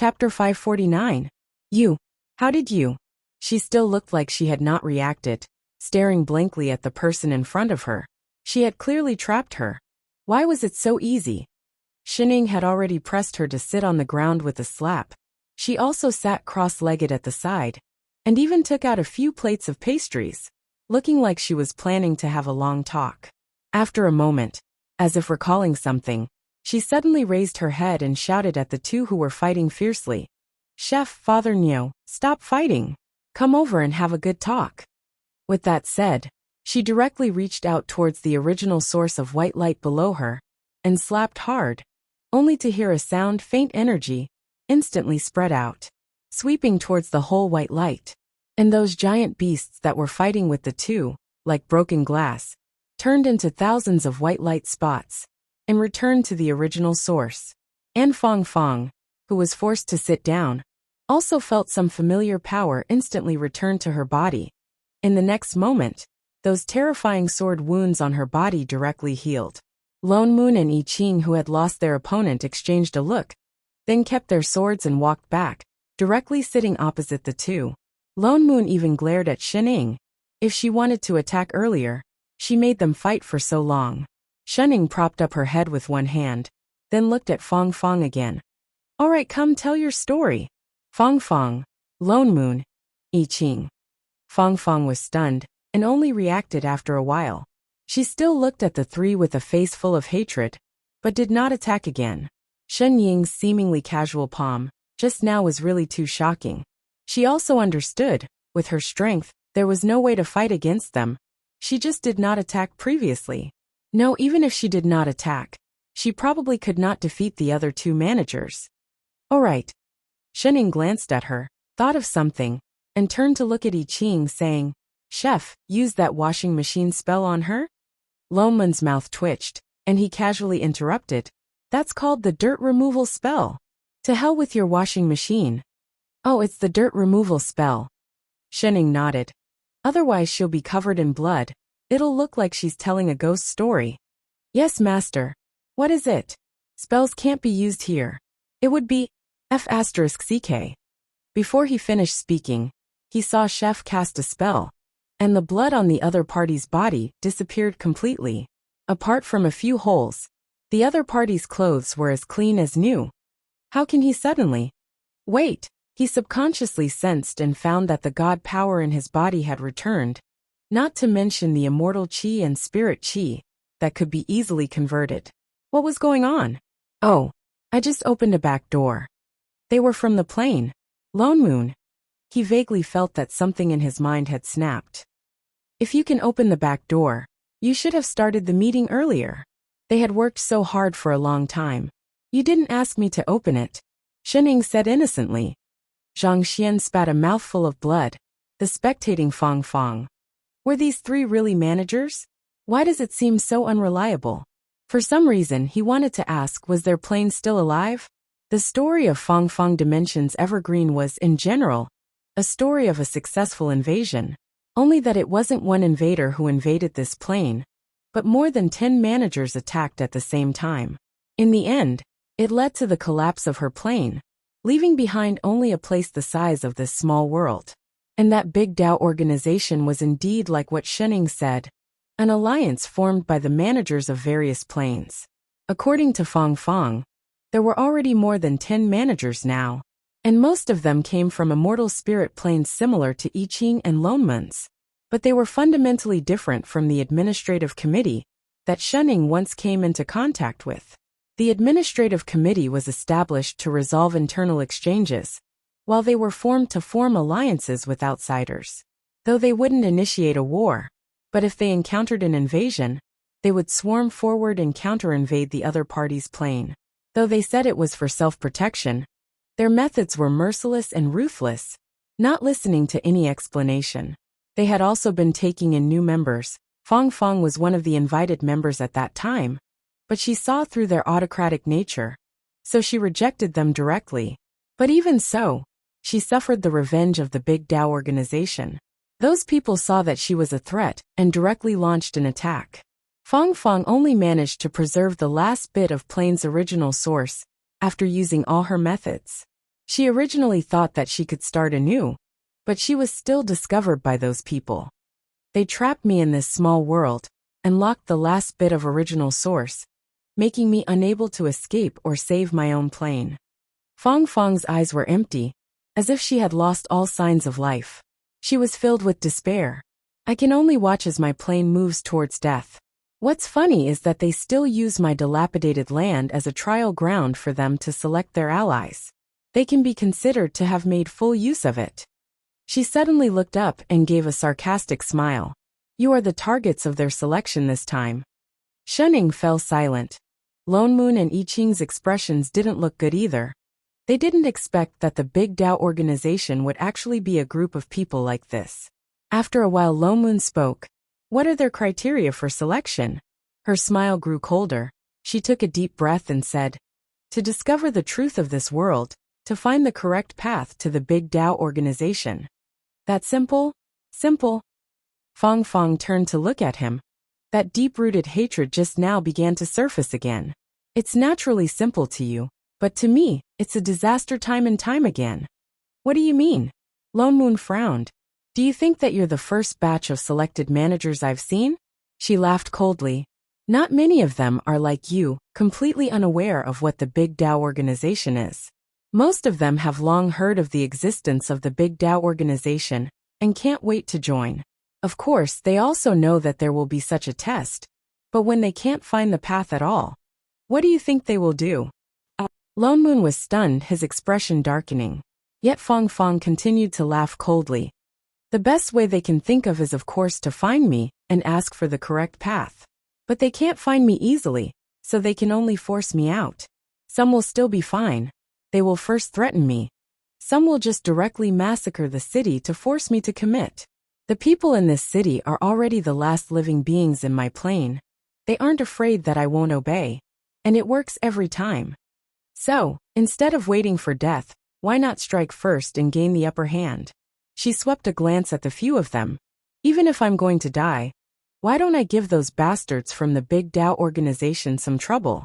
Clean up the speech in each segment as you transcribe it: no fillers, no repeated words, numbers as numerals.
Chapter 549. You. How did you? She still looked like she had not reacted, staring blankly at the person in front of her. She had clearly trapped her. Why was it so easy? Shining had already pressed her to sit on the ground with a slap. She also sat cross-legged at the side, and even took out a few plates of pastries, looking like she was planning to have a long talk. After a moment, as if recalling something, she suddenly raised her head and shouted at the two who were fighting fiercely. Chef, Father Nyo, stop fighting. Come over and have a good talk. With that said, she directly reached out towards the original source of white light below her, and slapped hard, only to hear a sound, faint energy, instantly spread out, sweeping towards the whole white light. And those giant beasts that were fighting with the two, like broken glass, turned into thousands of white light spots, and returned to the original source. And Fong Fong, who was forced to sit down, also felt some familiar power instantly return to her body. In the next moment, those terrifying sword wounds on her body directly healed. Lone Moon and I Ching, who had lost their opponent, exchanged a look, then kept their swords and walked back, directly sitting opposite the two. Lone Moon even glared at Shining. If she wanted to attack earlier, she made them fight for so long. Shining propped up her head with one hand, then looked at Fong Fong again. All right, come tell your story. Fong Fong, Lone Moon, I Ching. Fong Fong was stunned, and only reacted after a while. She still looked at the three with a face full of hatred, but did not attack again. Shen Ying's seemingly casual palm, just now, was really too shocking. She also understood, with her strength, there was no way to fight against them. She just did not attack previously. No, even if she did not attack, she probably could not defeat the other two managers. Alright. Shen Ying glanced at her, thought of something, and turned to look at I Ching, saying, Chef, use that washing machine spell on her? Lone Moon's mouth twitched, and he casually interrupted. That's called the dirt removal spell. To hell with your washing machine. Oh, it's the dirt removal spell. Shen Ying nodded. Otherwise she'll be covered in blood. It'll look like she's telling a ghost story. Yes, master. What is it? Spells can't be used here. It would be F***CK. Before he finished speaking, he saw Chef cast a spell, and the blood on the other party's body disappeared completely. Apart from a few holes, the other party's clothes were as clean as new. How can he suddenly? Wait, he subconsciously sensed and found that the god power in his body had returned, not to mention the immortal chi and spirit chi that could be easily converted. What was going on? Oh, I just opened a back door. They were from the plane. Lone Moon. He vaguely felt that something in his mind had snapped. If you can open the back door, you should have started the meeting earlier. They had worked so hard for a long time. You didn't ask me to open it, Shen Ying said innocently. Zhang Xian spat a mouthful of blood, the spectating Fong Fong. Were these three really managers? Why does it seem so unreliable? For some reason he wanted to ask, was their plane still alive? The story of Fong Fong Dimensions Evergreen was, in general, a story of a successful invasion. Only that it wasn't one invader who invaded this plane, but more than 10 managers attacked at the same time. In the end, it led to the collapse of her plane, leaving behind only a place the size of this small world. And that big Tao organization was indeed like what Shen Ying said, an alliance formed by the managers of various planes. According to Fong Fong, there were already more than 10 managers now, and most of them came from immortal spirit planes similar to I Ching and Lone Moon's. But they were fundamentally different from the administrative committee that Shen Ying once came into contact with. The administrative committee was established to resolve internal exchanges, while they were formed to form alliances with outsiders. Though they wouldn't initiate a war, but if they encountered an invasion, they would swarm forward and counter-invade the other party's plane. Though they said it was for self-protection, their methods were merciless and ruthless, not listening to any explanation. They had also been taking in new members. Fong Fong was one of the invited members at that time, but she saw through their autocratic nature, so she rejected them directly. But even so, she suffered the revenge of the big Tao organization. Those people saw that she was a threat and directly launched an attack. Fong Fong only managed to preserve the last bit of plane's original source after using all her methods. She originally thought that she could start anew, but she was still discovered by those people. They trapped me in this small world and locked the last bit of original source, making me unable to escape or save my own plane. Fong Fong's eyes were empty, as if she had lost all signs of life. She was filled with despair. I can only watch as my plane moves towards death. What's funny is that they still use my dilapidated land as a trial ground for them to select their allies. They can be considered to have made full use of it. She suddenly looked up and gave a sarcastic smile. You are the targets of their selection this time. Shenning fell silent. Lone Moon and I Ching's expressions didn't look good either. They didn't expect that the Big Tao organization would actually be a group of people like this. After a while Lone Moon spoke. What are their criteria for selection? Her smile grew colder. She took a deep breath and said, to discover the truth of this world, to find the correct path to the Big Tao organization. That simple? Simple. Fong Fong turned to look at him. That deep-rooted hatred just now began to surface again. It's naturally simple to you, but to me, it's a disaster time and time again. What do you mean? Lone Moon frowned. Do you think that you're the first batch of selected managers I've seen? She laughed coldly. Not many of them are like you, completely unaware of what the Big Tao organization is. Most of them have long heard of the existence of the Big Tao organization and can't wait to join. Of course, they also know that there will be such a test, but when they can't find the path at all, what do you think they will do? Lone Moon was stunned, his expression darkening. Yet Fong Fong continued to laugh coldly. The best way they can think of is of course to find me and ask for the correct path. But they can't find me easily, so they can only force me out. Some will still be fine. They will first threaten me. Some will just directly massacre the city to force me to commit. The people in this city are already the last living beings in my plane. They aren't afraid that I won't obey. And it works every time. So, instead of waiting for death, why not strike first and gain the upper hand? She swept a glance at the few of them. Even if I'm going to die, why don't I give those bastards from the Big Tao organization some trouble?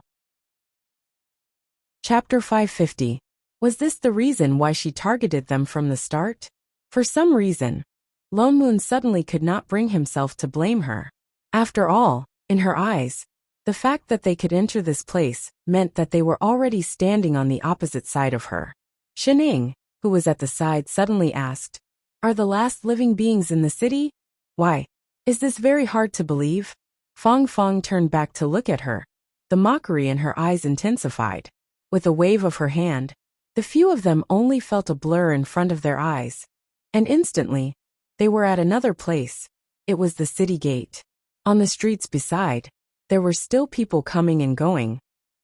Chapter 550. Was this the reason why she targeted them from the start? For some reason, Lone Moon suddenly could not bring himself to blame her. After all, in her eyes, the fact that they could enter this place meant that they were already standing on the opposite side of her. Shenning, who was at the side, suddenly asked, are the last living beings in the city? Why? Is this very hard to believe? Fong Fong turned back to look at her. The mockery in her eyes intensified. With a wave of her hand, the few of them only felt a blur in front of their eyes. And instantly, they were at another place. It was the city gate. On the streets beside, there were still people coming and going,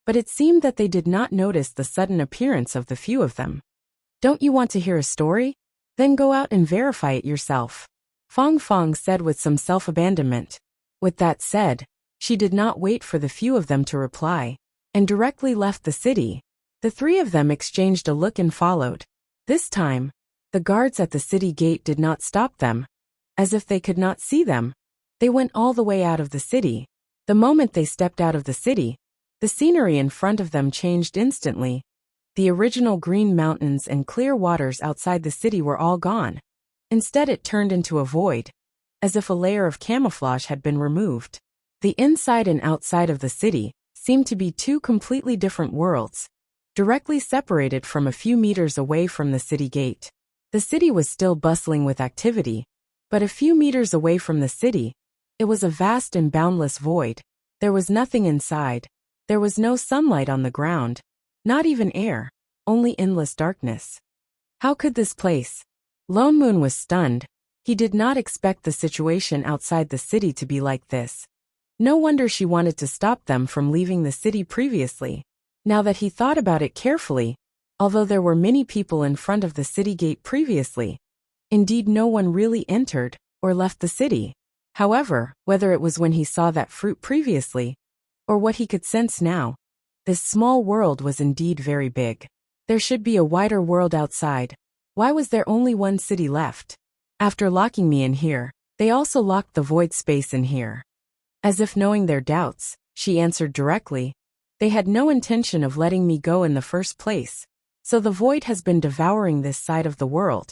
but it seemed that they did not notice the sudden appearance of the few of them. Don't you want to hear a story? Then go out and verify it yourself. Fong Fong said with some self-abandonment. With that said, she did not wait for the few of them to reply, and directly left the city. The three of them exchanged a look and followed. This time, the guards at the city gate did not stop them. As if they could not see them, they went all the way out of the city. The moment they stepped out of the city, the scenery in front of them changed instantly. The original green mountains and clear waters outside the city were all gone. Instead it turned into a void, as if a layer of camouflage had been removed. The inside and outside of the city seemed to be two completely different worlds, directly separated from a few meters away from the city gate. The city was still bustling with activity, but a few meters away from the city, it was a vast and boundless void. There was nothing inside. There was no sunlight on the ground, not even air, only endless darkness. How could this place? Lone Moon was stunned. He did not expect the situation outside the city to be like this. No wonder she wanted to stop them from leaving the city previously. Now that he thought about it carefully, although there were many people in front of the city gate previously, indeed no one really entered or left the city. However, whether it was when he saw that fruit previously, or what he could sense now, this small world was indeed very big. There should be a wider world outside. Why was there only one city left? After locking me in here, they also locked the void space in here. As if knowing their doubts, she answered directly, they had no intention of letting me go in the first place. So the void has been devouring this side of the world.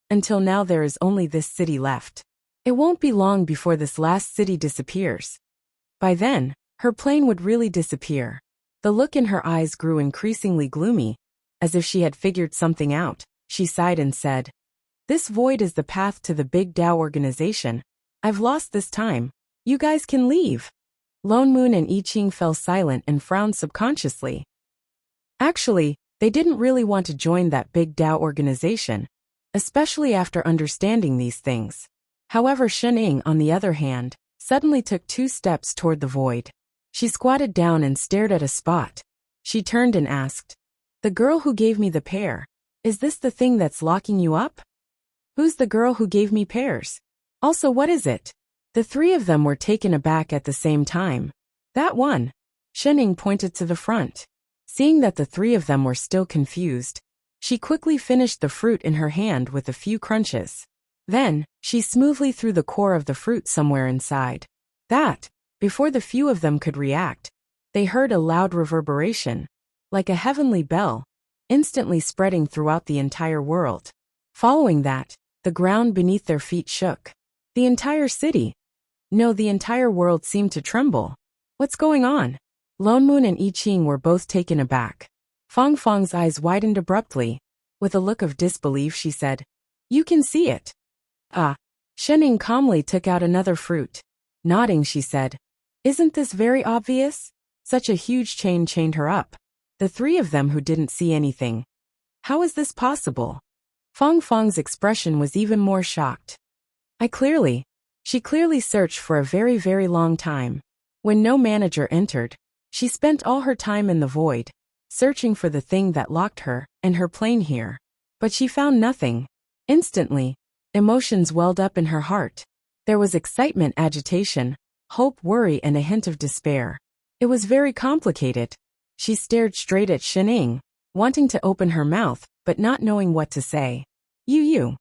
Until now there is only this city left. It won't be long before this last city disappears. By then, her plane would really disappear. The look in her eyes grew increasingly gloomy, as if she had figured something out. She sighed and said, "This void is the path to the big Tao organization. I've lost this time. You guys can leave." Lone Moon and I Ching fell silent and frowned subconsciously. Actually, they didn't really want to join that big Tao organization, especially after understanding these things. However, Shening, on the other hand, suddenly took 2 steps toward the void. She squatted down and stared at a spot. She turned and asked, "The girl who gave me the pear, is this the thing that's locking you up? Who's the girl who gave me pears? Also, what is it?" The 3 of them were taken aback at the same time. "That one." Shening pointed to the front. Seeing that the 3 of them were still confused, she quickly finished the fruit in her hand with a few crunches. Then, she smoothly threw the core of the fruit somewhere inside. That, before the few of them could react, they heard a loud reverberation, like a heavenly bell, instantly spreading throughout the entire world. Following that, the ground beneath their feet shook. The entire city, no, the entire world seemed to tremble. What's going on? Lone Moon and I Ching were both taken aback. Fong Fong's eyes widened abruptly. With a look of disbelief, she said, "You can see it." "Ah." Shening calmly took out another fruit. Nodding, she said, "Isn't this very obvious?" Such a huge chain chained her up. The 3 of them who didn't see anything. How is this possible? Fong Fong's expression was even more shocked. She clearly searched for a very, very long time. When no manager entered, she spent all her time in the void, searching for the thing that locked her and her plane here. But she found nothing. Instantly, emotions welled up in her heart. There was excitement, agitation, hope, worry, and a hint of despair. It was very complicated. She stared straight at Shening, wanting to open her mouth, but not knowing what to say. You,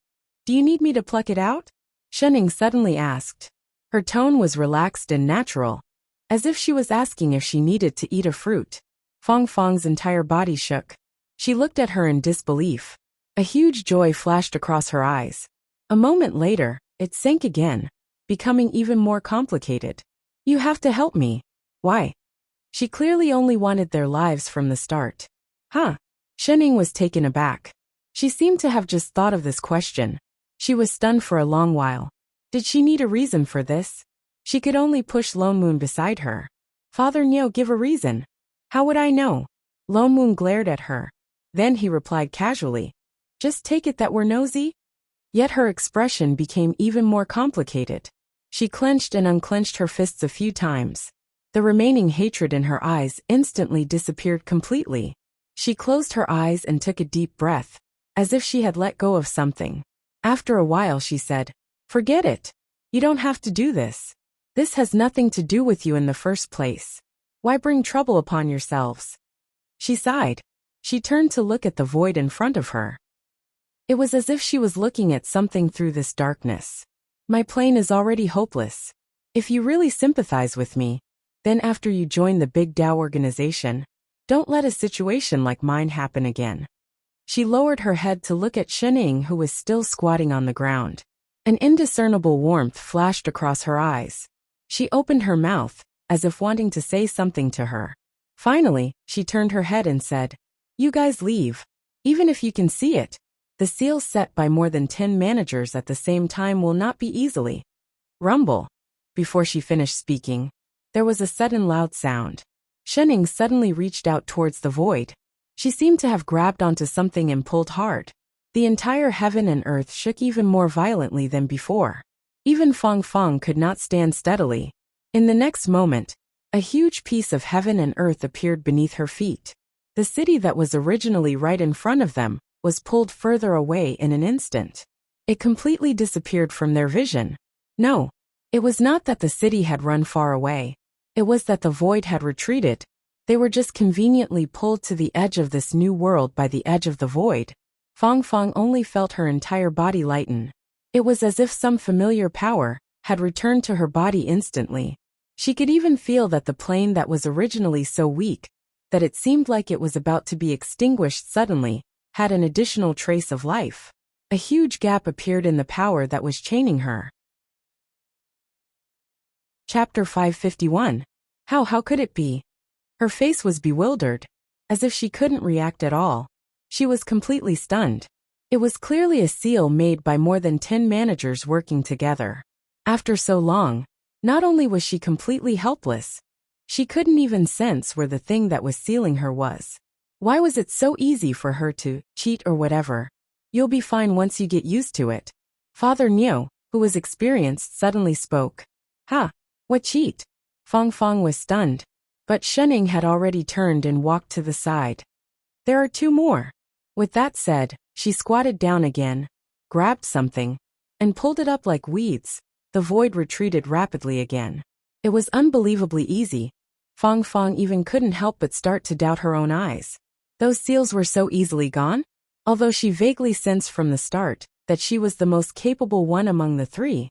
do you need me to pluck it out?" Shening suddenly asked. Her tone was relaxed and natural, as if she was asking if she needed to eat a fruit. Fong Fong's entire body shook. She looked at her in disbelief. A huge joy flashed across her eyes. A moment later, it sank again, becoming even more complicated. "You have to help me." "Why?" She clearly only wanted their lives from the start. "Huh?" Shening was taken aback. She seemed to have just thought of this question. She was stunned for a long while. Did she need a reason for this? She could only push Lone Moon beside her. "Father Nyo, give a reason." "How would I know?" Lone Moon glared at her. Then he replied casually, "Just take it that we're nosy?" Yet her expression became even more complicated. She clenched and unclenched her fists a few times. The remaining hatred in her eyes instantly disappeared completely. She closed her eyes and took a deep breath, as if she had let go of something. After a while she said, "Forget it. You don't have to do this. This has nothing to do with you in the first place. Why bring trouble upon yourselves?" She sighed. She turned to look at the void in front of her. It was as if she was looking at something through this darkness. "My plane is already hopeless. If you really sympathize with me, then after you join the big Tao organization, don't let a situation like mine happen again." She lowered her head to look at Shening, who was still squatting on the ground. An indiscernible warmth flashed across her eyes. She opened her mouth, as if wanting to say something to her. Finally, she turned her head and said, "You guys leave. Even if you can see it, the seals set by more than 10 managers at the same time will not be easily." Rumble. Before she finished speaking, there was a sudden loud sound. Shening suddenly reached out towards the void. She seemed to have grabbed onto something and pulled hard. The entire heaven and earth shook even more violently than before. Even Fong Fong could not stand steadily. In the next moment, a huge piece of heaven and earth appeared beneath her feet. The city that was originally right in front of them was pulled further away in an instant. It completely disappeared from their vision. No, it was not that the city had run far away. It was that the void had retreated. They were just conveniently pulled to the edge of this new world by the edge of the void. Fong Fong only felt her entire body lighten. It was as if some familiar power had returned to her body instantly. She could even feel that the plane that was originally so weak that it seemed like it was about to be extinguished suddenly had an additional trace of life. A huge gap appeared in the power that was chaining her. Chapter 551. How could it be? Her face was bewildered, as if she couldn't react at all. She was completely stunned. It was clearly a seal made by more than 10 managers working together. After so long, not only was she completely helpless, she couldn't even sense where the thing that was sealing her was. Why was it so easy for her to cheat or whatever? You'll be fine once you get used to it. Father Neo, who was experienced, suddenly spoke. Ha! What cheat? Fong Fong was stunned, but Shening had already turned and walked to the side. There are 2 more. With that said, she squatted down again, grabbed something, and pulled it up like weeds. The void retreated rapidly again. It was unbelievably easy. Fong Fong even couldn't help but start to doubt her own eyes. Those seals were so easily gone? Although she vaguely sensed from the start that she was the most capable one among the 3.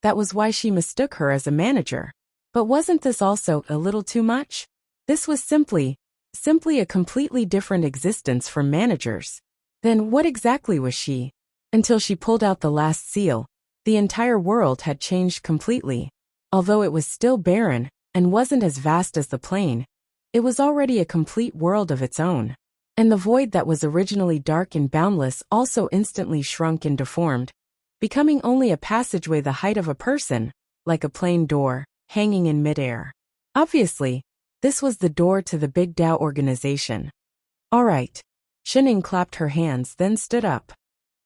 That was why she mistook her as a manager. But wasn't this also a little too much? This was simply a completely different existence from managers. Then what exactly was she? Until she pulled out the last seal, the entire world had changed completely. Although it was still barren and wasn't as vast as the plane, it was already a complete world of its own. And the void that was originally dark and boundless also instantly shrunk and deformed, becoming only a passageway the height of a person, like a plain door, hanging in midair. Obviously, this was the door to the Big Tao organization. All right. Shening clapped her hands, then stood up.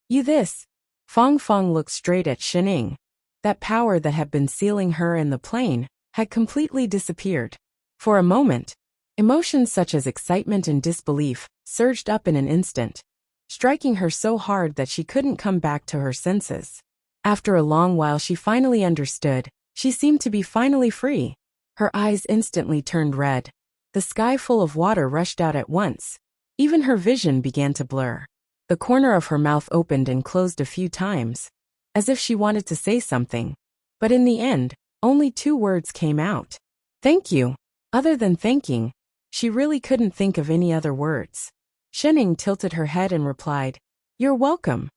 You this? Fong Fong looked straight at Shening. That power that had been sealing her and the plane had completely disappeared. For a moment, emotions such as excitement and disbelief surged up in an instant, striking her so hard that she couldn't come back to her senses. After a long while she finally understood. She seemed to be finally free. Her eyes instantly turned red. The sky full of water rushed out at once. Even her vision began to blur. The corner of her mouth opened and closed a few times, as if she wanted to say something. But in the end, only 2 words came out. Thank you. Other than thanking, she really couldn't think of any other words. Shening tilted her head and replied, You're welcome.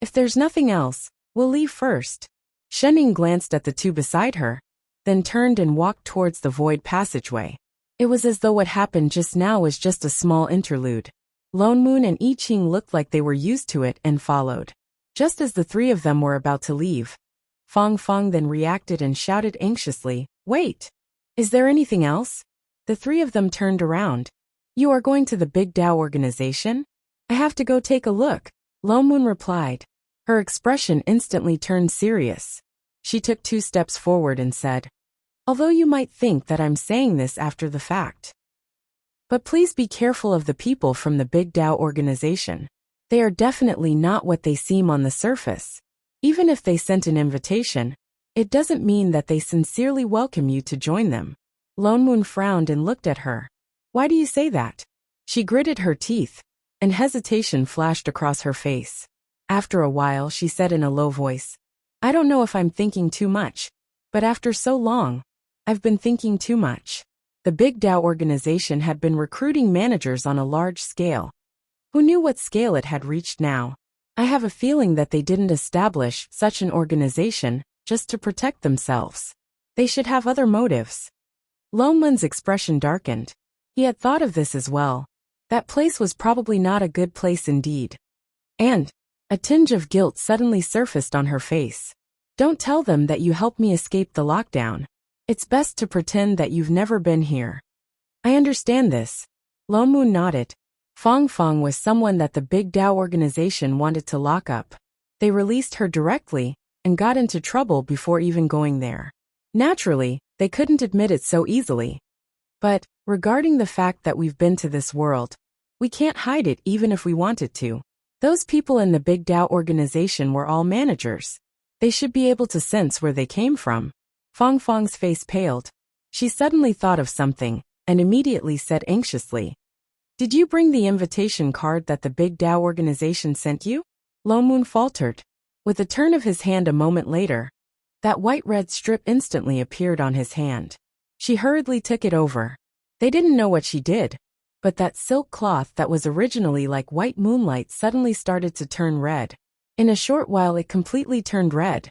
If there's nothing else, we'll leave first. Shening glanced at the 2 beside her, then turned and walked towards the void passageway. It was as though what happened just now was just a small interlude. Lone Moon and I Ching looked like they were used to it and followed. Just as the 3 of them were about to leave, Fong Fong then reacted and shouted anxiously, Wait! Is there anything else? The 3 of them turned around. You are going to the Big Tao organization? I have to go take a look, Lone Moon replied. Her expression instantly turned serious. She took 2 steps forward and said, Although you might think that I'm saying this after the fact, but please be careful of the people from the Big Tao organization. They are definitely not what they seem on the surface. Even if they sent an invitation, it doesn't mean that they sincerely welcome you to join them. Lone Moon frowned and looked at her. Why do you say that? She gritted her teeth, and hesitation flashed across her face. After a while she said in a low voice, I don't know if I'm thinking too much, but after so long, I've been thinking too much. The Big Tao organization had been recruiting managers on a large scale. Who knew what scale it had reached now? I have a feeling that they didn't establish such an organization just to protect themselves. They should have other motives. Lone Moon's expression darkened. He had thought of this as well. That place was probably not a good place indeed. And a tinge of guilt suddenly surfaced on her face. Don't tell them that you helped me escape the lockdown. It's best to pretend that you've never been here. I understand this. Lone Moon nodded. Fong Fong was someone that the Big Tao organization wanted to lock up. They released her directly and got into trouble before even going there. Naturally, they couldn't admit it so easily. But, regarding the fact that we've been to this world, we can't hide it even if we wanted to. Those people in the Big Tao organization were all managers. They should be able to sense where they came from. Fong Fong's face paled. She suddenly thought of something, and immediately said anxiously, Did you bring the invitation card that the Big Tao organization sent you? Lone Moon faltered. With a turn of his hand a moment later, that white-red strip instantly appeared on his hand. She hurriedly took it over. They didn't know what she did, But that silk cloth that was originally like white moonlight suddenly started to turn red. In a short while it completely turned red.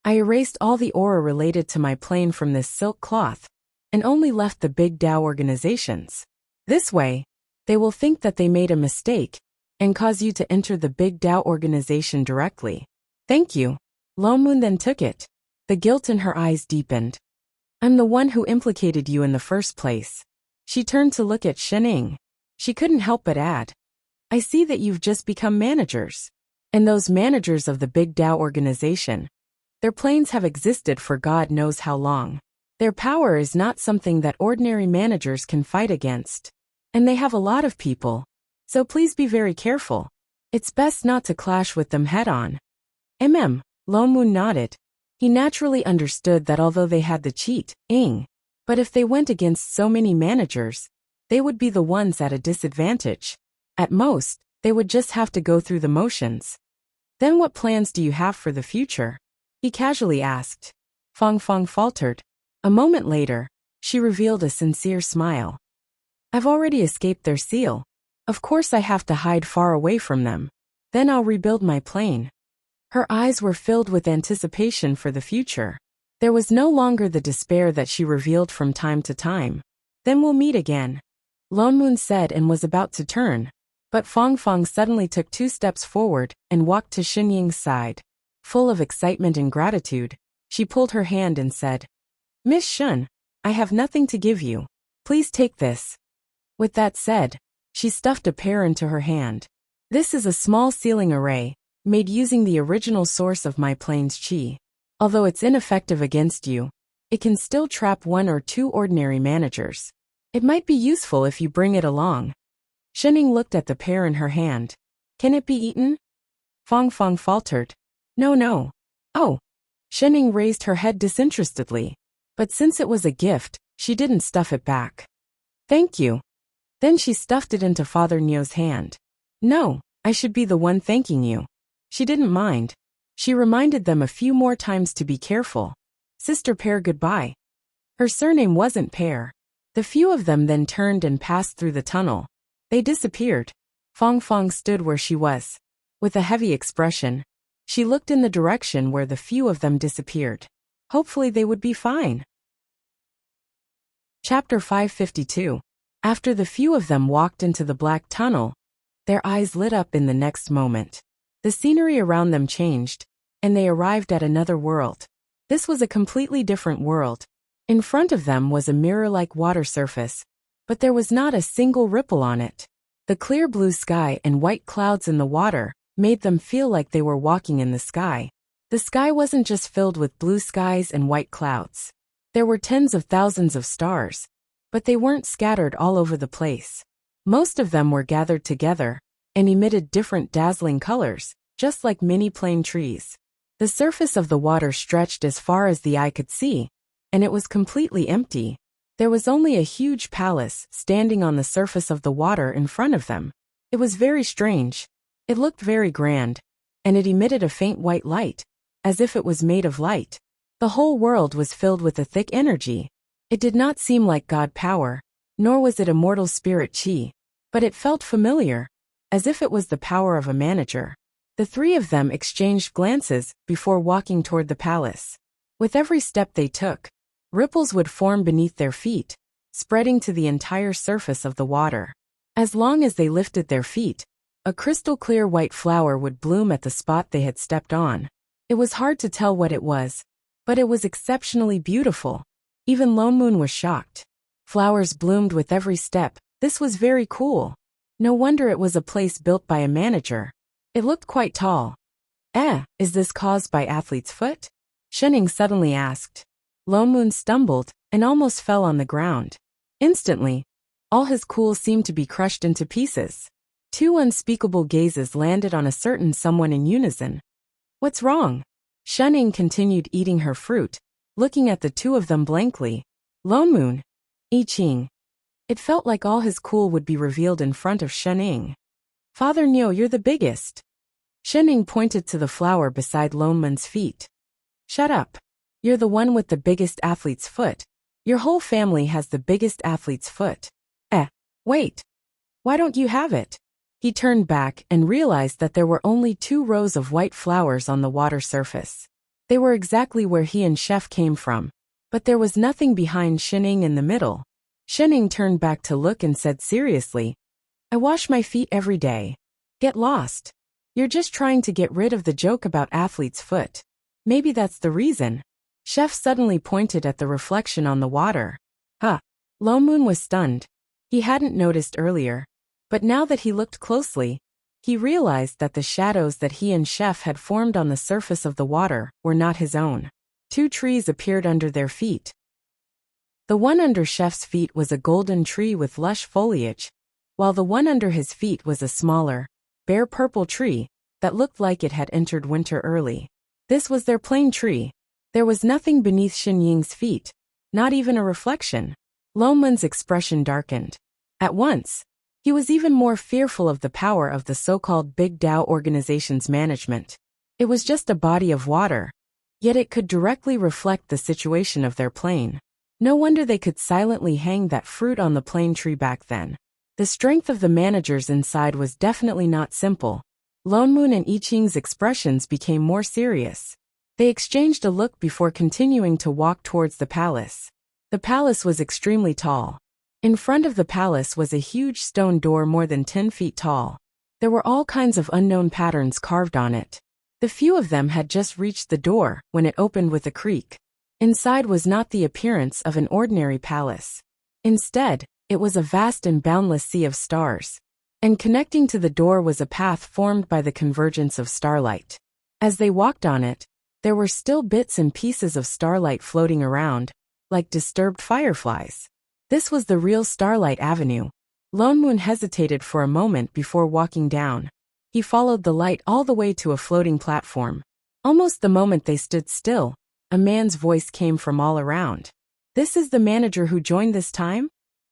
I erased all the aura related to my plane from this silk cloth, and only left the big Tao organizations. This way, they will think that they made a mistake, and cause you to enter the big Tao organization directly. Thank you. Lomoon then took it. The guilt in her eyes deepened. I'm the one who implicated you in the first place. She turned to look at Shening. She couldn't help but add, I see that you've just become managers. And those managers of the big Tao organization, their planes have existed for God knows how long. Their power is not something that ordinary managers can fight against. And they have a lot of people. So please be very careful. It's best not to clash with them head-on. Lomoon nodded. He naturally understood that although they had the cheat-ing, but if they went against so many managers, they would be the ones at a disadvantage. At most, they would just have to go through the motions. Then what plans do you have for the future? He casually asked. Fong faltered. A moment later, she revealed a sincere smile. I've already escaped their seal. Of course I have to hide far away from them. Then I'll rebuild my plane. Her eyes were filled with anticipation for the future. There was no longer the despair that she revealed from time to time. Then we'll meet again. Lomoon said and was about to turn, but Fong suddenly took 2 steps forward and walked to Shenying's side. Full of excitement and gratitude, she pulled her hand and said, Miss Shun, I have nothing to give you. Please take this. With that said, she stuffed a pear into her hand. This is a small sealing array, made using the original source of my plane's chi. Although it's ineffective against you, it can still trap 1 or 2 ordinary managers. It might be useful if you bring it along. Shening looked at the pear in her hand. Can it be eaten? Fong faltered. No. Oh. Shening raised her head disinterestedly. But since it was a gift, she didn't stuff it back. Thank you. Then she stuffed it into Father Nio's hand. No, I should be the one thanking you. She didn't mind. She reminded them a few more times to be careful. Sister Pear goodbye. Her surname wasn't Pear. The few of them then turned and passed through the tunnel. They disappeared. Fong stood where she was. With a heavy expression, she looked in the direction where the few of them disappeared. Hopefully they would be fine. Chapter 552. After the few of them walked into the black tunnel, their eyes lit up in the next moment. The scenery around them changed, and they arrived at another world. This was a completely different world. In front of them was a mirror-like water surface, but there was not a single ripple on it. The clear blue sky and white clouds in the water made them feel like they were walking in the sky. The sky wasn't just filled with blue skies and white clouds. There were tens of thousands of stars, but they weren't scattered all over the place. Most of them were gathered together and emitted different dazzling colors, just like mini plane trees. The surface of the water stretched as far as the eye could see, and it was completely empty. There was only a huge palace standing on the surface of the water in front of them. It was very strange. It looked very grand, and it emitted a faint white light, as if it was made of light. The whole world was filled with a thick energy. It did not seem like God power, nor was it immortal spirit chi, but it felt familiar, as if it was the power of a manager. The 3 of them exchanged glances before walking toward the palace. With every step they took, ripples would form beneath their feet, spreading to the entire surface of the water. As long as they lifted their feet, a crystal-clear white flower would bloom at the spot they had stepped on. It was hard to tell what it was, but it was exceptionally beautiful. Even Lomoon was shocked. Flowers bloomed with every step. This was very cool. No wonder it was a place built by a manager. It looked quite tall. Is this caused by athlete's foot? Shening suddenly asked. Lomoon stumbled and almost fell on the ground. Instantly, all his cool seemed to be crushed into pieces. 2 unspeakable gazes landed on a certain someone in unison. What's wrong? Shening continued eating her fruit, looking at the 2 of them blankly. Lomoon. I Ching. It felt like all his cool would be revealed in front of Shening. Father Nio, you're the biggest. Shening pointed to the flower beside Lomoon's feet. Shut up. You're the one with the biggest athlete's foot. Your whole family has the biggest athlete's foot. Wait. Why don't you have it? He turned back and realized that there were only 2 rows of white flowers on the water surface. They were exactly where he and Chef came from. But there was nothing behind Shining in the middle. Shining turned back to look and said seriously, I wash my feet every day. Get lost. You're just trying to get rid of the joke about athlete's foot. Maybe that's the reason. Chef suddenly pointed at the reflection on the water. Huh. Lone Moon was stunned. He hadn't noticed earlier. But now that he looked closely, he realized that the shadows that he and Chef had formed on the surface of the water were not his own. 2 trees appeared under their feet. The one under Chef's feet was a golden tree with lush foliage, while the one under his feet was a smaller, bare purple tree that looked like it had entered winter early. This was their plane tree. There was nothing beneath Xin Ying's feet, not even a reflection. Lone Moon's expression darkened. At once, he was even more fearful of the power of the so-called Big Tao organization's management. It was just a body of water, yet it could directly reflect the situation of their plane. No wonder they could silently hang that fruit on the plane tree back then. The strength of the managers inside was definitely not simple. Lone Moon and I Ching's expressions became more serious. They exchanged a look before continuing to walk towards the palace. The palace was extremely tall. In front of the palace was a huge stone door more than 10 feet tall. There were all kinds of unknown patterns carved on it. The few of them had just reached the door when it opened with a creak. Inside was not the appearance of an ordinary palace. Instead, it was a vast and boundless sea of stars. And connecting to the door was a path formed by the convergence of starlight. As they walked on it, there were still bits and pieces of starlight floating around, like disturbed fireflies. This was the real Starlight Avenue. Lone Moon hesitated for a moment before walking down. He followed the light all the way to a floating platform. Almost the moment they stood still, a man's voice came from all around. This is the manager who joined this time?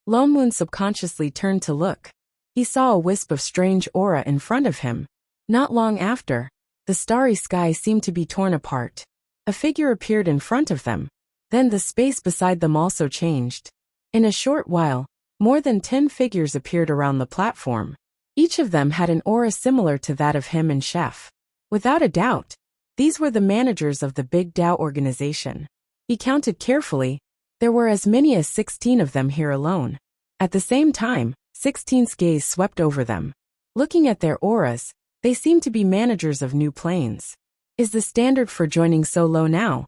Lone Moon subconsciously turned to look. He saw a wisp of strange aura in front of him. Not long after, the starry sky seemed to be torn apart. A figure appeared in front of them. Then the space beside them also changed. In a short while, more than 10 figures appeared around the platform. Each of them had an aura similar to that of him and Chef. Without a doubt, these were the managers of the Big Tao organization. He counted carefully. There were as many as 16 of them here alone. At the same time, 16's gaze swept over them. Looking at their auras, they seemed to be managers of new planes. Is the standard for joining so low now?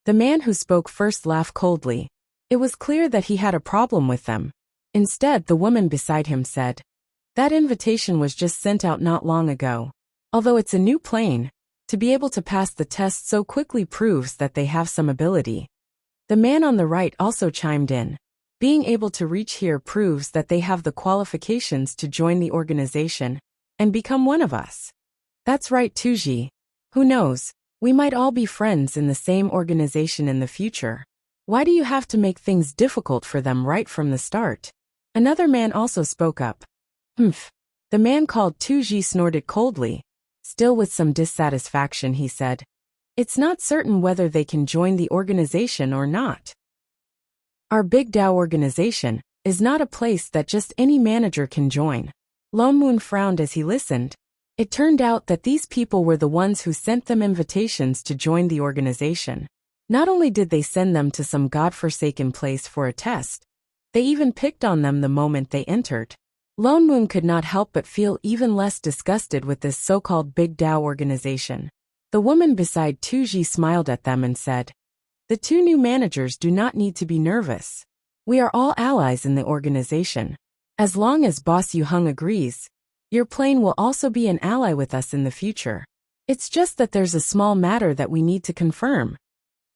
The man who spoke first laughed coldly. It was clear that he had a problem with them. Instead, the woman beside him said, that invitation was just sent out not long ago. Although it's a new plane, to be able to pass the test so quickly proves that they have some ability. The man on the right also chimed in. Being able to reach here proves that they have the qualifications to join the organization and become one of us. That's right, Tuji. Who knows, we might all be friends in the same organization in the future. Why do you have to make things difficult for them right from the start? Another man also spoke up. Humph. The man called Tuji snorted coldly. Still with some dissatisfaction, he said, it's not certain whether they can join the organization or not. Our Big Tao organization is not a place that just any manager can join. Lone Moon frowned as he listened. It turned out that these people were the ones who sent them invitations to join the organization. Not only did they send them to some godforsaken place for a test, they even picked on them the moment they entered. Lone Moon could not help but feel even less disgusted with this so-called Big Tao organization. The woman beside Tuji smiled at them and said, the 2 new managers do not need to be nervous. We are all allies in the organization. As long as Boss Yuheng agrees, your plane will also be an ally with us in the future. It's just that there's a small matter that we need to confirm.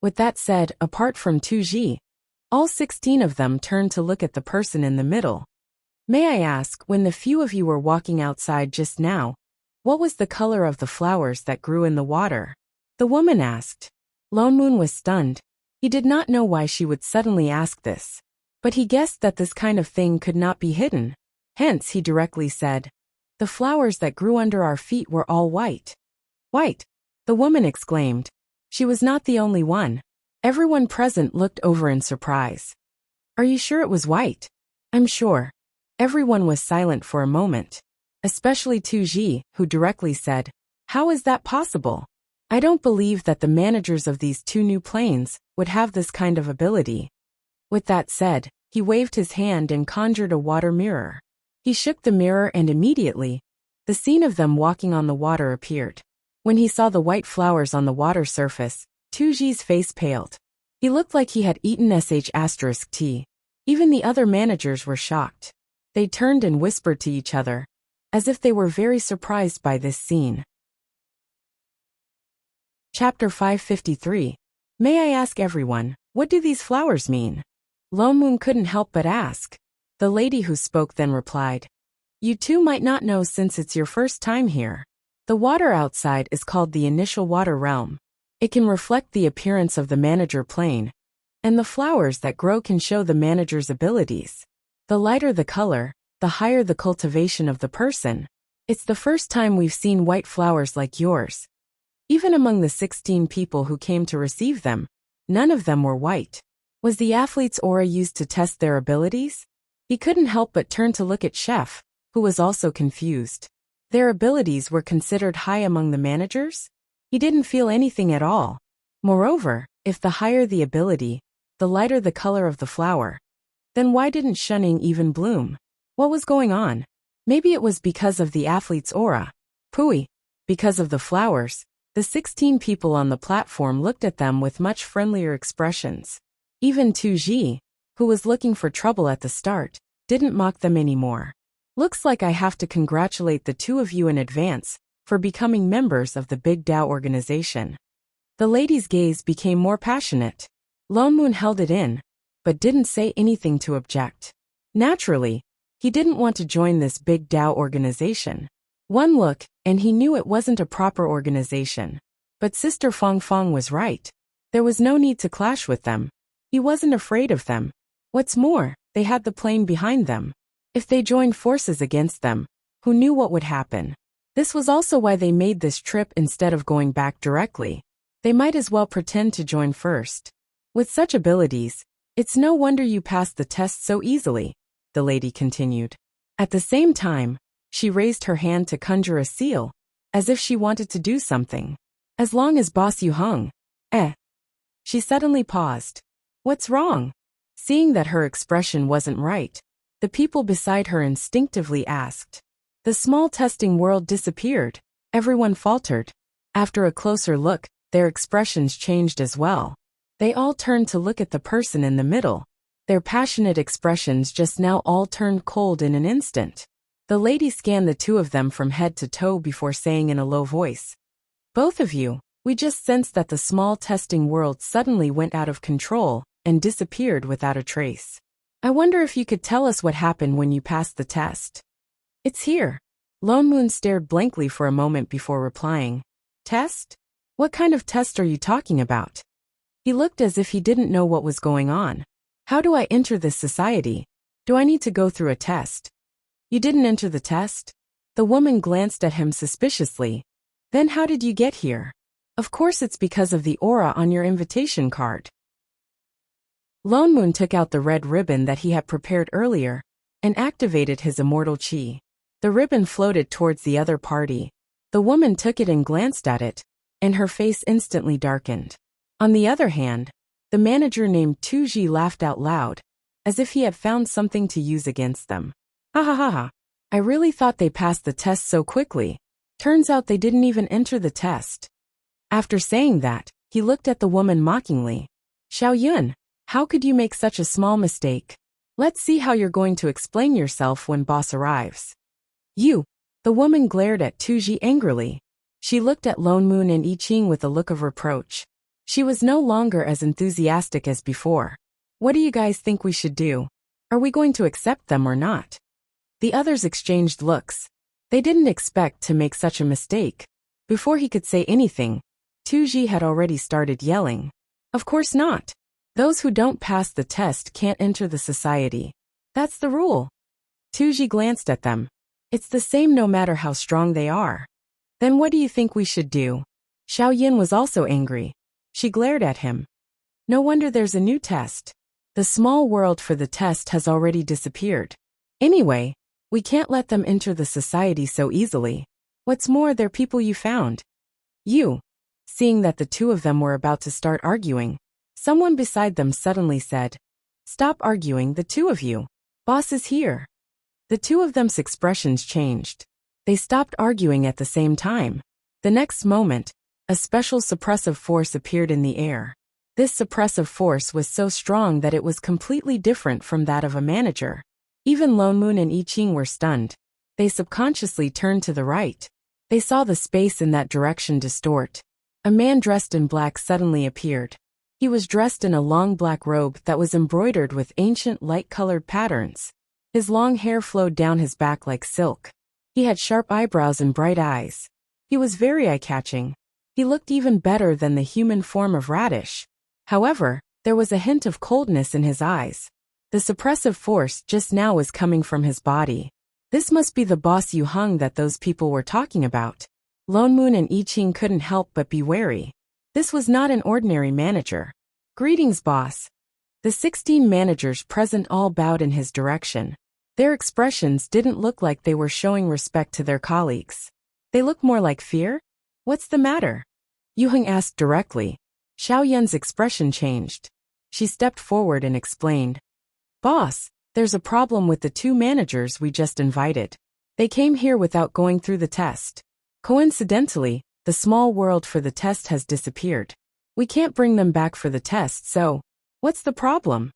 With that said, apart from Tuji, all 16 of them turned to look at the person in the middle. May I ask, when the few of you were walking outside just now, what was the color of the flowers that grew in the water? The woman asked. Lone Moon was stunned. He did not know why she would suddenly ask this. But he guessed that this kind of thing could not be hidden. Hence, he directly said, the flowers that grew under our feet were all white. White! The woman exclaimed. She was not the only one. Everyone present looked over in surprise. Are you sure it was white? I'm sure. Everyone was silent for a moment. Especially Tu, who directly said, "How is that possible? I don't believe that the managers of these two new planes would have this kind of ability." With that said, he waved his hand and conjured a water mirror. He shook the mirror and immediately, the scene of them walking on the water appeared. When he saw the white flowers on the water surface, Tuji's face paled. He looked like he had eaten sh*t. Even the other managers were shocked. They turned and whispered to each other, as if they were very surprised by this scene. Chapter 553. May I ask everyone, what do these flowers mean? Lomoon couldn't help but ask. The lady who spoke then replied, "You two might not know since it's your first time here. The water outside is called the initial water realm. It can reflect the appearance of the manager plane, and the flowers that grow can show the manager's abilities. The lighter the color, the higher the cultivation of the person. It's the first time we've seen white flowers like yours." Even among the 16 people who came to receive them, none of them were white. Was the athlete's aura used to test their abilities? He couldn't help but turn to look at Chef, who was also confused. Their abilities were considered high among the managers? He didn't feel anything at all. Moreover, if the higher the ability, the lighter the color of the flower, then why didn't Shunning even bloom? What was going on? Maybe it was because of the athlete's aura. Pooey. Because of the flowers. The 16 people on the platform looked at them with much friendlier expressions. Even Tu, who was looking for trouble at the start, didn't mock them anymore. "Looks like I have to congratulate the two of you in advance for becoming members of the Big Tao organization." The lady's gaze became more passionate. Lomoon held it in, but didn't say anything to object. Naturally, he didn't want to join this Big Tao organization. One look, and he knew it wasn't a proper organization. But Sister Fong Fong was right. There was no need to clash with them. He wasn't afraid of them. What's more, they had the plane behind them. If they joined forces against them, who knew what would happen? This was also why they made this trip instead of going back directly. They might as well pretend to join first. With such abilities, it's no wonder you passed the test so easily, the lady continued. At the same time, she raised her hand to conjure a seal, as if she wanted to do something. "As long as Boss Yu hung." She suddenly paused. What's wrong? Seeing that her expression wasn't right, the people beside her instinctively asked. The small testing world disappeared. Everyone faltered. After a closer look, their expressions changed as well. They all turned to look at the person in the middle. Their passionate expressions just now all turned cold in an instant. The lady scanned the two of them from head to toe before saying in a low voice, "Both of you, we just sensed that the small testing world suddenly went out of control and disappeared without a trace. I wonder if you could tell us what happened when you passed the test." "It's here." Lomoon stared blankly for a moment before replying. "Test? What kind of test are you talking about?" He looked as if he didn't know what was going on. "How do I enter this society? Do I need to go through a test?" "You didn't enter the test?" The woman glanced at him suspiciously. "Then how did you get here?" "Of course it's because of the aura on your invitation card." Lomoon took out the red ribbon that he had prepared earlier and activated his immortal chi. The ribbon floated towards the other party. The woman took it and glanced at it, and her face instantly darkened. On the other hand, the manager named Tu laughed out loud, as if he had found something to use against them. "Ha ha ha ha. I really thought they passed the test so quickly. Turns out they didn't even enter the test." After saying that, he looked at the woman mockingly. "Xiao Yun, how could you make such a small mistake? Let's see how you're going to explain yourself when boss arrives." "You." The woman glared at Tu angrily. She looked at Lomoon and I Ching with a look of reproach. She was no longer as enthusiastic as before. "What do you guys think we should do? Are we going to accept them or not?" The others exchanged looks. They didn't expect to make such a mistake. Before he could say anything, Tu had already started yelling. "Of course not. Those who don't pass the test can't enter the society. That's the rule." Tu glanced at them. "It's the same no matter how strong they are." "Then what do you think we should do?" Xiao Yin was also angry. She glared at him. "No wonder there's a new test. The small world for the test has already disappeared. Anyway, we can't let them enter the society so easily. What's more, they're people you found. You. Seeing that the two of them were about to start arguing, someone beside them suddenly said, "Stop arguing, the two of you. Boss is here." The two of them's expressions changed. They stopped arguing at the same time. The next moment, a special suppressive force appeared in the air. This suppressive force was so strong that it was completely different from that of a manager. Even Lone Moon and I Ching were stunned. They subconsciously turned to the right. They saw the space in that direction distort. A man dressed in black suddenly appeared. He was dressed in a long black robe that was embroidered with ancient light-colored patterns. His long hair flowed down his back like silk. He had sharp eyebrows and bright eyes. He was very eye-catching. He looked even better than the human form of Radish. However, there was a hint of coldness in his eyes. The suppressive force just now was coming from his body. This must be the boss Yu Hung that those people were talking about. Lone Moon and I Ching couldn't help but be wary. This was not an ordinary manager. "Greetings, boss." The 16 managers present all bowed in his direction. Their expressions didn't look like they were showing respect to their colleagues. They looked more like fear. "What's the matter?" Yu Hung asked directly. Xiao Yan's expression changed. She stepped forward and explained. "Boss, there's a problem with the two managers we just invited. They came here without going through the test. Coincidentally, the small world for the test has disappeared. We can't bring them back for the test, so what's the problem?"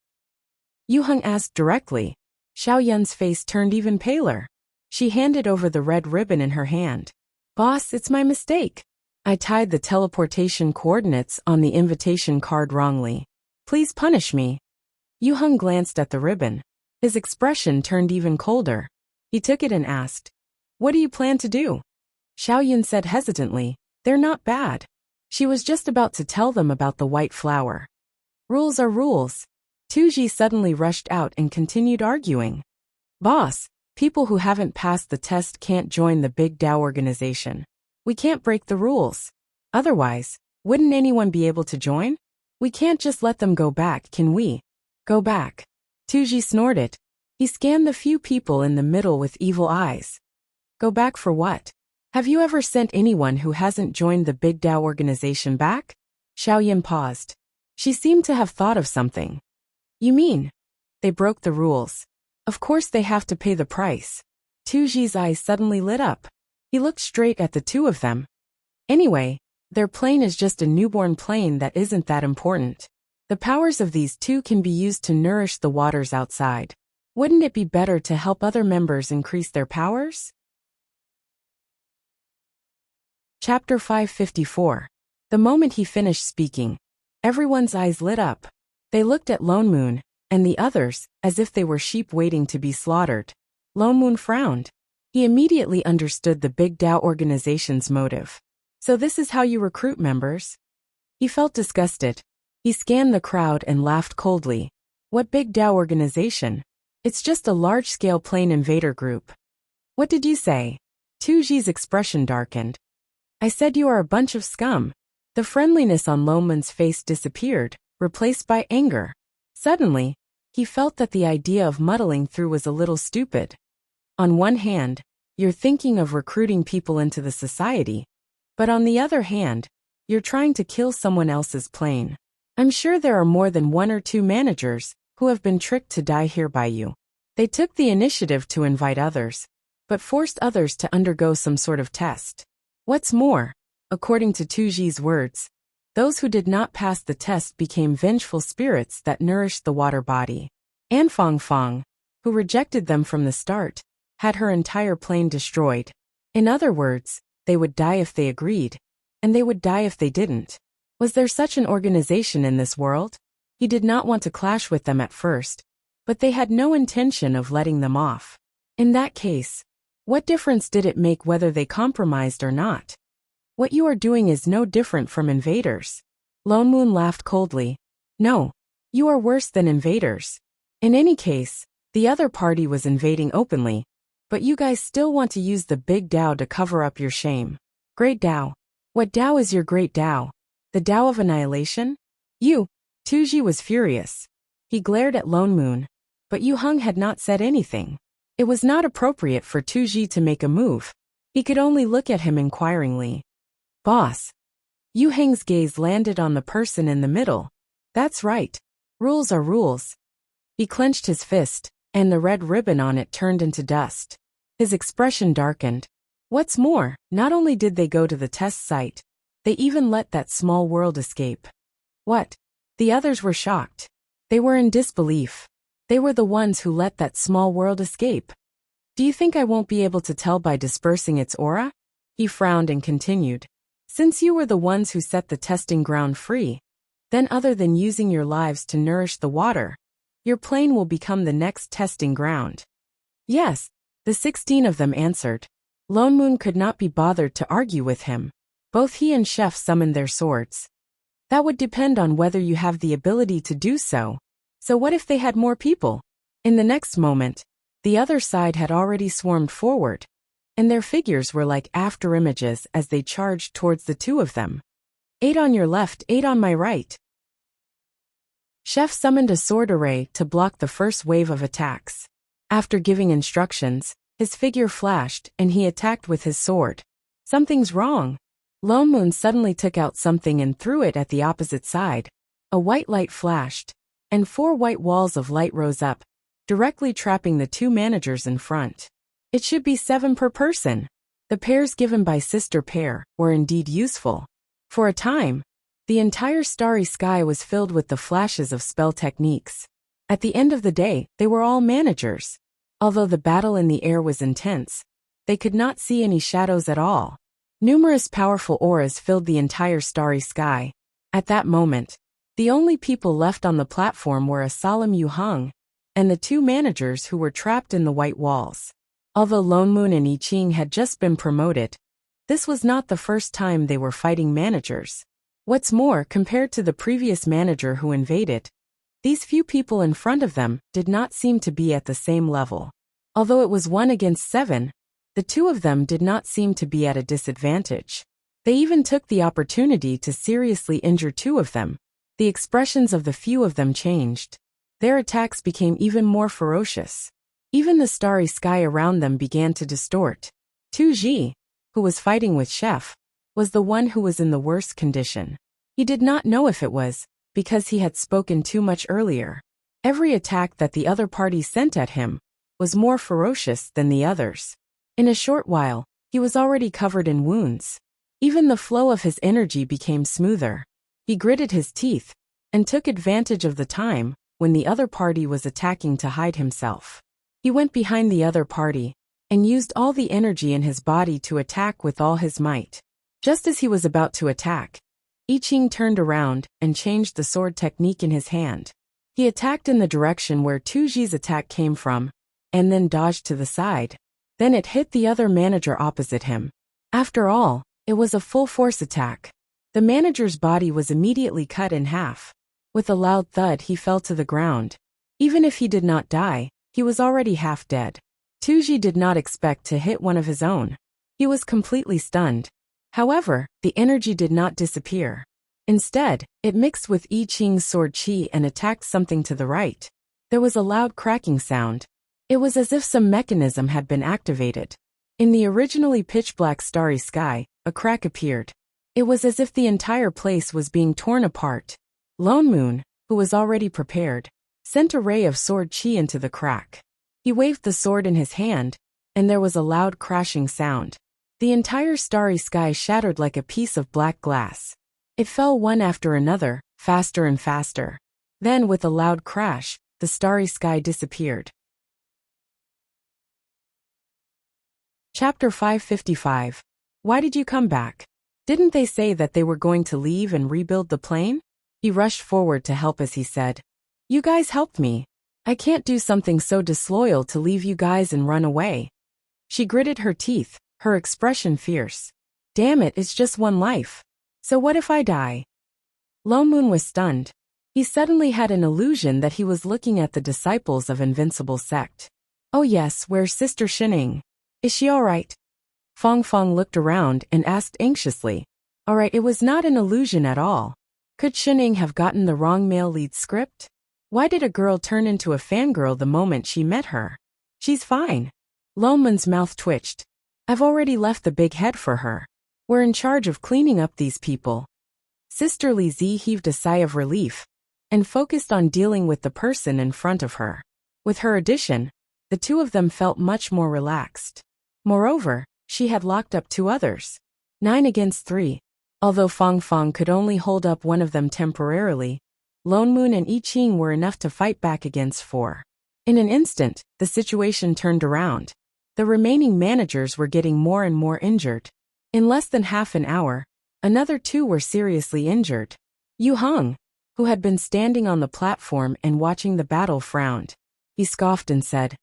Yu Hung asked directly. Xiao Yan's face turned even paler. She handed over the red ribbon in her hand. "Boss, it's my mistake. I tied the teleportation coordinates on the invitation card wrongly. Please punish me." Yu Hung glanced at the ribbon. His expression turned even colder. He took it and asked, "What do you plan to do?" Xiao Yan said hesitantly, "They're not bad." She was just about to tell them about the white flower. "Rules are rules." Tuji suddenly rushed out and continued arguing. "Boss, people who haven't passed the test can't join the Big Tao organization. We can't break the rules. Otherwise, wouldn't anyone be able to join? We can't just let them go back, can we?" "Go back." Tuji snorted. He scanned the few people in the middle with evil eyes. "Go back for what? Have you ever sent anyone who hasn't joined the Big Tao organization back?" Xiao Yan paused. She seemed to have thought of something. "You mean they broke the rules? Of course they have to pay the price." Tuji's eyes suddenly lit up. He looked straight at the two of them. "Anyway, their plane is just a newborn plane that isn't that important. The powers of these two can be used to nourish the waters outside. Wouldn't it be better to help other members increase their powers?" Chapter 554. The moment he finished speaking, everyone's eyes lit up. They looked at Lone Moon and the others as if they were sheep waiting to be slaughtered. Lone Moon frowned. He immediately understood the Big Tao organization's motive. "So this is how you recruit members?" He felt disgusted. He scanned the crowd and laughed coldly. "What Big Tao organization? It's just a large-scale plane invader group." "What did you say?" Tuji's expression darkened. "I said you are a bunch of scum." The friendliness on Lone Moon's face disappeared, replaced by anger. Suddenly, he felt that the idea of muddling through was a little stupid. On one hand, you're thinking of recruiting people into the society, but on the other hand, you're trying to kill someone else's plane. I'm sure there are more than one or two managers who have been tricked to die here by you. They took the initiative to invite others, but forced others to undergo some sort of test. What's more, according to Tuji's words, those who did not pass the test became vengeful spirits that nourished the water body. An Fong Fong, who rejected them from the start, had her entire plane destroyed. In other words, they would die if they agreed, and they would die if they didn't. Was there such an organization in this world? He did not want to clash with them at first, but they had no intention of letting them off. In that case, what difference did it make whether they compromised or not? What you are doing is no different from invaders. Lone Moon laughed coldly. No, you are worse than invaders. In any case, the other party was invading openly, but you guys still want to use the Big Tao to cover up your shame. Great Tao. What Tao is your great Tao? The Tao of annihilation? You. Tuji was furious. He glared at Lone Moon, but Yu Hung had not said anything. It was not appropriate for Tuji to make a move. He could only look at him inquiringly. Boss. Yu Heng's gaze landed on the person in the middle. That's right. Rules are rules. He clenched his fist, and the red ribbon on it turned into dust. His expression darkened. What's more, not only did they go to the test site, they even let that small world escape. What? The others were shocked. They were in disbelief. They were the ones who let that small world escape. Do you think I won't be able to tell by dispersing its aura? He frowned and continued. Since you were the ones who set the testing ground free, then other than using your lives to nourish the water, your plane will become the next testing ground. Yes, the 16 of them answered. Lone Moon could not be bothered to argue with him. Both he and Chef summoned their swords. That would depend on whether you have the ability to do so. So what if they had more people? In the next moment, the other side had already swarmed forward, and their figures were like afterimages as they charged towards the two of them. 8 on your left, 8 on my right. Chef summoned a sword array to block the first wave of attacks. After giving instructions, his figure flashed and he attacked with his sword. Something's wrong. Lone Moon suddenly took out something and threw it at the opposite side. A white light flashed, and 4 white walls of light rose up, directly trapping the 2 managers in front. It should be 7 per person. The pairs given by Sister Pair were indeed useful. For a time, the entire starry sky was filled with the flashes of spell techniques. At the end of the day, they were all managers. Although the battle in the air was intense, they could not see any shadows at all. Numerous powerful auras filled the entire starry sky. At that moment, the only people left on the platform were a solemn Yu Heng and the 2 managers who were trapped in the white walls. Although Lone Moon and I Ching had just been promoted, this was not the first time they were fighting managers. What's more, compared to the previous manager who invaded, these few people in front of them did not seem to be at the same level. Although it was 1 against 7, the 2 of them did not seem to be at a disadvantage. They even took the opportunity to seriously injure 2 of them. The expressions of the few of them changed. Their attacks became even more ferocious. Even the starry sky around them began to distort. Tu Ji, who was fighting with Chef, was the one who was in the worst condition. He did not know if it was because he had spoken too much earlier. Every attack that the other party sent at him was more ferocious than the others. In a short while, he was already covered in wounds. Even the flow of his energy became smoother. He gritted his teeth and took advantage of the time when the other party was attacking to hide himself. He went behind the other party and used all the energy in his body to attack with all his might. Just as he was about to attack, I Ching turned around and changed the sword technique in his hand. He attacked in the direction where Tu Ji's attack came from, and then dodged to the side. Then it hit the other manager opposite him. After all, it was a full-force attack. The manager's body was immediately cut in half. With a loud thud, he fell to the ground. Even if he did not die, he was already half dead. Tu Ji did not expect to hit one of his own. He was completely stunned. However, the energy did not disappear. Instead, it mixed with I Ching's sword chi and attacked something to the right. There was a loud cracking sound. It was as if some mechanism had been activated. In the originally pitch-black starry sky, a crack appeared. It was as if the entire place was being torn apart. Lone Moon, who was already prepared, sent a ray of sword chi into the crack. He waved the sword in his hand, and there was a loud crashing sound. The entire starry sky shattered like a piece of black glass. It fell one after another, faster and faster. Then, with a loud crash, the starry sky disappeared. Chapter 555. Why did you come back? Didn't they say that they were going to leave and rebuild the plane? He rushed forward to help as he said, You guys helped me. I can't do something so disloyal to leave you guys and run away. She gritted her teeth, her expression fierce. Damn it, it's just one life. So what if I die? Lone Moon was stunned. He suddenly had an illusion that he was looking at the disciples of Invincible Sect. Oh yes, where's Sister Shining? Is she alright? Fong Fong looked around and asked anxiously. Alright, it was not an illusion at all. Could Shining have gotten the wrong male lead script? Why did a girl turn into a fangirl the moment she met her? She's fine. Loman's mouth twitched. I've already left the big head for her. We're in charge of cleaning up these people. Sister Li Zi heaved a sigh of relief and focused on dealing with the person in front of her. With her addition, the two of them felt much more relaxed. Moreover, she had locked up two others. 9 against 3. Although Fang Fang could only hold up one of them temporarily, Lone Moon and I Ching were enough to fight back against 4. In an instant, the situation turned around. The remaining managers were getting more and more injured. In less than half an hour, another 2 were seriously injured. Yu Heng, who had been standing on the platform and watching the battle, frowned. He scoffed and said,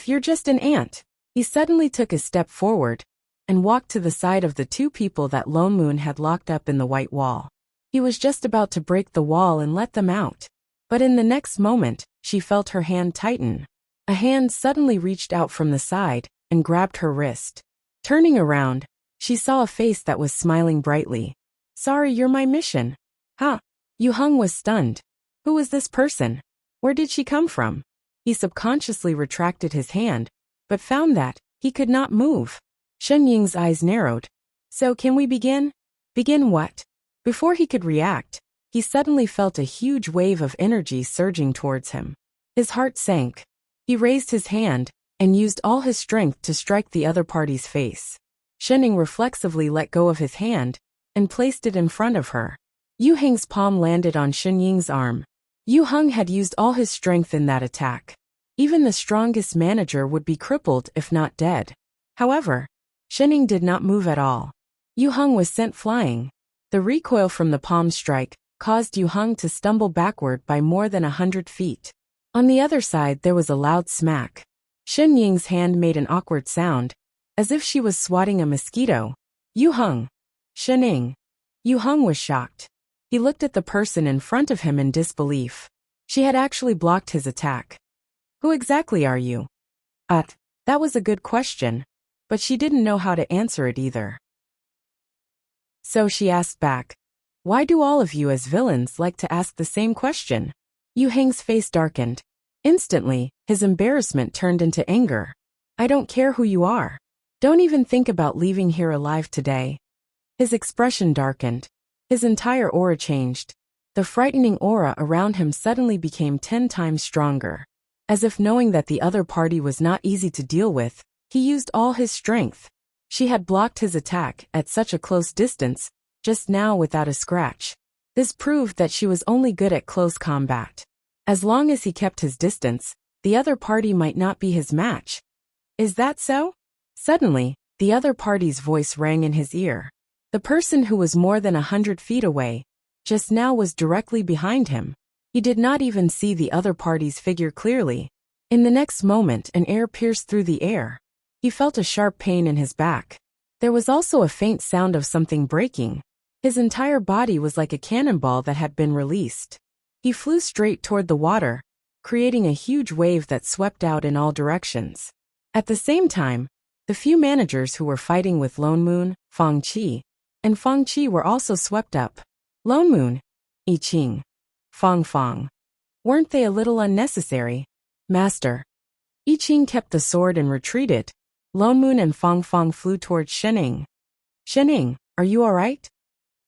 You're just an ant." He suddenly took a step forward and walked to the side of the 2 people that Lone Moon had locked up in the white wall. He was just about to break the wall and let them out. But in the next moment, she felt her hand tighten. A hand suddenly reached out from the side and grabbed her wrist. Turning around, she saw a face that was smiling brightly. "Sorry, you're my mission." "Huh?" Yu Heng was stunned. Who was this person? Where did she come from? He subconsciously retracted his hand, but found that he could not move. Shen Ying's eyes narrowed. "So can we begin?" "Begin what?" Before he could react, he suddenly felt a huge wave of energy surging towards him. His heart sank. He raised his hand and used all his strength to strike the other party's face. Shen Ying reflexively let go of his hand and placed it in front of her. Yu Heng's palm landed on Shen Ying's arm. Yu Heng had used all his strength in that attack. Even the strongest manager would be crippled if not dead. However, Shen Ying did not move at all. Yu Heng was sent flying. The recoil from the palm strike caused Yu Heng to stumble backward by more than 100 feet. On the other side there was a loud smack. Shen Ying's hand made an awkward sound, as if she was swatting a mosquito. "Yu Heng." "Shen Ying." Yu Heng was shocked. He looked at the person in front of him in disbelief. She had actually blocked his attack. "Who exactly are you?" That was a good question, but she didn't know how to answer it either. So she asked back, "Why do all of you as villains like to ask the same question?" Yu Heng's face darkened. Instantly, his embarrassment turned into anger. "I don't care who you are. Don't even think about leaving here alive today." His expression darkened. His entire aura changed. The frightening aura around him suddenly became 10 times stronger. As if knowing that the other party was not easy to deal with, he used all his strength. She had blocked his attack at such a close distance, just now without a scratch. This proved that she was only good at close combat. As long as he kept his distance, the other party might not be his match. "Is that so?" Suddenly, the other party's voice rang in his ear. The person who was more than 100 feet away just now was directly behind him. He did not even see the other party's figure clearly. In the next moment, an air pierced through the air. He felt a sharp pain in his back. There was also a faint sound of something breaking. His entire body was like a cannonball that had been released. He flew straight toward the water, creating a huge wave that swept out in all directions. At the same time, the few managers who were fighting with Lone Moon, Fang Qi, and Fang Qi were also swept up. Lone Moon, I Ching, Fang Fang. Weren't they a little unnecessary? "Master." I Ching kept the sword and retreated. Lone Moon and Fang Fang flew towards Shen Ying. "Shen Ying, are you alright?"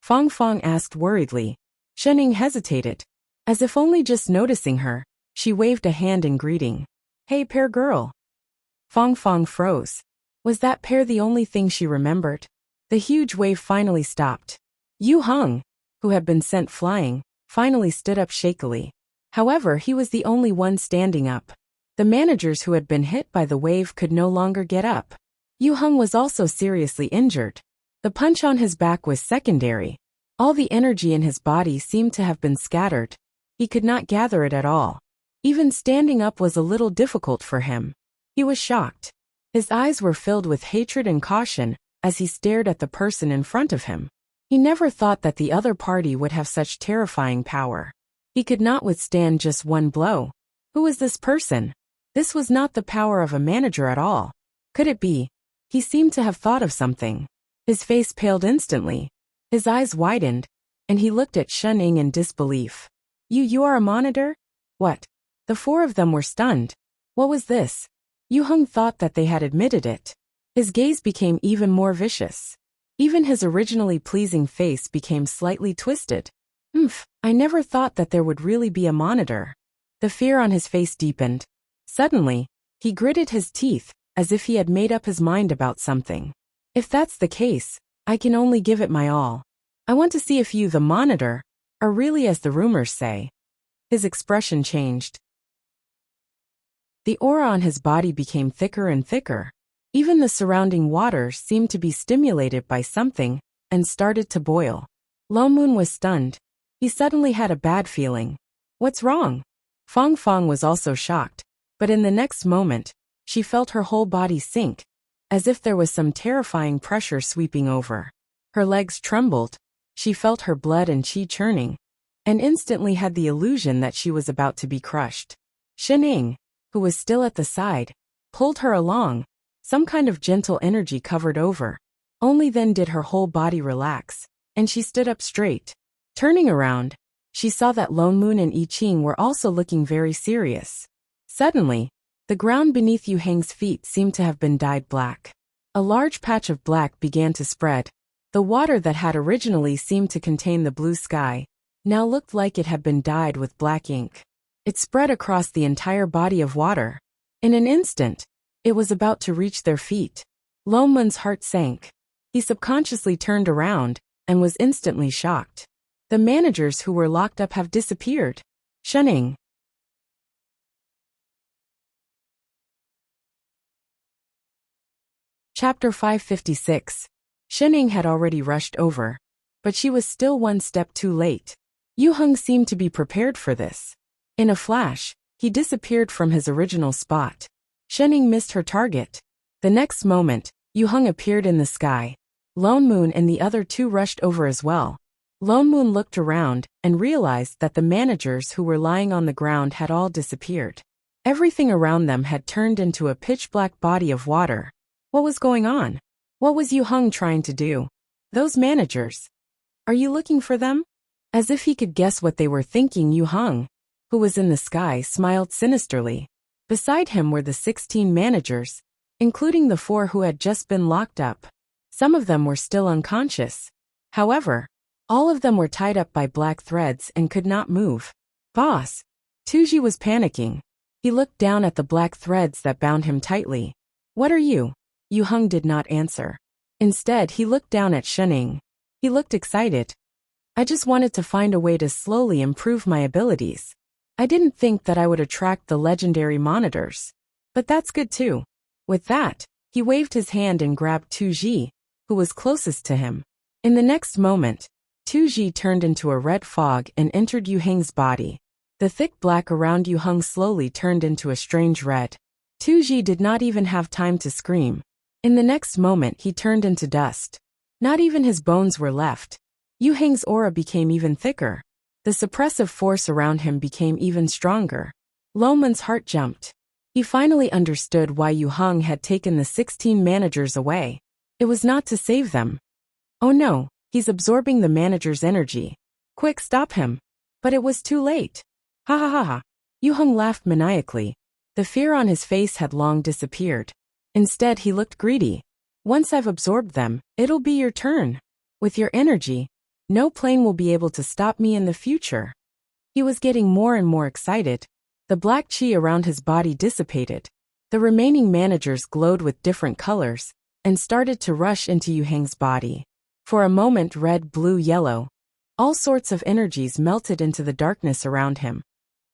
Fang Fang asked worriedly. Shen Ying hesitated. As if only just noticing her, she waved a hand in greeting. "Hey, pear girl." Fang Fang froze. Was that pear the only thing she remembered? The huge wave finally stopped. Yu Heng, who had been sent flying, finally stood up shakily. However, he was the only one standing up. The managers who had been hit by the wave could no longer get up. Yu Heng was also seriously injured. The punch on his back was secondary. All the energy in his body seemed to have been scattered. He could not gather it at all. Even standing up was a little difficult for him. He was shocked. His eyes were filled with hatred and caution as he stared at the person in front of him. He never thought that the other party would have such terrifying power. He could not withstand just one blow. Who was this person? This was not the power of a manager at all. Could it be? He seemed to have thought of something. His face paled instantly. His eyes widened, and he looked at Shen Ying in disbelief. You are a monitor?" "What?" The 4 of them were stunned. What was this? Yu Heng thought that they had admitted it. His gaze became even more vicious. Even his originally pleasing face became slightly twisted. I never thought that there would really be a monitor. The fear on his face deepened. Suddenly, he gritted his teeth, as if he had made up his mind about something. If that's the case, I can only give it my all. I want to see if you, the monitor, are really as the rumors say. His expression changed. The aura on his body became thicker and thicker. Even the surrounding water seemed to be stimulated by something, and started to boil. Lo Moon was stunned. He suddenly had a bad feeling. What's wrong? Fong Fong was also shocked, but in the next moment, she felt her whole body sink, as if there was some terrifying pressure sweeping over. Her legs trembled, she felt her blood and qi churning, and instantly had the illusion that she was about to be crushed. Xining, who was still at the side, pulled her along. Some kind of gentle energy covered over. Only then did her whole body relax, and she stood up straight. Turning around, she saw that Lone Moon and I Ching were also looking very serious. Suddenly, the ground beneath Yu Heng's feet seemed to have been dyed black. A large patch of black began to spread. The water that had originally seemed to contain the blue sky now looked like it had been dyed with black ink. It spread across the entire body of water. In an instant, it was about to reach their feet. Lo Moon's heart sank. He subconsciously turned around and was instantly shocked. The managers who were locked up have disappeared. Shunning. Chapter 556. Shunning had already rushed over, but she was still one step too late. Yu Heng seemed to be prepared for this. In a flash, he disappeared from his original spot. Shunning missed her target. The next moment, Yu Heng appeared in the sky. Lone Moon and the other two rushed over as well. Lone Moon looked around and realized that the managers who were lying on the ground had all disappeared. Everything around them had turned into a pitch-black body of water. What was going on? What was Yu Heng trying to do? Those managers. Are you looking for them? As if he could guess what they were thinking, Yu Heng, who was in the sky, smiled sinisterly. Beside him were the 16 managers, including the 4 who had just been locked up. Some of them were still unconscious. However, all of them were tied up by black threads and could not move. Boss! Tuji was panicking. He looked down at the black threads that bound him tightly. What are you? Yu Heng did not answer. Instead, he looked down at Shunning. He looked excited. I just wanted to find a way to slowly improve my abilities. I didn't think that I would attract the legendary monitors. But that's good too. With that, he waved his hand and grabbed Tuji, who was closest to him. In the next moment, Tuji turned into a red fog and entered Yu Heng's body. The thick black around Yu Heng slowly turned into a strange red. Tuji did not even have time to scream. In the next moment he turned into dust. Not even his bones were left. Yu Heng's aura became even thicker. The suppressive force around him became even stronger. Lo Moon's heart jumped. He finally understood why Yu Heng had taken the 16 managers away. It was not to save them. Oh no, he's absorbing the manager's energy. Quick, stop him. But it was too late. Ha ha ha ha. Yu Heng laughed maniacally. The fear on his face had long disappeared. Instead, he looked greedy. Once I've absorbed them, it'll be your turn. With your energy, no plane will be able to stop me in the future. He was getting more and more excited. The black qi around his body dissipated. The remaining managers glowed with different colors and started to rush into Yu Heng's body. For a moment, red, blue, yellow. All sorts of energies melted into the darkness around him,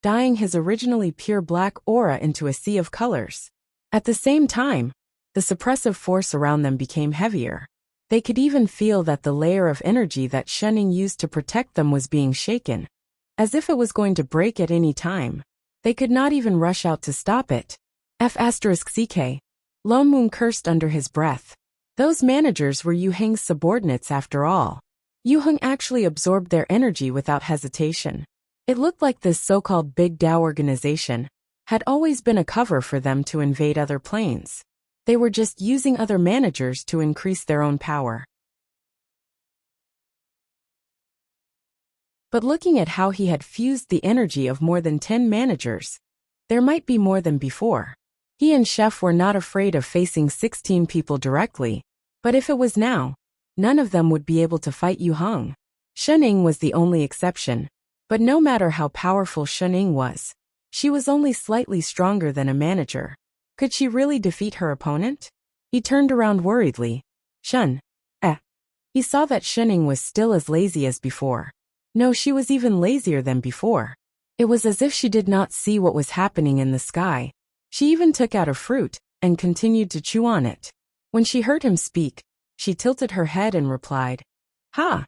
dyeing his originally pure black aura into a sea of colors. At the same time, the suppressive force around them became heavier. They could even feel that the layer of energy that Shunning used to protect them was being shaken, as if it was going to break at any time. They could not even rush out to stop it. F***ck. Lone Moon cursed under his breath. Those managers were Yu Heng's subordinates after all. Yu Heng actually absorbed their energy without hesitation. It looked like this so-called Big Tao organization had always been a cover for them to invade other planes. They were just using other managers to increase their own power. But looking at how he had fused the energy of more than 10 managers, there might be more than before. He and Chef were not afraid of facing 16 people directly, but if it was now, none of them would be able to fight Yu Heng. Shen was the only exception, but no matter how powerful Shen was, she was only slightly stronger than a manager. Could she really defeat her opponent? He turned around worriedly. Shen. He saw that Shen was still as lazy as before. No, she was even lazier than before. It was as if she did not see what was happening in the sky. She even took out a fruit and continued to chew on it. When she heard him speak, she tilted her head and replied, "Ha!"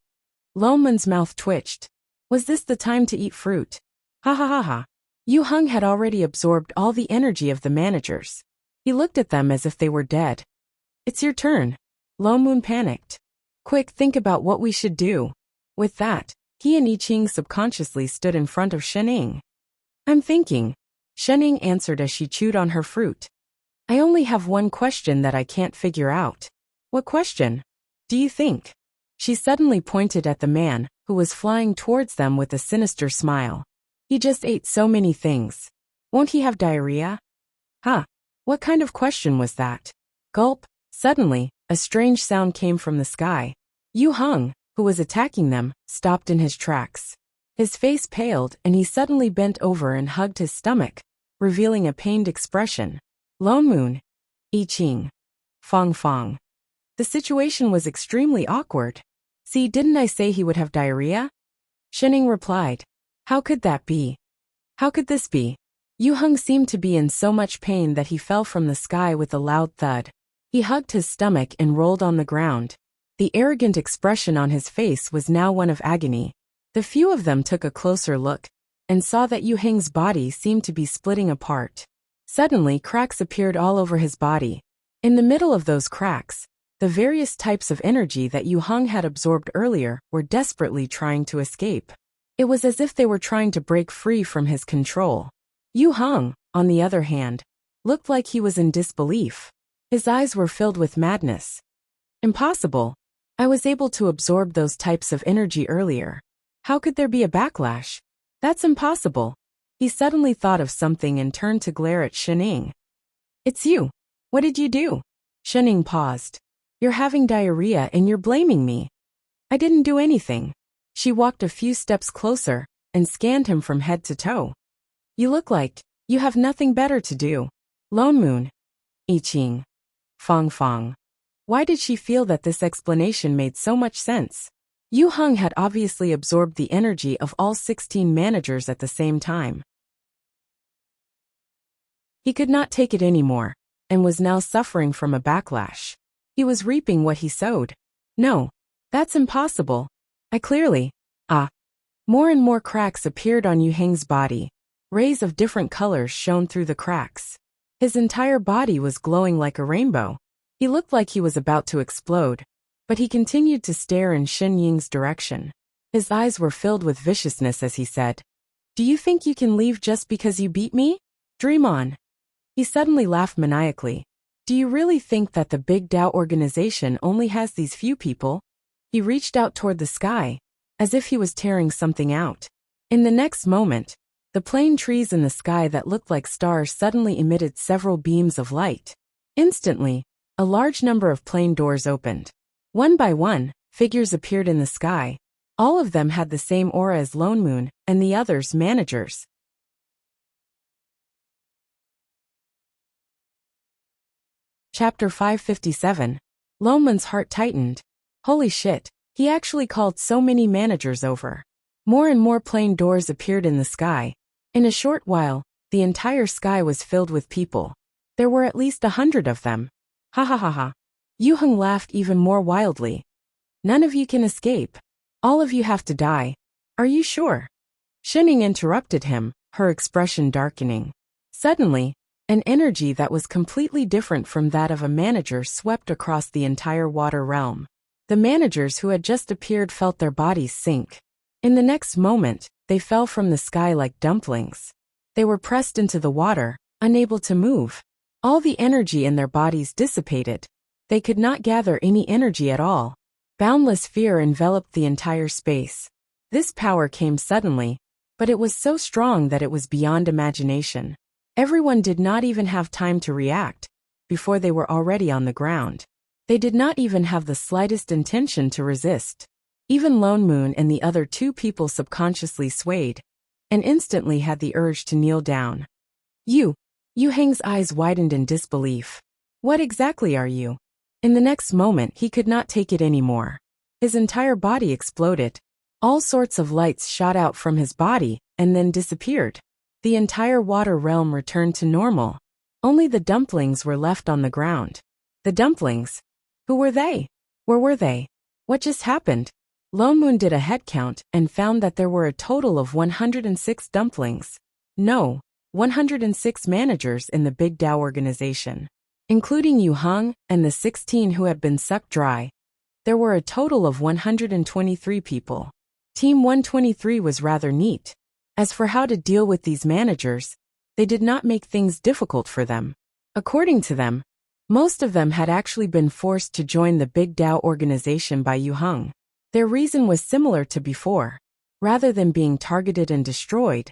Loman's mouth twitched. Was this the time to eat fruit? Ha ha ha ha. Yu Heng had already absorbed all the energy of the managers. He looked at them as if they were dead. "It's your turn." Lomun panicked. "Quick, think about what we should do." With that, he and I Ching subconsciously stood in front of Shen. "I'm thinking," Shen answered as she chewed on her fruit. "I only have one question that I can't figure out." "What question? Do you think?" She suddenly pointed at the man, who was flying towards them with a sinister smile. "He just ate so many things. Won't he have diarrhea?" "Huh? What kind of question was that?" Gulp. Suddenly, a strange sound came from the sky. Yu Heng, who was attacking them, stopped in his tracks. His face paled and he suddenly bent over and hugged his stomach, revealing a pained expression. Lone Moon. I Ching. Fong Fong. The situation was extremely awkward. "See, didn't I say he would have diarrhea?" Shen replied. "How could that be? How could this be?" Yu Heng seemed to be in so much pain that he fell from the sky with a loud thud. He hugged his stomach and rolled on the ground. The arrogant expression on his face was now one of agony. The few of them took a closer look and saw that Yu Heng's body seemed to be splitting apart. Suddenly, cracks appeared all over his body. In the middle of those cracks, the various types of energy that Yu Heng had absorbed earlier were desperately trying to escape. It was as if they were trying to break free from his control. Yu Heng, on the other hand, looked like he was in disbelief. His eyes were filled with madness. "Impossible. I was able to absorb those types of energy earlier. How could there be a backlash? That's impossible." He suddenly thought of something and turned to glare at Shen. "It's you. What did you do?" Shen paused. "You're having diarrhea and you're blaming me." "I didn't do anything." She walked a few steps closer and scanned him from head to toe. "You look like you have nothing better to do." Lone Moon. I Ching. Fong Fong. Why did she feel that this explanation made so much sense? Yu Heng had obviously absorbed the energy of all 16 managers at the same time. He could not take it anymore, and was now suffering from a backlash. He was reaping what he sowed. "No, that's impossible. I clearly..." More and more cracks appeared on Yu Heng's body. Rays of different colors shone through the cracks. His entire body was glowing like a rainbow. He looked like he was about to explode, but he continued to stare in Shen Ying's direction. His eyes were filled with viciousness as he said, "Do you think you can leave just because you beat me? Dream on." He suddenly laughed maniacally. "Do you really think that the Big Tao organization only has these few people?" He reached out toward the sky, as if he was tearing something out. In the next moment, the plane trees in the sky that looked like stars suddenly emitted several beams of light. Instantly, a large number of plane doors opened. One by one, figures appeared in the sky. All of them had the same aura as Lone Moon, and the others managers. Chapter 557. Lone Moon's heart tightened. Holy shit, he actually called so many managers over. More and more plane doors appeared in the sky. In a short while, the entire sky was filled with people. There were at least 100 of them. Ha ha ha ha. Yu Heng laughed even more wildly. "None of you can escape. All of you have to die. Are you sure?" Shen interrupted him, her expression darkening. Suddenly, an energy that was completely different from that of a manager swept across the entire water realm. The managers who had just appeared felt their bodies sink. In the next moment, they fell from the sky like dumplings. They were pressed into the water, unable to move. All the energy in their bodies dissipated. They could not gather any energy at all. Boundless fear enveloped the entire space. This power came suddenly, but it was so strong that it was beyond imagination. Everyone did not even have time to react before they were already on the ground. They did not even have the slightest intention to resist. Even Lone Moon and the other two people subconsciously swayed and instantly had the urge to kneel down. You Hang's eyes widened in disbelief. What exactly are you? In the next moment he could not take it anymore. His entire body exploded. All sorts of lights shot out from his body and then disappeared. The entire water realm returned to normal. Only the dumplings were left on the ground. The dumplings? Who were they? Where were they? What just happened? Lone Moon did a head count and found that there were a total of 106 dumplings. No, 106 managers in the Big Tao organization. Including Yu Hang and the 16 who had been sucked dry. There were a total of 123 people. Team 123 was rather neat. As for how to deal with these managers, they did not make things difficult for them. According to them, most of them had actually been forced to join the Big Tao organization by Yu Hang. Their reason was similar to before. Rather than being targeted and destroyed,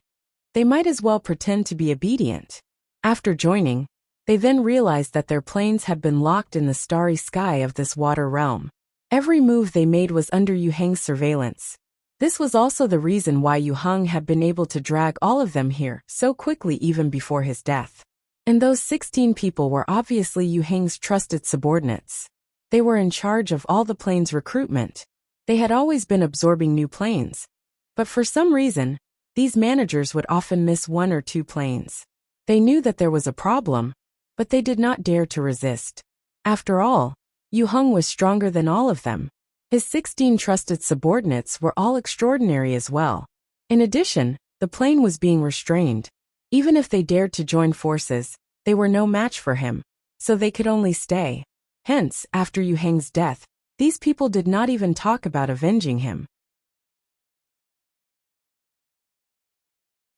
they might as well pretend to be obedient. After joining, they then realized that their planes had been locked in the starry sky of this water realm. Every move they made was under Yu Hang's surveillance. This was also the reason why Yu Hang had been able to drag all of them here so quickly even before his death. And those 16 people were obviously Yu Hang's trusted subordinates. They were in charge of all the planes' recruitment. They had always been absorbing new planes. But for some reason, these managers would often miss one or two planes. They knew that there was a problem, but they did not dare to resist. After all, Yu Hang was stronger than all of them. His 16 trusted subordinates were all extraordinary as well. In addition, the plane was being restrained. Even if they dared to join forces, they were no match for him, so they could only stay. Hence, after Yu Hang's death, these people did not even talk about avenging him.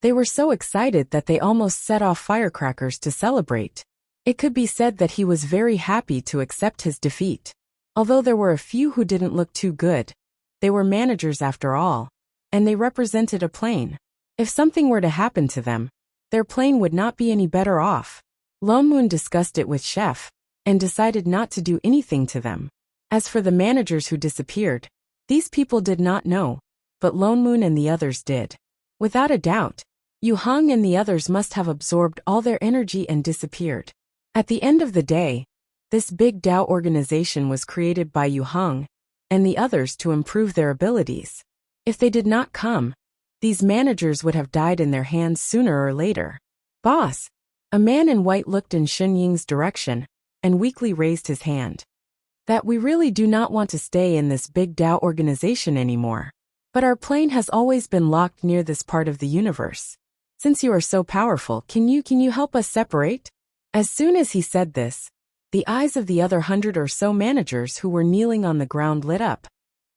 They were so excited that they almost set off firecrackers to celebrate. It could be said that he was very happy to accept his defeat. Although there were a few who didn't look too good, they were managers after all, and they represented a plane. If something were to happen to them, their plane would not be any better off. Lone Moon discussed it with Chef, and decided not to do anything to them. As for the managers who disappeared, these people did not know, but Lone Moon and the others did. Without a doubt, Yu Hang and the others must have absorbed all their energy and disappeared. At the end of the day, this Big Tao organization was created by Yu Hang and the others to improve their abilities. If they did not come, these managers would have died in their hands sooner or later. Boss! A man in white looked in Shen Ying's direction and weakly raised his hand. That we really do not want to stay in this Big Tao organization anymore. But our plane has always been locked near this part of the universe. Since you are so powerful, can you help us separate? As soon as he said this, the eyes of the other 100 or so managers who were kneeling on the ground lit up,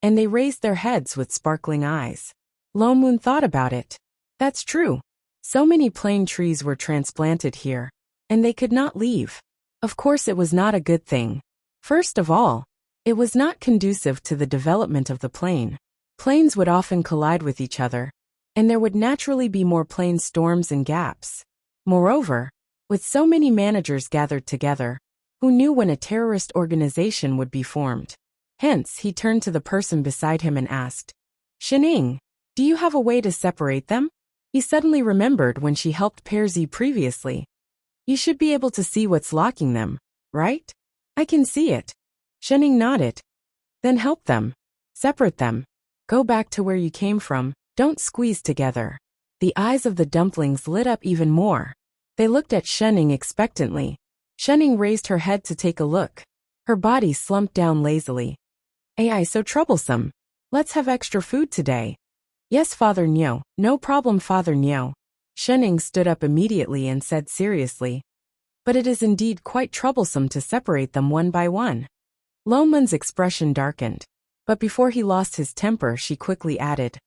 and they raised their heads with sparkling eyes. Lone Moon thought about it. That's true. So many plane trees were transplanted here, and they could not leave. Of course it was not a good thing. First of all, it was not conducive to the development of the plane. Planes would often collide with each other, and there would naturally be more plane storms and gaps. Moreover, with so many managers gathered together, who knew when a terrorist organization would be formed? Hence, he turned to the person beside him and asked, Shening, do you have a way to separate them? He suddenly remembered when she helped Perzi previously. You should be able to see what's locking them, right? I can see it. Shening nodded. Then help them. Separate them. Go back to where you came from, don't squeeze together. The eyes of the dumplings lit up even more. They looked at Shening expectantly. Shening raised her head to take a look. Her body slumped down lazily. AI so troublesome. Let's have extra food today. Yes, Father Nyo, no problem, Father Nyo. Shening stood up immediately and said seriously. But it is indeed quite troublesome to separate them one by one. Lone Moon's expression darkened. But before he lost his temper, she quickly added,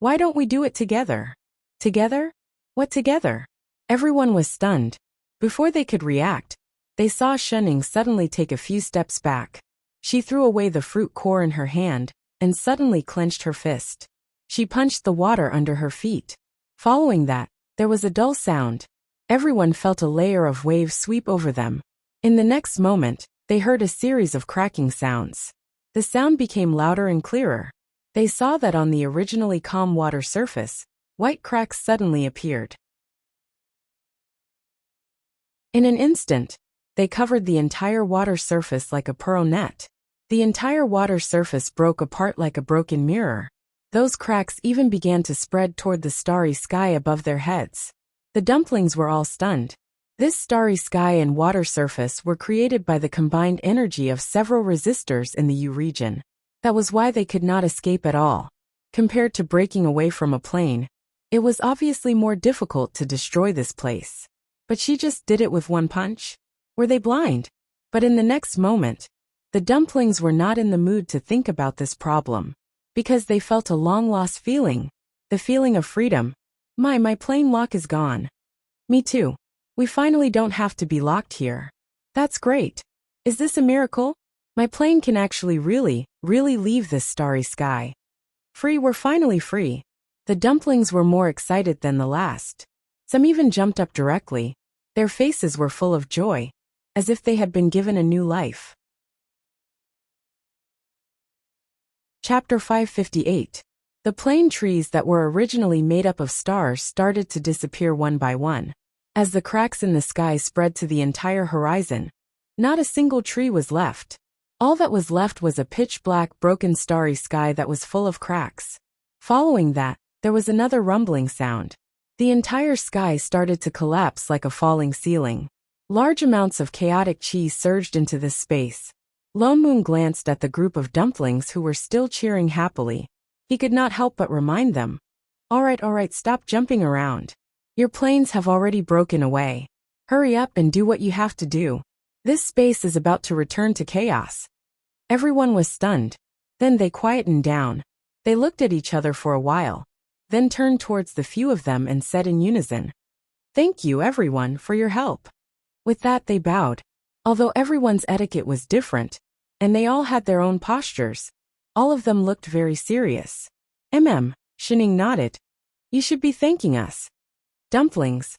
Why don't we do it together? Together? What together? Everyone was stunned. Before they could react, they saw Shening suddenly take a few steps back. She threw away the fruit core in her hand and suddenly clenched her fist. She punched the water under her feet. Following that, there was a dull sound. Everyone felt a layer of waves sweep over them. In the next moment, they heard a series of cracking sounds. The sound became louder and clearer. They saw that on the originally calm water surface, white cracks suddenly appeared. In an instant, they covered the entire water surface like a pearl net. The entire water surface broke apart like a broken mirror. Those cracks even began to spread toward the starry sky above their heads. The dumplings were all stunned. This starry sky and water surface were created by the combined energy of several resistors in the U region. That was why they could not escape at all. Compared to breaking away from a plane, it was obviously more difficult to destroy this place. But she just did it with one punch? Were they blind? But in the next moment, the dumplings were not in the mood to think about this problem. Because they felt a long-lost feeling. The feeling of freedom. My plane lock is gone. Me too. We finally don't have to be locked here. That's great. Is this a miracle? My plane can actually really leave this starry sky. We're finally free. The dumplings were more excited than the last. Some even jumped up directly. Their faces were full of joy, as if they had been given a new life. Chapter 558. The plane trees that were originally made up of stars started to disappear one by one. As the cracks in the sky spread to the entire horizon, not a single tree was left. All that was left was a pitch-black, broken starry sky that was full of cracks. Following that, there was another rumbling sound. The entire sky started to collapse like a falling ceiling. Large amounts of chaotic chi surged into this space. Lone Moon glanced at the group of dumplings who were still cheering happily. He could not help but remind them. All right, stop jumping around. Your planes have already broken away. Hurry up and do what you have to do. This space is about to return to chaos. Everyone was stunned. Then they quietened down. They looked at each other for a while, then turned towards the few of them and said in unison, "Thank you, everyone, for your help." With that they bowed. Although everyone's etiquette was different, and they all had their own postures, all of them looked very serious. Shining nodded. You should be thanking us. Dumplings.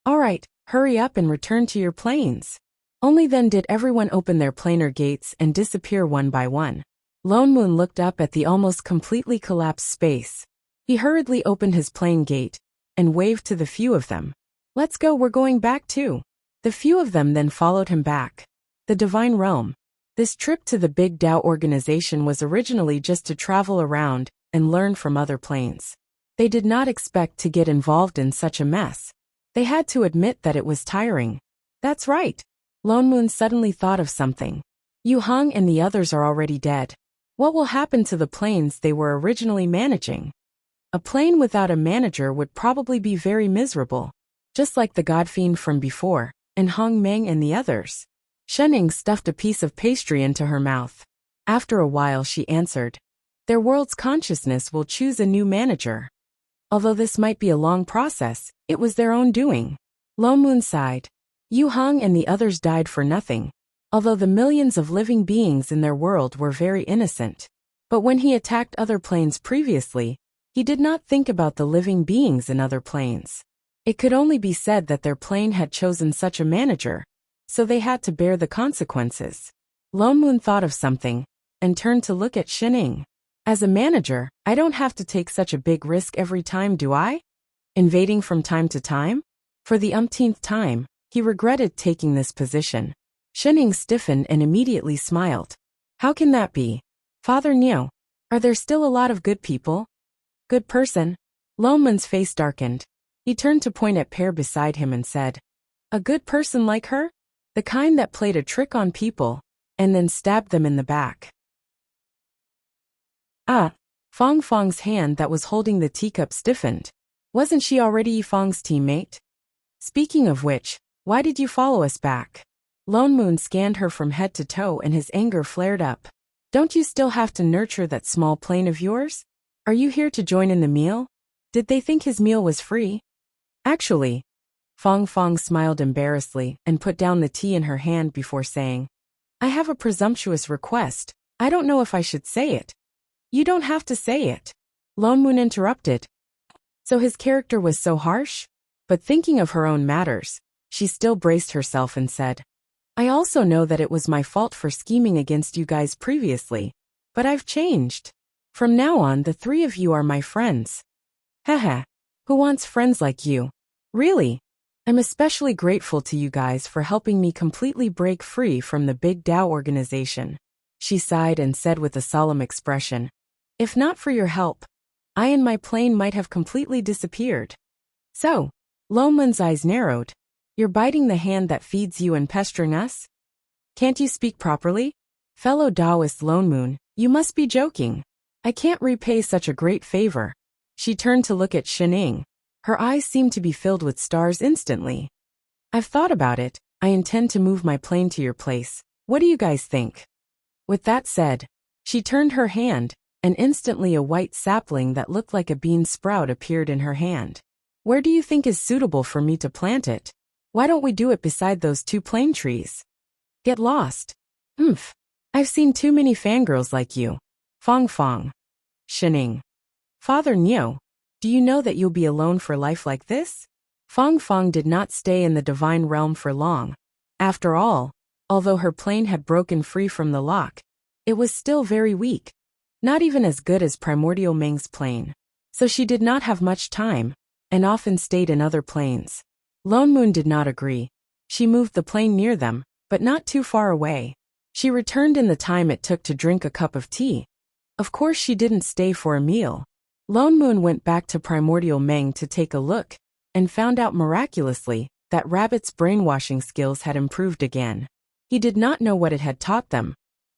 All right, hurry up and return to your planes. Only then did everyone open their planar gates and disappear one by one. Lone Moon looked up at the almost completely collapsed space. He hurriedly opened his plane gate and waved to the few of them. Let's go, we're going back too. The few of them then followed him back. The Divine Realm. This trip to the Big Tao organization was originally just to travel around and learn from other planes. They did not expect to get involved in such a mess. They had to admit that it was tiring. That's right. Lone Moon suddenly thought of something. Yu Hong and the others are already dead. What will happen to the planes they were originally managing? A plane without a manager would probably be very miserable, just like the Godfiend from before, and Hong Meng and the others. Shening stuffed a piece of pastry into her mouth. After a while she answered, their world's consciousness will choose a new manager. Although this might be a long process, it was their own doing. Lone Moon sighed. Yu Hong and the others died for nothing, although the millions of living beings in their world were very innocent. But when he attacked other planes previously, he did not think about the living beings in other planes. It could only be said that their plane had chosen such a manager, so they had to bear the consequences. Lone Moon thought of something and turned to look at Shining. As a manager, I don't have to take such a big risk every time, do I? Invading from time to time? For the umpteenth time, he regretted taking this position. Shining stiffened and immediately smiled. How can that be? Father Niu, are there still a lot of good people? Good person? Lone Moon's face darkened. He turned to point at Pear beside him and said, a good person like her? The kind that played a trick on people, and then stabbed them in the back. Fong Fong's hand that was holding the teacup stiffened. Wasn't she already Yi Fong's teammate? Speaking of which, why did you follow us back? Lone Moon scanned her from head to toe and his anger flared up. Don't you still have to nurture that small plane of yours? Are you here to join in the meal? Did they think his meal was free? Actually, Fong Fong smiled embarrassedly and put down the tea in her hand before saying, I have a presumptuous request. I don't know if I should say it. You don't have to say it. Lone Moon interrupted. So his character was so harsh? But thinking of her own matters, she still braced herself and said, I also know that it was my fault for scheming against you guys previously, but I've changed. From now on, the three of you are my friends. Haha, who wants friends like you? Really? I'm especially grateful to you guys for helping me completely break free from the big Tao organization. She sighed and said with a solemn expression, if not for your help, I and my plane might have completely disappeared. So, Loman's eyes narrowed. You're biting the hand that feeds you and pestering us? Can't you speak properly? Fellow Taoist Lone Moon, you must be joking. I can't repay such a great favor. She turned to look at Shining. Her eyes seemed to be filled with stars instantly. I've thought about it. I intend to move my plane to your place. What do you guys think? With that said, she turned her hand, and instantly a white sapling that looked like a bean sprout appeared in her hand. Where do you think is suitable for me to plant it? Why don't we do it beside those two plane trees? Get lost. I've seen too many fangirls like you. Fong Fong. Shining. Father Nio, do you know that you'll be alone for life like this? Fong Fong did not stay in the divine realm for long. After all, although her plane had broken free from the lock, it was still very weak. Not even as good as Primordial Meng's plane. So she did not have much time, and often stayed in other planes. Lone Moon did not agree. She moved the plane near them, but not too far away. She returned in the time it took to drink a cup of tea. Of course she didn't stay for a meal. Lone Moon went back to Primordial Meng to take a look, and found out miraculously that Rabbit's brainwashing skills had improved again. He did not know what it had taught them.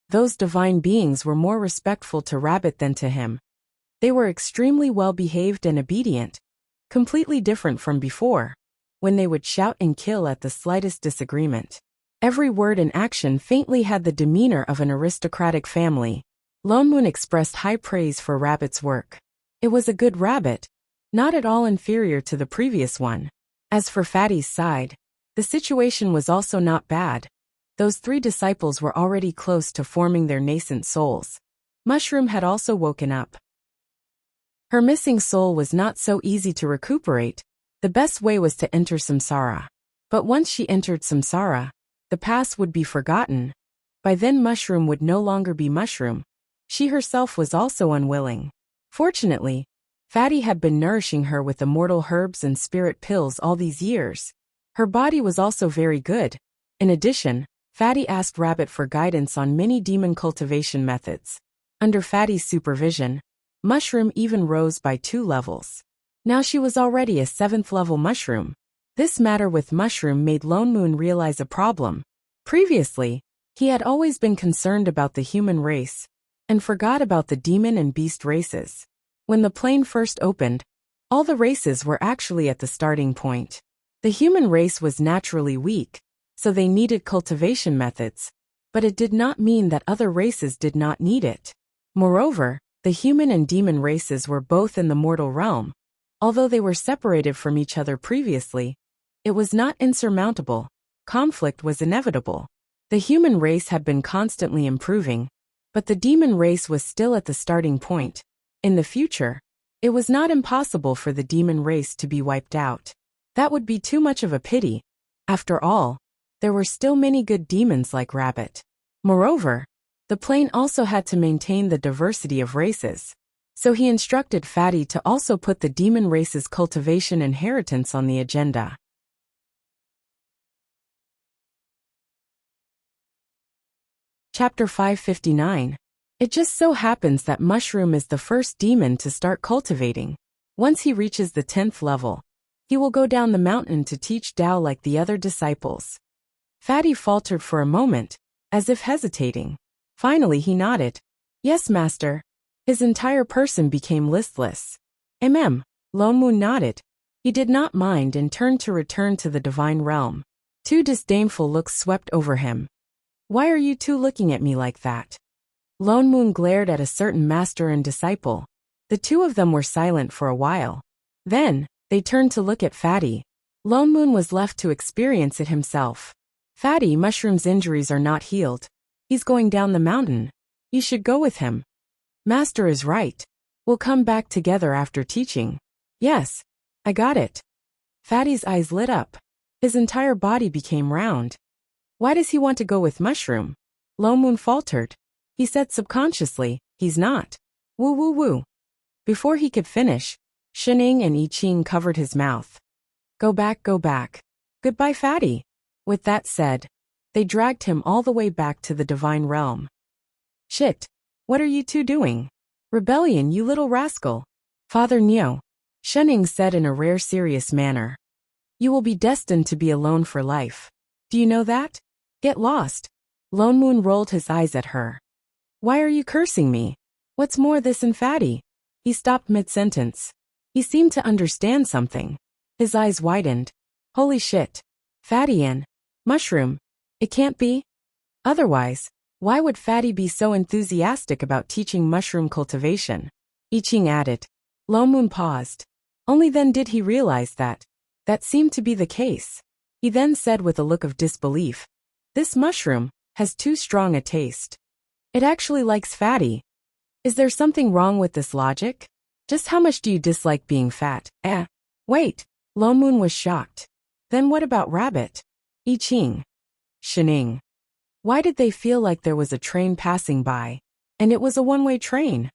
Those divine beings were more respectful to Rabbit than to him. They were extremely well-behaved and obedient, completely different from before, when they would shout and kill at the slightest disagreement. Every word and action faintly had the demeanor of an aristocratic family. Lone Moon expressed high praise for Rabbit's work. It was a good rabbit, not at all inferior to the previous one. As for Fatty's side, the situation was also not bad. Those three disciples were already close to forming their nascent souls. Mushroom had also woken up. Her missing soul was not so easy to recuperate. The best way was to enter samsara. But once she entered samsara, the past would be forgotten. By then Mushroom would no longer be Mushroom. She herself was also unwilling. Fortunately, Fatty had been nourishing her with immortal herbs and spirit pills all these years. Her body was also very good. In addition, Fatty asked Rabbit for guidance on many demon cultivation methods. Under Fatty's supervision, Mushroom even rose by 2 levels. Now she was already a 7th level Mushroom. This matter with Mushroom made Lone Moon realize a problem. Previously, he had always been concerned about the human race, and forgot about the demon and beast races. When the plane first opened, all the races were actually at the starting point. The human race was naturally weak, so they needed cultivation methods, but it did not mean that other races did not need it. Moreover, the human and demon races were both in the mortal realm. Although they were separated from each other previously, it was not insurmountable. Conflict was inevitable. The human race had been constantly improving, but the demon race was still at the starting point. In the future, it was not impossible for the demon race to be wiped out. That would be too much of a pity. After all, there were still many good demons like Rabbit. Moreover, the plane also had to maintain the diversity of races. So he instructed Fatty to also put the demon race's cultivation inheritance on the agenda. Chapter 559. It just so happens that Mushroom is the first demon to start cultivating. Once he reaches the 10th level, he will go down the mountain to teach Tao like the other disciples. Fatty faltered for a moment, as if hesitating. Finally he nodded. Yes, master. His entire person became listless. Lone Moon nodded. He did not mind and turned to return to the divine realm. 2 disdainful looks swept over him. Why are you two looking at me like that? Lone Moon glared at a certain master and disciple. The 2 of them were silent for a while. Then, they turned to look at Fatty. Lone Moon was left to experience it himself. Fatty, Mushroom's injuries are not healed. He's going down the mountain. You should go with him. Master is right. We'll come back together after teaching. Yes, I got it. Fatty's eyes lit up. His entire body became round. Why does he want to go with Mushroom? Longmoon faltered. He said subconsciously, he's not. Woo woo woo. Before he could finish, Shining and I Ching covered his mouth. Go back, go back. Goodbye, Fatty. With that said, they dragged him all the way back to the divine realm. Shit. What are you two doing? Rebellion, you little rascal. Father Neo. Shining said in a rare serious manner. You will be destined to be alone for life. Do you know that? Get lost. Longmoon rolled his eyes at her. Why are you cursing me? What's more, this and Fatty? He stopped mid-sentence. He seemed to understand something. His eyes widened. Holy shit. Fatty and Mushroom. It can't be. Otherwise, why would Fatty be so enthusiastic about teaching mushroom cultivation? I Ching added. Longmoon paused. Only then did he realize that seemed to be the case. He then said with a look of disbelief, this mushroom has too strong a taste. It actually likes Fatty. Is there something wrong with this logic? Just how much do you dislike being fat? Wait. Longmoon was shocked. Then what about Rabbit? I Ching. Shining. Why did they feel like there was a train passing by? And it was a one-way train.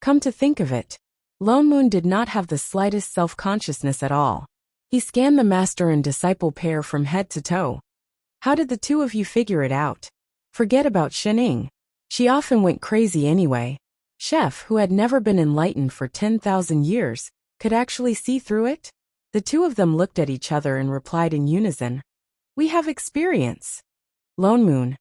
Come to think of it, Longmoon did not have the slightest self-consciousness at all. He scanned the master and disciple pair from head to toe. How did the two of you figure it out? Forget about Shining. She often went crazy anyway. Chef, who had never been enlightened for 10,000 years, could actually see through it? The two of them looked at each other and replied in unison. We have experience. Longmoon.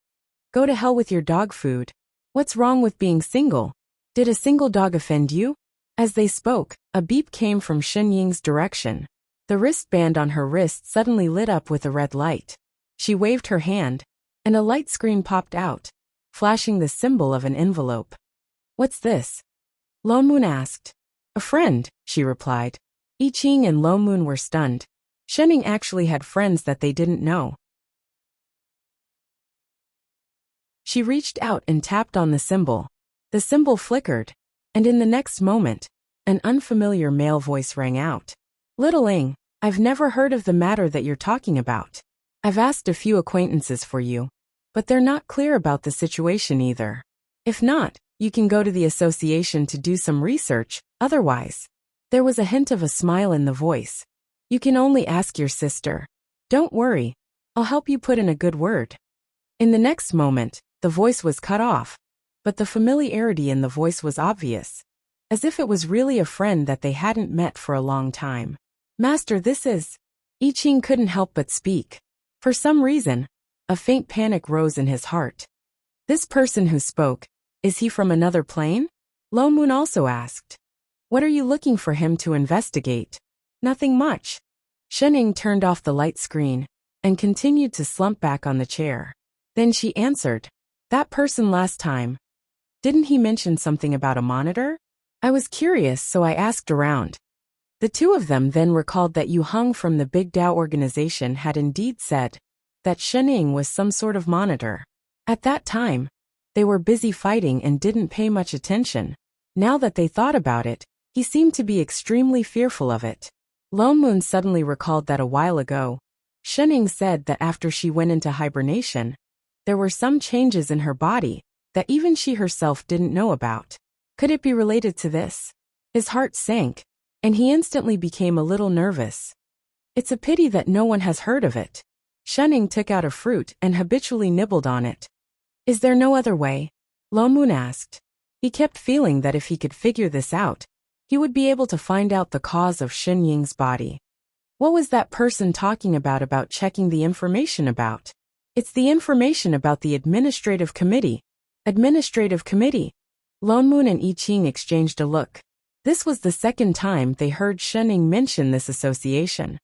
Go to hell with your dog food. What's wrong with being single? Did a single dog offend you? As they spoke, a beep came from Shenying's direction. The wristband on her wrist suddenly lit up with a red light. She waved her hand, and a light screen popped out, flashing the symbol of an envelope. What's this? Longmoon asked. A friend, she replied. I Ching and Longmoon were stunned. Shenying actually had friends that they didn't know. She reached out and tapped on the symbol. The symbol flickered, and in the next moment, an unfamiliar male voice rang out. Little Ing, I've never heard of the matter that you're talking about. I've asked a few acquaintances for you, but they're not clear about the situation either. If not, you can go to the association to do some research, otherwise. There was a hint of a smile in the voice. You can only ask your sister. Don't worry, I'll help you put in a good word. In the next moment, the voice was cut off, but the familiarity in the voice was obvious, as if it was really a friend that they hadn't met for a long time. Master, this is... I Ching couldn't help but speak. For some reason, a faint panic rose in his heart. This person who spoke, is he from another plane? Longmoon also asked. What are you looking for him to investigate? Nothing much. Shenying turned off the light screen and continued to slump back on the chair. Then she answered. That person last time. Didn't he mention something about a monitor? I was curious, so I asked around. The two of them then recalled that Yu Hung from the Big Tao organization had indeed said that Shenying was some sort of monitor. At that time, they were busy fighting and didn't pay much attention. Now that they thought about it, he seemed to be extremely fearful of it. Longmoon suddenly recalled that a while ago, Shenying said that after she went into hibernation, there were some changes in her body that even she herself didn't know about. Could it be related to this? His heart sank, and he instantly became a little nervous. It's a pity that no one has heard of it. Shenying took out a fruit and habitually nibbled on it. Is there no other way? Longmoon asked. He kept feeling that if he could figure this out, he would be able to find out the cause of Shenying's body. What was that person talking about checking the information about? It's the information about the administrative committee. Administrative committee. Longmoon and I Ching exchanged a look. This was the second time they heard Shenying mention this association.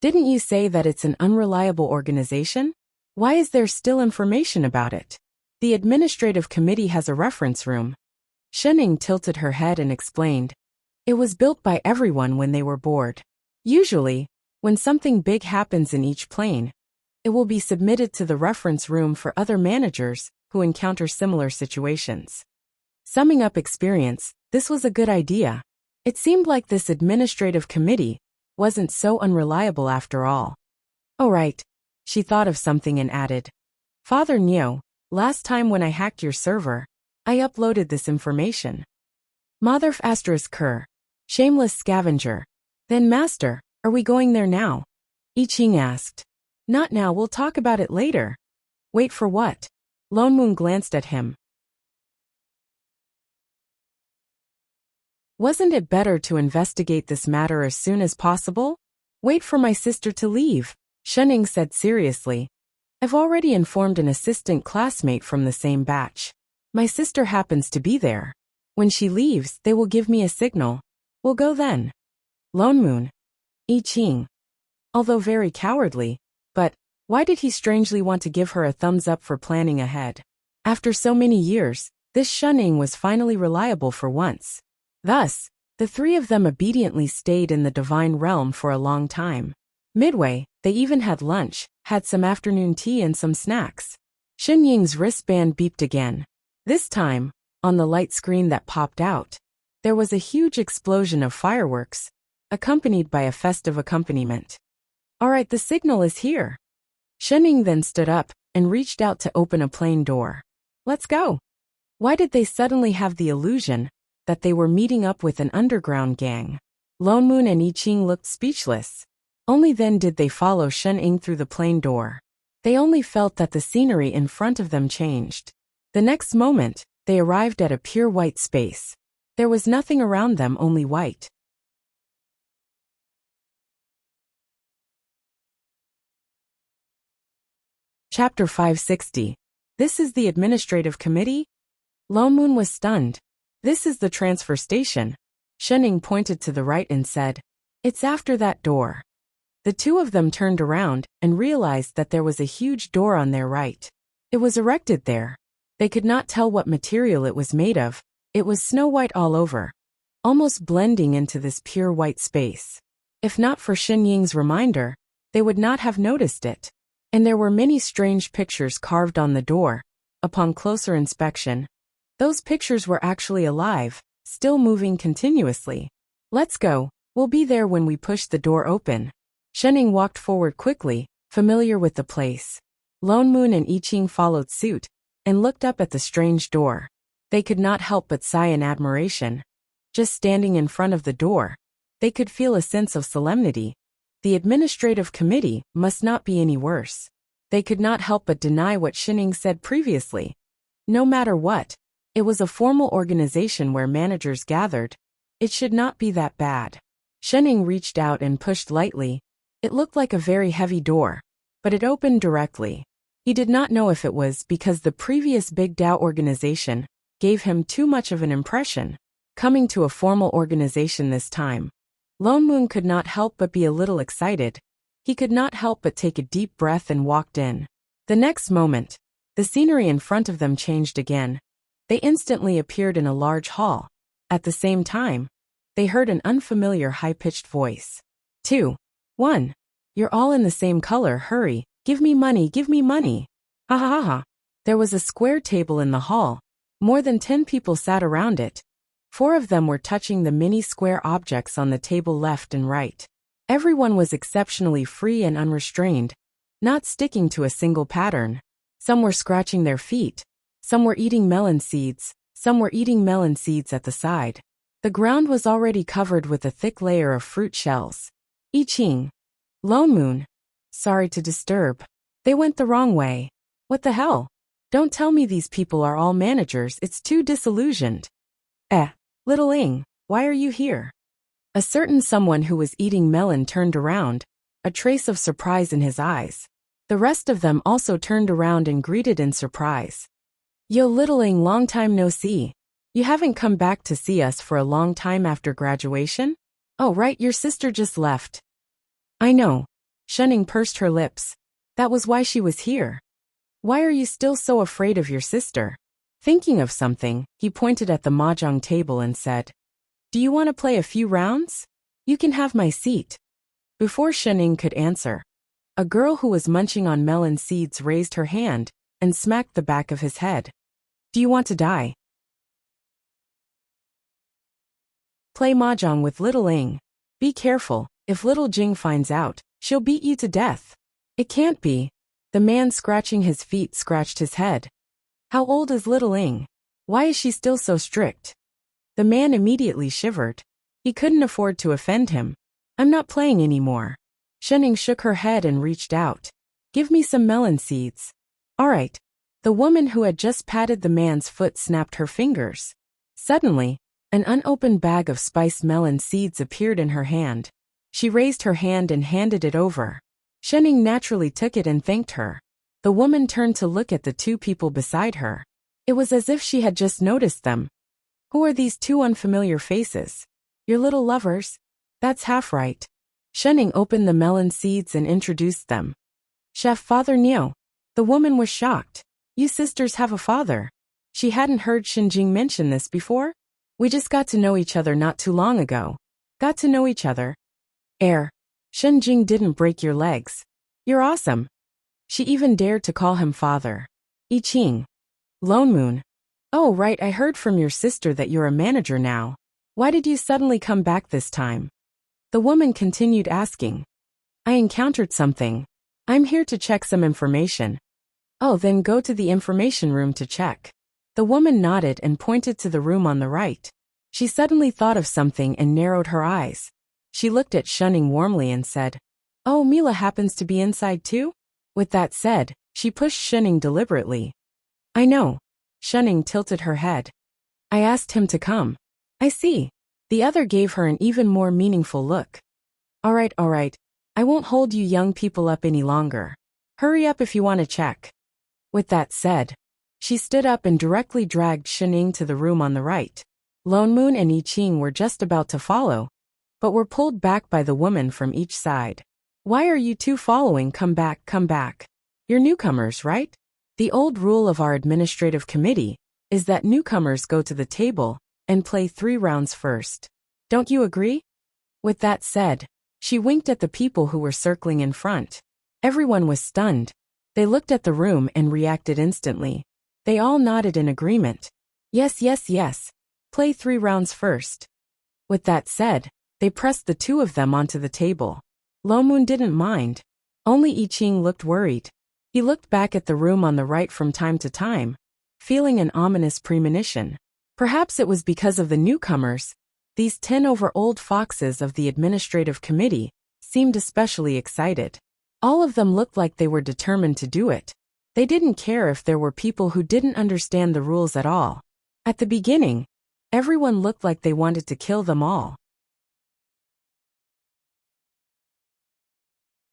Didn't you say that it's an unreliable organization? Why is there still information about it? The administrative committee has a reference room. Shenying tilted her head and explained. It was built by everyone when they were bored. Usually, when something big happens in each plane, it will be submitted to the reference room for other managers who encounter similar situations. Summing up experience, this was a good idea. It seemed like this administrative committee wasn't so unreliable after all. Oh right. She thought of something and added. Father Neo, last time when I hacked your server, I uploaded this information. Mother ***, shameless scavenger. Then master, are we going there now? I Ching asked. Not now, we'll talk about it later. Wait for what? Lone Moon glanced at him. Wasn't it better to investigate this matter as soon as possible? Wait for my sister to leave, Shenning said seriously. I've already informed an assistant classmate from the same batch. My sister happens to be there. When she leaves, they will give me a signal. We'll go then. Lone Moon. I Ching. Although very cowardly, but why did he strangely want to give her a thumbs up for planning ahead? After so many years, this Shenning was finally reliable for once. Thus, the three of them obediently stayed in the divine realm for a long time. Midway, they even had lunch, had some afternoon tea and some snacks. Shen Ying's wristband beeped again. This time, on the light screen that popped out, there was a huge explosion of fireworks, accompanied by a festive accompaniment. All right, the signal is here. Shen Ying then stood up and reached out to open a plane door. Let's go. Why did they suddenly have the illusion that they were meeting up with an underground gang? Lone Moon and I Ching looked speechless. Only then did they follow Shen Ying through the plane door. They only felt that the scenery in front of them changed. The next moment, they arrived at a pure white space. There was nothing around them, only white. Chapter 560. This is the administrative committee? Lone Moon was stunned. This is the transfer station. Shen Ying pointed to the right and said, It's after that door. The two of them turned around and realized that there was a huge door on their right. It was erected there. They could not tell what material it was made of. It was snow white all over, almost blending into this pure white space. If not for Shen Ying's reminder, they would not have noticed it. And there were many strange pictures carved on the door. Upon closer inspection, those pictures were actually alive, still moving continuously. Let's go, we'll be there when we push the door open. Shen Ying walked forward quickly, familiar with the place. Lone Moon and I Ching followed suit, and looked up at the strange door. They could not help but sigh in admiration. Just standing in front of the door, they could feel a sense of solemnity. The administrative committee must not be any worse. They could not help but deny what Shen Ying said previously. No matter what, it was a formal organization where managers gathered. It should not be that bad. Shen Ying reached out and pushed lightly. It looked like a very heavy door, but it opened directly. He did not know if it was because the previous Big Dao organization gave him too much of an impression. Coming to a formal organization this time, Lone Moon could not help but be a little excited. He could not help but take a deep breath and walked in. The next moment, the scenery in front of them changed again. They instantly appeared in a large hall. At the same time, they heard an unfamiliar high-pitched voice. 2, 1. You're all in the same color, hurry, give me money, give me money. Ha ha ha ha. There was a square table in the hall. More than 10 people sat around it. 4 of them were touching the many square objects on the table left and right. Everyone was exceptionally free and unrestrained, not sticking to a single pattern. Some were scratching their feet. Some were eating melon seeds. Some were eating melon seeds at the side. The ground was already covered with a thick layer of fruit shells. I Ching. Lone Moon. Sorry to disturb. They went the wrong way. What the hell? Don't tell me these people are all managers, it's too disillusioned. Little Ing, why are you here? A certain someone who was eating melon turned around, a trace of surprise in his eyes. The rest of them also turned around and greeted in surprise. Yo Little Ing, long time no see. You haven't come back to see us for a long time after graduation? Oh right, your sister just left. I know. Shen Ying pursed her lips. That was why she was here. Why are you still so afraid of your sister? Thinking of something, he pointed at the mahjong table and said, Do you want to play a few rounds? You can have my seat. Before Shen Ying could answer, a girl who was munching on melon seeds raised her hand and smacked the back of his head. Do you want to die? Play mahjong with Little Ing. Be careful, If little Jing finds out, she'll beat you to death. It can't be. The man scratching his feet scratched his head. How old is little Ing? Why is she still so strict? The man immediately shivered. He couldn't afford to offend him. I'm not playing anymore. Shenning shook her head and reached out. Give me some melon seeds. All right. The woman who had just patted the man's foot snapped her fingers. Suddenly, an unopened bag of spiced melon seeds appeared in her hand. She raised her hand and handed it over. Shenning naturally took it and thanked her. The woman turned to look at the two people beside her. It was as if she had just noticed them. Who are these two unfamiliar faces? Your little lovers? That's half right. Shenning opened the melon seeds and introduced them. Chef Father Niu. The woman was shocked. You sisters have a father. She hadn't heard Shinjing mention this before. We just got to know each other not too long ago. Got to know each other. Shinjing didn't break your legs. You're awesome. She even dared to call him father. I Ching. Lone Moon. Oh right, I heard from your sister that you're a manager now. Why did you suddenly come back this time? The woman continued asking. I encountered something. I'm here to check some information. Oh, then go to the information room to check. The woman nodded and pointed to the room on the right. She suddenly thought of something and narrowed her eyes. She looked at Shunning warmly and said, Oh, Mila happens to be inside too? With that said, she pushed Shunning deliberately. I know. Shunning tilted her head. I asked him to come. I see. The other gave her an even more meaningful look. All right. I won't hold you young people up any longer. Hurry up if you want to check. With that said, she stood up and directly dragged Shunning to the room on the right. Lone Moon and I Ching were just about to follow, but were pulled back by the woman from each side. Why are you two following? Come back. You're newcomers, right? The old rule of our administrative committee is that newcomers go to the table and play 3 rounds first. Don't you agree? With that said, she winked at the people who were circling in front. Everyone was stunned. They looked at the room and reacted instantly. They all nodded in agreement. Yes. Play 3 rounds first. With that said, they pressed the 2 of them onto the table. Lo Moon didn't mind. Only I Ching looked worried. He looked back at the room on the right from time to time, feeling an ominous premonition. Perhaps it was because of the newcomers. These 10 old foxes of the administrative committee seemed especially excited. All of them looked like they were determined to do it. They didn't care if there were people who didn't understand the rules at all. At the beginning, everyone looked like they wanted to kill them all.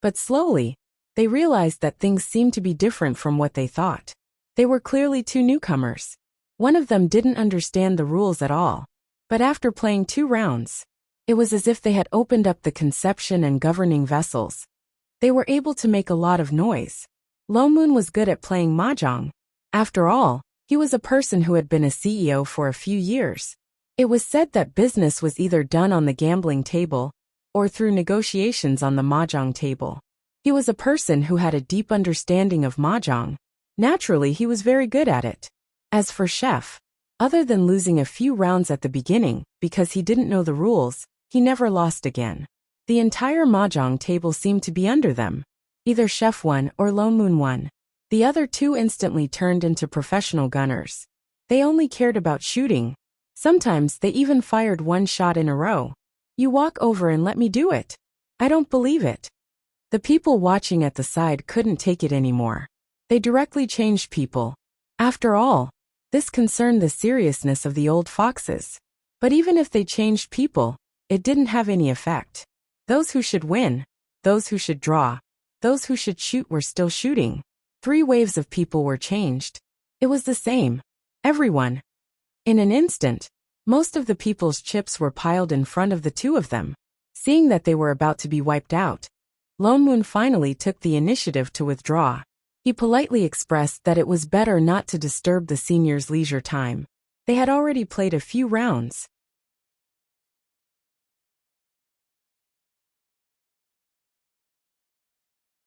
But slowly, they realized that things seemed to be different from what they thought. They were clearly 2 newcomers. One of them didn't understand the rules at all. But after playing 2 rounds, it was as if they had opened up the conception and governing vessels. They were able to make a lot of noise. Lo Moon was good at playing mahjong. After all, he was a person who had been a CEO for a few years. It was said that business was either done on the gambling table or through negotiations on the mahjong table. He was a person who had a deep understanding of mahjong. Naturally, he was very good at it. As for Chef, other than losing a few rounds at the beginning because he didn't know the rules, he never lost again. The entire mahjong table seemed to be under them. Either Chef won or Lone Moon won. The other 2 instantly turned into professional gunners. They only cared about shooting. Sometimes they even fired 1 shot in a row. You walk over and let me do it. I don't believe it. The people watching at the side couldn't take it anymore. They directly changed people. After all, this concerned the seriousness of the old foxes. But even if they changed people, it didn't have any effect. Those who should win, those who should draw, those who should shoot were still shooting. 3 waves of people were changed. It was the same. Everyone. In an instant, most of the people's chips were piled in front of the 2 of them. Seeing that they were about to be wiped out, Lone Moon finally took the initiative to withdraw. He politely expressed that it was better not to disturb the seniors' leisure time. They had already played a few rounds.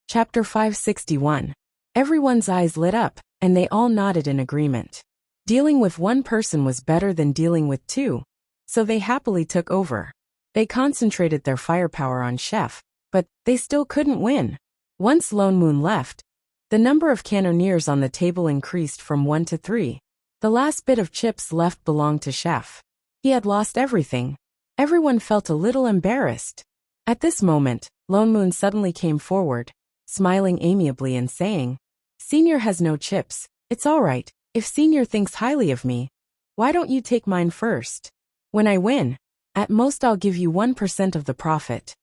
Chapter 561. Everyone's eyes lit up, and they all nodded in agreement. Dealing with 1 person was better than dealing with 2, so they happily took over. They concentrated their firepower on Chef, but they still couldn't win. Once Lone Moon left, the number of cannoneers on the table increased from 1 to 3. The last bit of chips left belonged to Chef. He had lost everything. Everyone felt a little embarrassed. At this moment, Lone Moon suddenly came forward, smiling amiably and saying, "Senior has no chips. It's all right. If Senior thinks highly of me, why don't you take mine first? When I win, at most I'll give you 1% of the profit."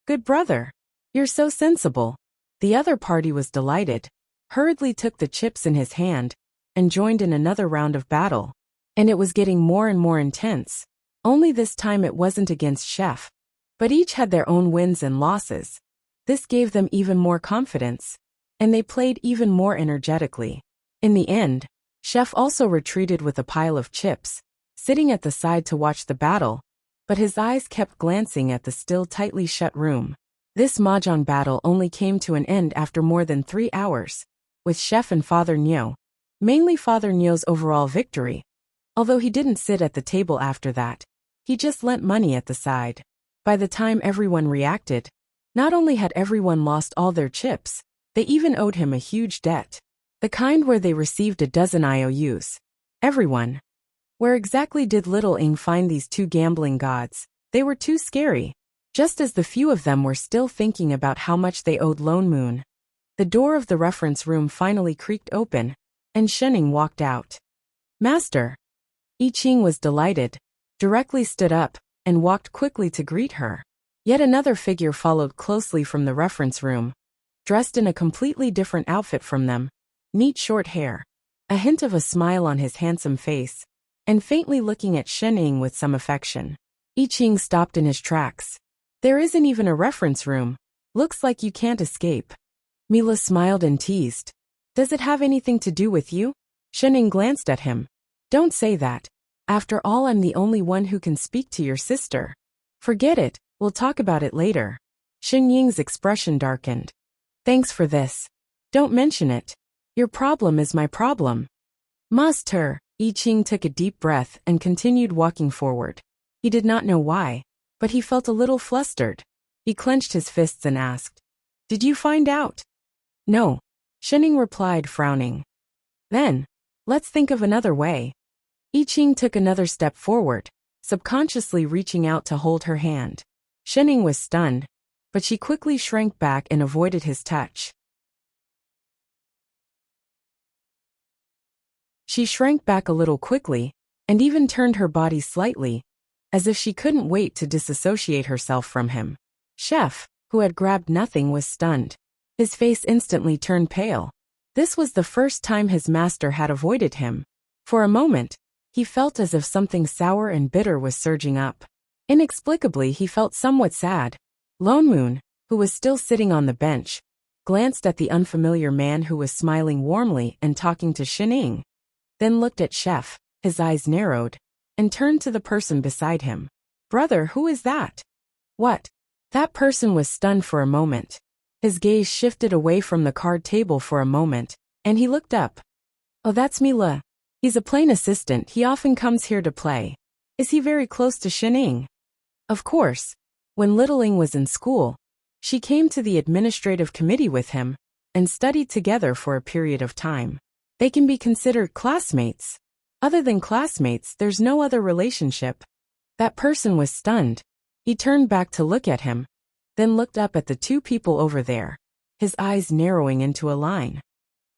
"Good brother. You're so sensible." The other party was delighted, hurriedly took the chips in his hand, and joined in another round of battle. And it was getting more and more intense. Only this time it wasn't against Chef, but each had their own wins and losses. This gave them even more confidence, and they played even more energetically. In the end, Chef also retreated with a pile of chips, sitting at the side to watch the battle, but his eyes kept glancing at the still tightly shut room. This mahjong battle only came to an end after more than 3 hours, with Chef and Father Nyo, mainly Father Nyo's overall victory. Although he didn't sit at the table after that, he just lent money at the side. By the time everyone reacted, not only had everyone lost all their chips, they even owed him a huge debt. The kind where they received a dozen IOUs. Everyone. Where exactly did Little Ing find these two gambling gods? They were too scary. Just as the few of them were still thinking about how much they owed Lone Moon, the door of the reference room finally creaked open, and Shening walked out. "Master." I Ching was delighted, directly stood up, and walked quickly to greet her. Yet another figure followed closely from the reference room, dressed in a completely different outfit from them, neat short hair, a hint of a smile on his handsome face, and faintly looking at Shening with some affection. I Ching stopped in his tracks. "There isn't even a reference room. Looks like you can't escape." Mila smiled and teased. "Does it have anything to do with you?" Shening glanced at him. "Don't say that. After all, I'm the only one who can speak to your sister." "Forget it, we'll talk about it later." Shen Ying's expression darkened. "Thanks for this. Don't mention it. Your problem is my problem." "Master." I Ching took a deep breath and continued walking forward. He did not know why, but he felt a little flustered. He clenched his fists and asked, "Did you find out?" "No," Shening replied, frowning. "Then, let's think of another way." I Ching took another step forward, subconsciously reaching out to hold her hand. Shening was stunned, but she quickly shrank back and avoided his touch. She shrank back a little quickly, and even turned her body slightly, as if she couldn't wait to disassociate herself from him. Chef, who had grabbed nothing, was stunned. His face instantly turned pale. This was the first time his master had avoided him. For a moment, he felt as if something sour and bitter was surging up. Inexplicably, he felt somewhat sad. Lone Moon, who was still sitting on the bench, glanced at the unfamiliar man who was smiling warmly and talking to Shening, then looked at Chef, his eyes narrowed, and turned to the person beside him. "Brother, who is that?" "What?" That person was stunned for a moment. His gaze shifted away from the card table for a moment, and he looked up. "Oh, that's Mila. He's a plain assistant. He often comes here to play." "Is he very close to Shening?" "Of course. When Little Ing was in school, she came to the administrative committee with him, and studied together for a period of time. They can be considered classmates. Other than classmates, there's no other relationship." That person was stunned. He turned back to look at him, then looked up at the two people over there, his eyes narrowing into a line.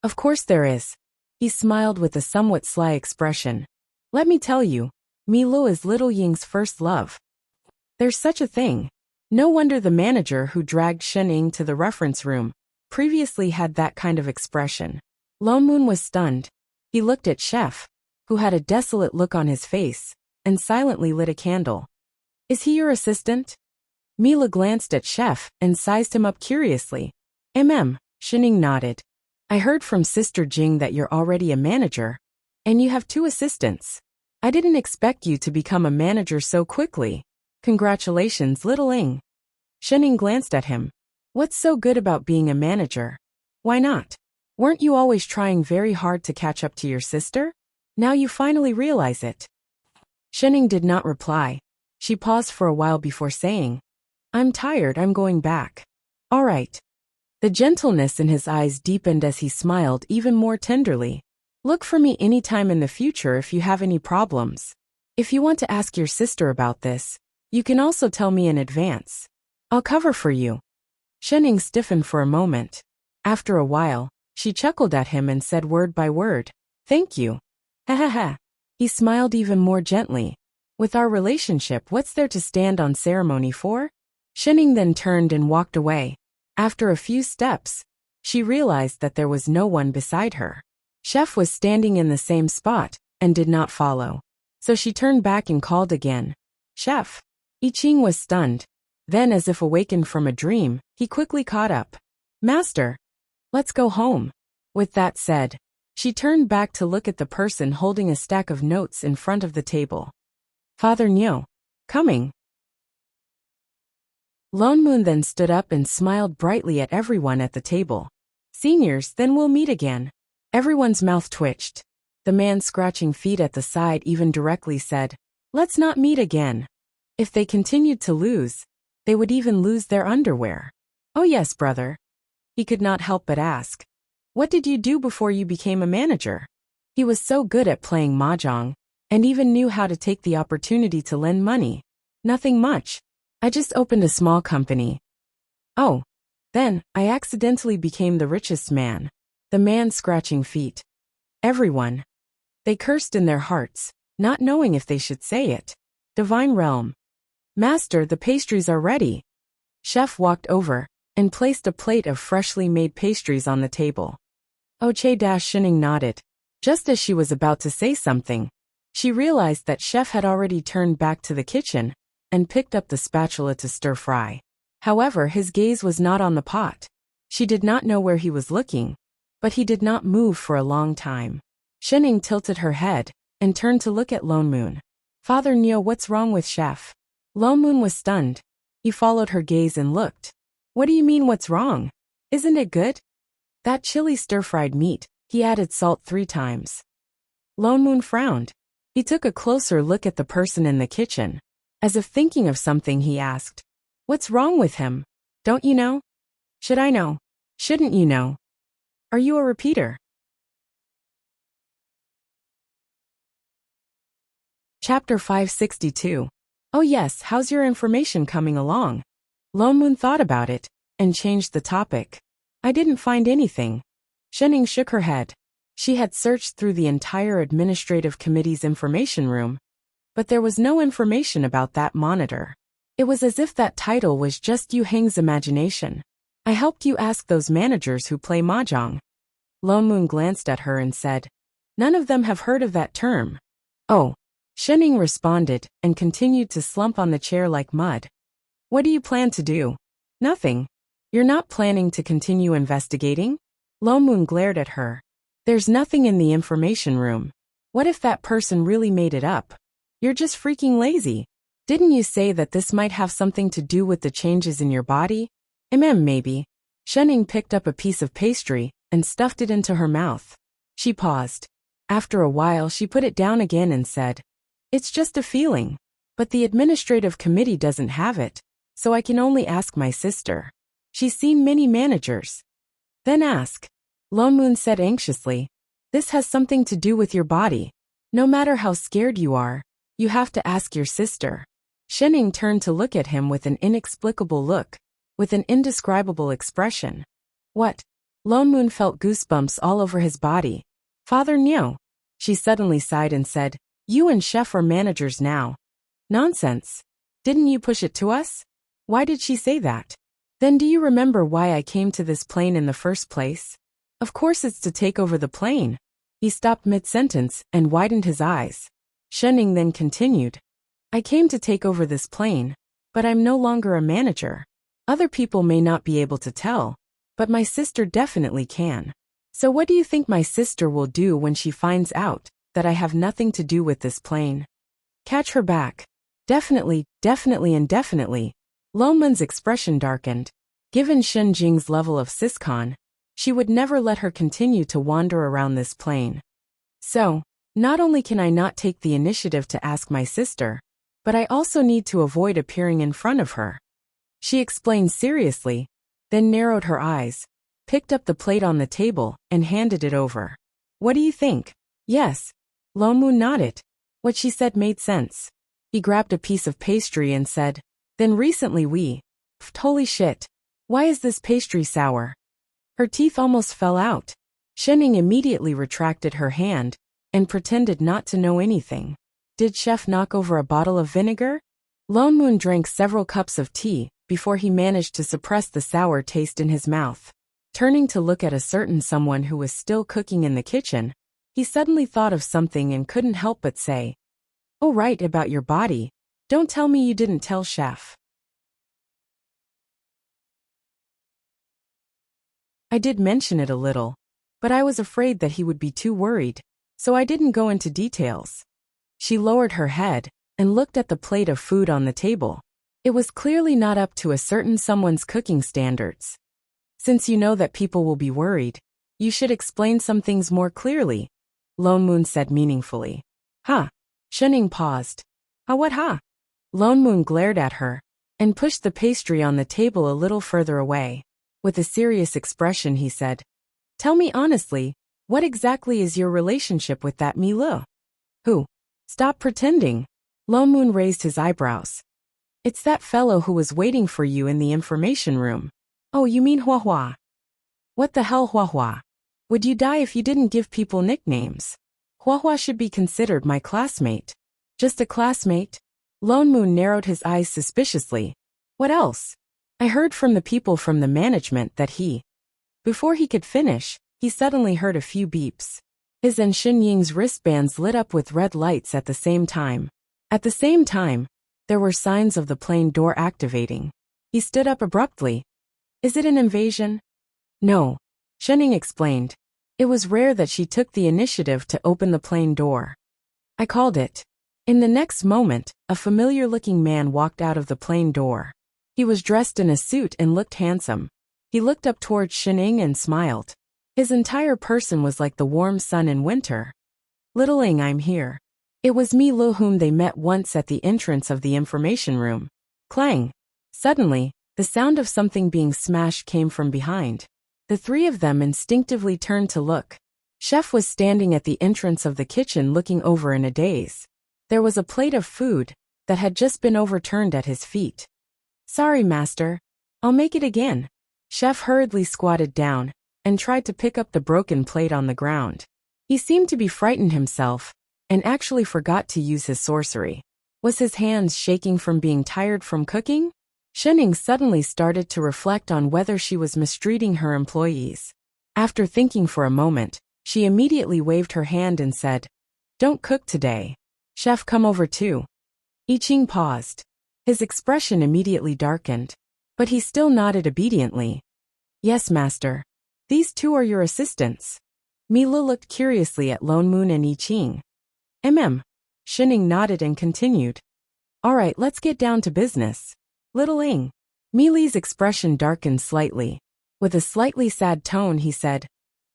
"Of course there is." He smiled with a somewhat sly expression. "Let me tell you, Milo is Little Ying's first love." There's such a thing. No wonder the manager who dragged Shening to the reference room previously had that kind of expression. Lone Moon was stunned. He looked at Chef, who had a desolate look on his face, and silently lit a candle. "Is he your assistant?" Mila glanced at Chef and sized him up curiously. Shening nodded. "I heard from Sister Jing that you're already a manager, and you have 2 assistants. I didn't expect you to become a manager so quickly. Congratulations, Little Ing." Shening glanced at him. "What's so good about being a manager? Why not? Weren't you always trying very hard to catch up to your sister? Now you finally realize it." Shening did not reply. She paused for a while before saying, I'm tired, I'm going back. All right. The gentleness in his eyes deepened as he smiled even more tenderly. Look for me anytime in the future if you have any problems. If you want to ask your sister about this, you can also tell me in advance. I'll cover for you. Shenning stiffened for a moment. After a while, she chuckled at him and said word by word, Thank you. Ha ha ha. He smiled even more gently. With our relationship, what's there to stand on ceremony for? Shenning then turned and walked away. After a few steps, she realized that there was no one beside her. Chef was standing in the same spot and did not follow. So she turned back and called again. Chef. I Ching was stunned. Then, as if awakened from a dream, he quickly caught up. Master. Let's go home. With that said, she turned back to look at the person holding a stack of notes in front of the table. Father Nyo. Coming. Lone Moon then stood up and smiled brightly at everyone at the table. Seniors, then we'll meet again. Everyone's mouth twitched. The man scratching feet at the side even directly said, Let's not meet again. If they continued to lose, they would even lose their underwear. Oh yes, brother. He could not help but ask. What did you do before you became a manager? He was so good at playing mahjong, and even knew how to take the opportunity to lend money. Nothing much. I just opened a small company. Oh. Then, I accidentally became the richest man. The man scratching feet. Everyone. They cursed in their hearts, not knowing if they should say it. Divine Realm. Master, the pastries are ready. Chef walked over and placed a plate of freshly made pastries on the table. Shenning nodded. Just as she was about to say something, she realized that Chef had already turned back to the kitchen and picked up the spatula to stir fry. However, his gaze was not on the pot. She did not know where he was looking, but he did not move for a long time. Shenning tilted her head and turned to look at Lone Moon. Father Nyo, what's wrong with Chef? Lone Moon was stunned. He followed her gaze and looked. What do you mean what's wrong? Isn't it good? That chili stir-fried meat, he added salt 3 times. Lone Moon frowned. He took a closer look at the person in the kitchen. As if thinking of something, he asked, What's wrong with him? Don't you know? Should I know? Shouldn't you know? Are you a repeater? Chapter 562. Oh yes, how's your information coming along? Lone Moon thought about it and changed the topic. I didn't find anything. Shenning shook her head. She had searched through the entire administrative committee's information room, but there was no information about that monitor. It was as if that title was just Yu Heng's imagination. I helped you ask those managers who play mahjong. Lone Moon glanced at her and said, None of them have heard of that term. Oh. Shenning responded and continued to slump on the chair like mud. What do you plan to do? Nothing. You're not planning to continue investigating? Lone Moon glared at her. There's nothing in the information room. What if that person really made it up? You're just freaking lazy. Didn't you say that this might have something to do with the changes in your body? Maybe. Shenning picked up a piece of pastry and stuffed it into her mouth. She paused. After a while, she put it down again and said, It's just a feeling. But the administrative committee doesn't have it, so I can only ask my sister. She's seen many managers. Then ask. Lone Moon said anxiously. This has something to do with your body. No matter how scared you are, you have to ask your sister. Shenning turned to look at him with an inexplicable look, with an indescribable expression. What? Lone Moon felt goosebumps all over his body. Father Nyo. She suddenly sighed and said, You and Chef are managers now. Nonsense. Didn't you push it to us? Why did she say that? Then do you remember why I came to this plane in the first place? Of course it's to take over the plane. He stopped mid-sentence and widened his eyes. Shenning then continued. I came to take over this plane, but I'm no longer a manager. Other people may not be able to tell, but my sister definitely can. So what do you think my sister will do when she finds out that I have nothing to do with this plane? Catch her back. Definitely and definitely. Lone Moon's expression darkened. Given Shen Jing's level of siscon, she would never let her continue to wander around this plane. So, not only can I not take the initiative to ask my sister, but I also need to avoid appearing in front of her. She explained seriously, then narrowed her eyes, picked up the plate on the table, and handed it over. What do you think? Yes. Lonmoon nodded. What she said made sense. He grabbed a piece of pastry and said, then recently holy shit. Why is this pastry sour? Her teeth almost fell out. Shenning immediately retracted her hand and pretended not to know anything. Did Chef knock over a bottle of vinegar? Lonmoon drank several cups of tea before he managed to suppress the sour taste in his mouth. Turning to look at a certain someone who was still cooking in the kitchen, he suddenly thought of something and couldn't help but say, "Oh, right, about your body. Don't tell me you didn't tell Chef." I did mention it a little, but I was afraid that he would be too worried, so I didn't go into details. She lowered her head and looked at the plate of food on the table. It was clearly not up to a certain someone's cooking standards. Since you know that people will be worried, you should explain some things more clearly, Lonmoon said meaningfully. Huh? Shenning paused. What huh? Lonmoon glared at her and pushed the pastry on the table a little further away. With a serious expression he said, tell me honestly, what exactly is your relationship with that Milu? Who? Stop pretending. Lonmoon raised his eyebrows. It's that fellow who was waiting for you in the information room. Oh, you mean Hua Hua? What the hell, Hua Hua? Would you die if you didn't give people nicknames? Hua Hua should be considered my classmate. Just a classmate? Lonmoon narrowed his eyes suspiciously. What else? I heard from the people from the management that he... Before he could finish, he suddenly heard a few beeps. His and Xin Ying's wristbands lit up with red lights at the same time. At the same time, there were signs of the plane door activating. He stood up abruptly. Is it an invasion? No. Shenning explained. It was rare that she took the initiative to open the plane door. I called it. In the next moment, a familiar-looking man walked out of the plane door. He was dressed in a suit and looked handsome. He looked up towards Shenning and smiled. His entire person was like the warm sun in winter. Little Ing, I'm here. It was Milu whom they met once at the entrance of the information room. Clang. Suddenly, the sound of something being smashed came from behind. The three of them instinctively turned to look. Chef was standing at the entrance of the kitchen looking over in a daze. There was a plate of food that had just been overturned at his feet. Sorry, master. I'll make it again. Chef hurriedly squatted down and tried to pick up the broken plate on the ground. He seemed to be frightened himself and actually forgot to use his sorcery. Was his hands shaking from being tired from cooking? Shenning suddenly started to reflect on whether she was mistreating her employees. After thinking for a moment, she immediately waved her hand and said, Don't cook today. Chef, come over too. I Ching paused. His expression immediately darkened, but he still nodded obediently. Yes, master. These two are your assistants. Milu looked curiously at Lonmoon and I Ching. Shenning nodded and continued. All right, let's get down to business. Little Ing. Mili's expression darkened slightly. With a slightly sad tone he said,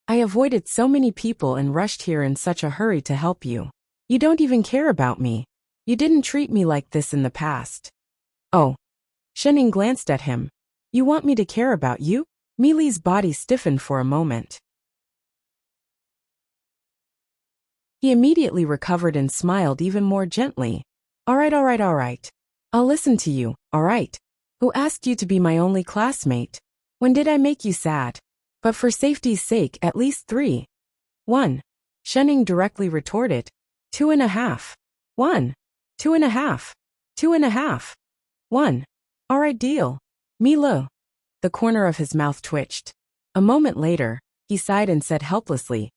I avoided so many people and rushed here in such a hurry to help you. You don't even care about me. You didn't treat me like this in the past. Oh. Shenning glanced at him. You want me to care about you? Mili's body stiffened for a moment. He immediately recovered and smiled even more gently. All right. I'll listen to you, all right? Who asked you to be my only classmate? When did I make you sad? But for safety's sake, at least 3. 1. Shenning directly retorted. 2.5. 1. 2.5. 2.5. 1. All right, deal. Milu. The corner of his mouth twitched. A moment later, he sighed and said helplessly,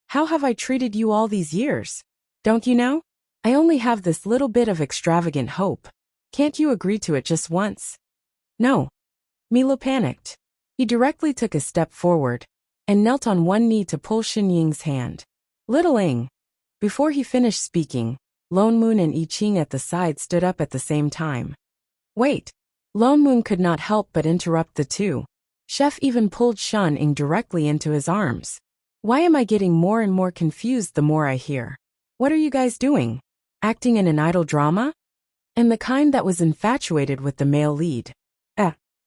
How have I treated you all these years? Don't you know? I only have this little bit of extravagant hope. Can't you agree to it just once? No. Milu panicked. He directly took a step forward and knelt on one knee to pull Xin Ying's hand. Little Ing. Before he finished speaking, Lonmoon and I Ching at the side stood up at the same time. Wait. Lonmoon could not help but interrupt the two. Chef even pulled Xin Ying directly into his arms. Why am I getting more and more confused the more I hear? What are you guys doing? Acting in an idle drama? and the kind that was infatuated with the male lead.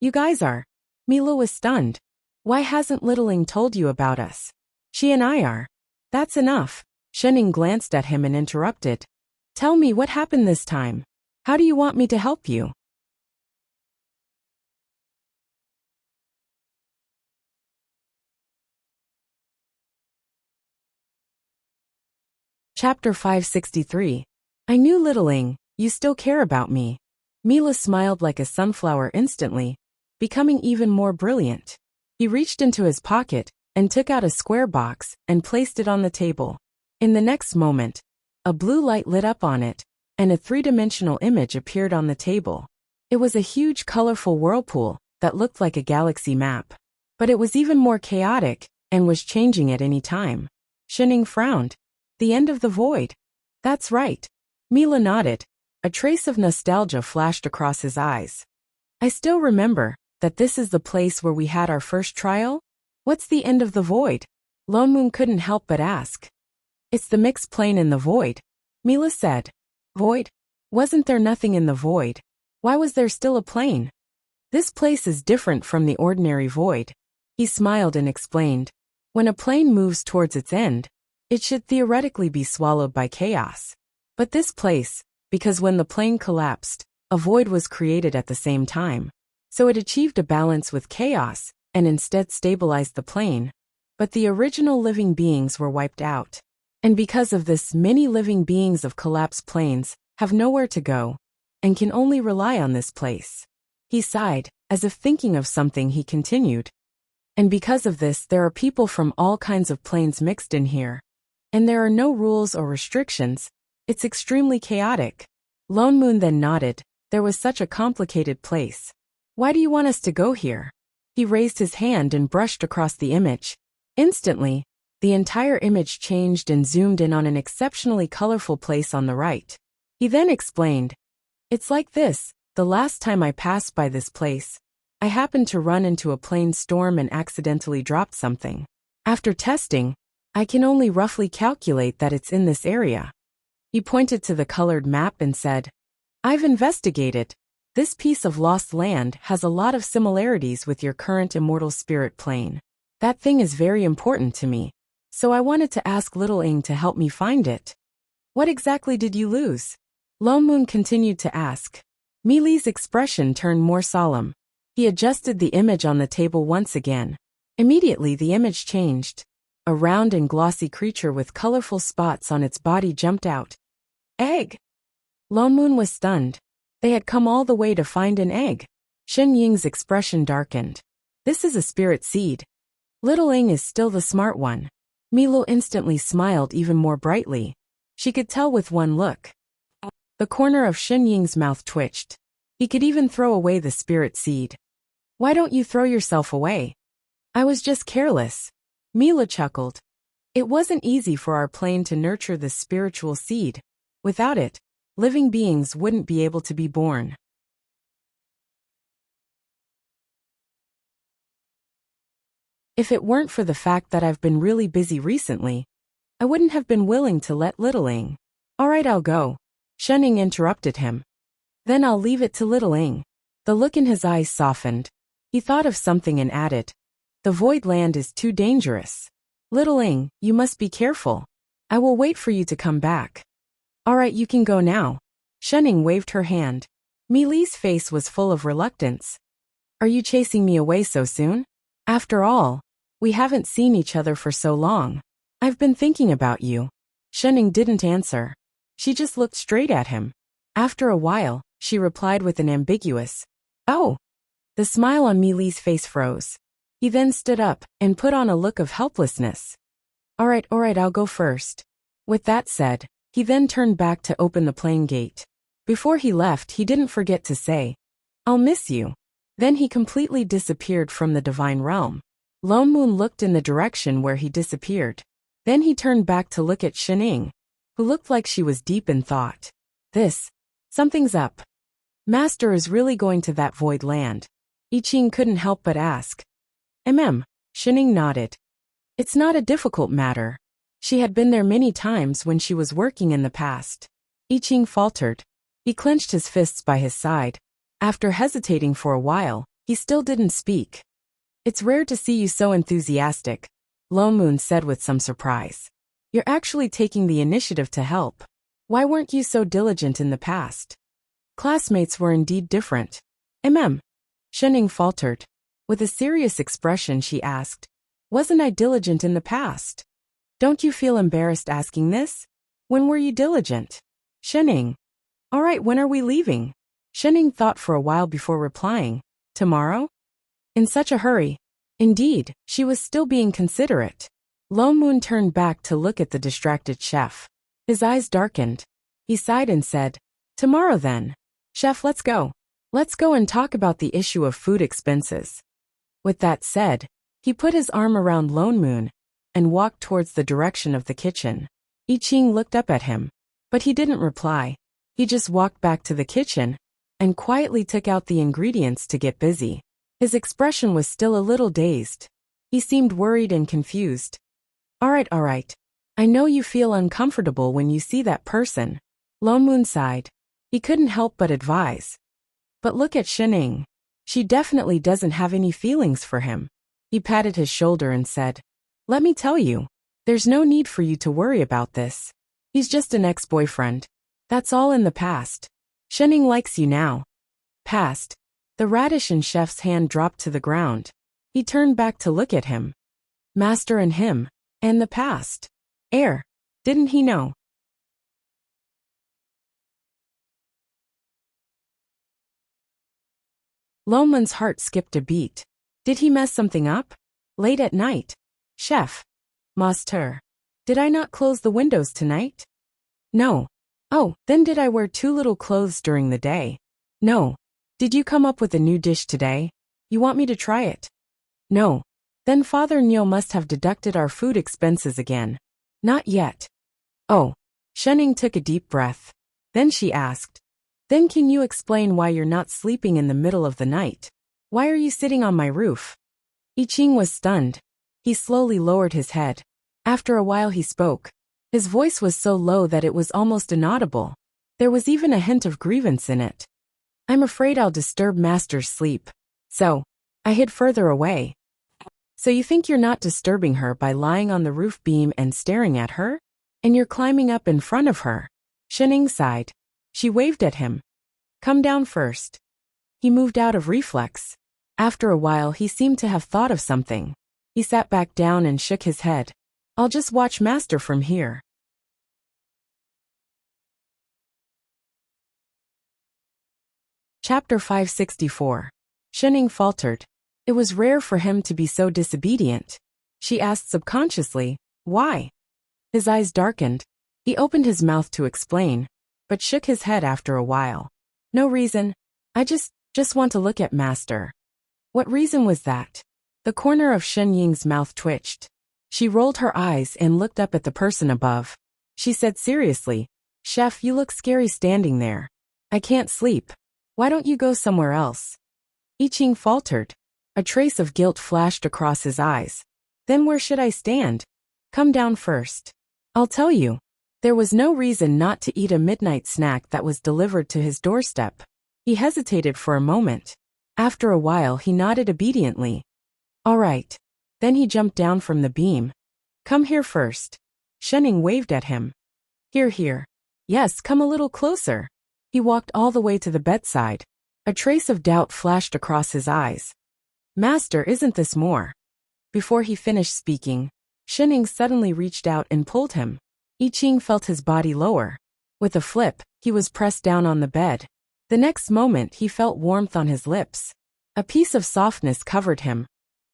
You guys are. Mila was stunned. Why hasn't Littling told you about us? She and I are. That's enough. Shenning glanced at him and interrupted. Tell me what happened this time. How do you want me to help you? Chapter 563. I knew, Littling, you still care about me. Mila smiled like a sunflower instantly, becoming even more brilliant. He reached into his pocket and took out a square box and placed it on the table. In the next moment, a blue light lit up on it, and a three-dimensional image appeared on the table. It was a huge colorful whirlpool that looked like a galaxy map. But it was even more chaotic and was changing at any time. Shenning frowned. The end of the void. That's right. Mila nodded. A trace of nostalgia flashed across his eyes. I still remember that this is the place where we had our first trial? What's the end of the void? Lone Moon couldn't help but ask. It's the mixed plane in the void, Mila said. Void? Wasn't there nothing in the void? Why was there still a plane? This place is different from the ordinary void. He smiled and explained. When a plane moves towards its end, it should theoretically be swallowed by chaos. But this place, because when the plane collapsed, a void was created at the same time. So it achieved a balance with chaos, and instead stabilized the plane. But the original living beings were wiped out. And because of this, many living beings of collapsed planes have nowhere to go, and can only rely on this place. He sighed, as if thinking of something. He continued. And because of this, there are people from all kinds of planes mixed in here. And there are no rules or restrictions. It's extremely chaotic. Lone Moon then nodded. There was such a complicated place. Why do you want us to go here? He raised his hand and brushed across the image. Instantly, the entire image changed and zoomed in on an exceptionally colorful place on the right. He then explained. It's like this. The last time I passed by this place, I happened to run into a plane storm and accidentally dropped something. After testing, I can only roughly calculate that it's in this area. He pointed to the colored map and said, I've investigated. This piece of lost land has a lot of similarities with your current immortal spirit plane. That thing is very important to me, so I wanted to ask Littling to help me find it. What exactly did you lose? Lone Moon continued to ask. Mili's expression turned more solemn. He adjusted the image on the table once again. Immediately the image changed. A round and glossy creature with colorful spots on its body jumped out. Egg! Lone Moon was stunned. They had come all the way to find an egg. Shen Ying's expression darkened. This is a spirit seed. Littling is still the smart one. Milo instantly smiled even more brightly. She could tell with one look. The corner of Shen Ying's mouth twitched. He could even throw away the spirit seed. Why don't you throw yourself away? I was just careless. Mila chuckled. It wasn't easy for our plane to nurture this spiritual seed. Without it, living beings wouldn't be able to be born. If it weren't for the fact that I've been really busy recently, I wouldn't have been willing to let Littling. Alright, I'll go. Shenning interrupted him. Then I'll leave it to Littling. The look in his eyes softened. He thought of something and added. The void land is too dangerous. Littling, you must be careful. I will wait for you to come back. Alright, you can go now. Shenning waved her hand. Mili's face was full of reluctance. Are you chasing me away so soon? After all, we haven't seen each other for so long. I've been thinking about you. Shenning didn't answer. She just looked straight at him. After a while, she replied with an ambiguous, Oh! The smile on Mili's face froze. He then stood up and put on a look of helplessness. Alright, I'll go first. With that said, he then turned back to open the plane gate. Before he left, he didn't forget to say, I'll miss you. Then he completely disappeared from the divine realm. Lone Moon looked in the direction where he disappeared. Then he turned back to look at Shenning, who looked like she was deep in thought. Something's up. Master is really going to that void land. I Ching couldn't help but ask. Shenning nodded. It's not a difficult matter. She had been there many times when she was working in the past. I Ching faltered. He clenched his fists by his side. After hesitating for a while, he still didn't speak. It's rare to see you so enthusiastic, Lone Moon said with some surprise. You're actually taking the initiative to help. Why weren't you so diligent in the past? Classmates were indeed different. Shening faltered. With a serious expression she asked, wasn't I diligent in the past? Don't you feel embarrassed asking this? When were you diligent? Shening. All right, when are we leaving? Shening thought for a while before replying. Tomorrow? In such a hurry. Indeed, she was still being considerate. Lone Moon turned back to look at the distracted chef. His eyes darkened. He sighed and said, tomorrow then. Chef, let's go. Let's go and talk about the issue of food expenses. With that said, he put his arm around Lone Moon and walked towards the direction of the kitchen. I Ching looked up at him, but he didn't reply. He just walked back to the kitchen and quietly took out the ingredients to get busy. His expression was still a little dazed. He seemed worried and confused. All right. I know you feel uncomfortable when you see that person. Lone Moon sighed. He couldn't help but advise. But look at Shening. She definitely doesn't have any feelings for him. He patted his shoulder and said, let me tell you, there's no need for you to worry about this. He's just an ex-boyfriend. That's all in the past. Shening likes you now. Past. The radish in Chef's hand dropped to the ground. He turned back to look at him. Master and him. And the past. Didn't he know? Lone Moon's heart skipped a beat. Did he mess something up? Late at night. Chef. Master. Did I not close the windows tonight? No. Oh, then did I wear too little clothes during the day? No. Did you come up with a new dish today? You want me to try it? No. Then Father Neo must have deducted our food expenses again. Not yet. Oh. Shening took a deep breath. Then she asked, then can you explain why you're not sleeping in the middle of the night? Why are you sitting on my roof? I Ching was stunned. He slowly lowered his head. After a while he spoke. His voice was so low that it was almost inaudible. There was even a hint of grievance in it. I'm afraid I'll disturb Master's sleep. So, I hid further away. So you think you're not disturbing her by lying on the roof beam and staring at her? And you're climbing up in front of her. Shening sighed. She waved at him. Come down first. He moved out of reflex. After a while he seemed to have thought of something. He sat back down and shook his head. I'll just watch Master from here. Chapter 564. Shening faltered. It was rare for him to be so disobedient. She asked subconsciously, why? His eyes darkened. He opened his mouth to explain, but shook his head after a while. No reason. I just want to look at Master. What reason was that? The corner of Shen Ying's mouth twitched. She rolled her eyes and looked up at the person above. She said seriously, Chef, you look scary standing there. I can't sleep. Why don't you go somewhere else? I Ching faltered. A trace of guilt flashed across his eyes. Then where should I stand? Come down first. I'll tell you. There was no reason not to eat a midnight snack that was delivered to his doorstep. He hesitated for a moment. After a while he nodded obediently. All right. Then he jumped down from the beam. Come here first. Shening waved at him. Here. Yes, come a little closer. He walked all the way to the bedside. A trace of doubt flashed across his eyes. Master, isn't this more? Before he finished speaking, Shening suddenly reached out and pulled him. I Ching felt his body lower. With a flip, he was pressed down on the bed. The next moment he felt warmth on his lips. A piece of softness covered him,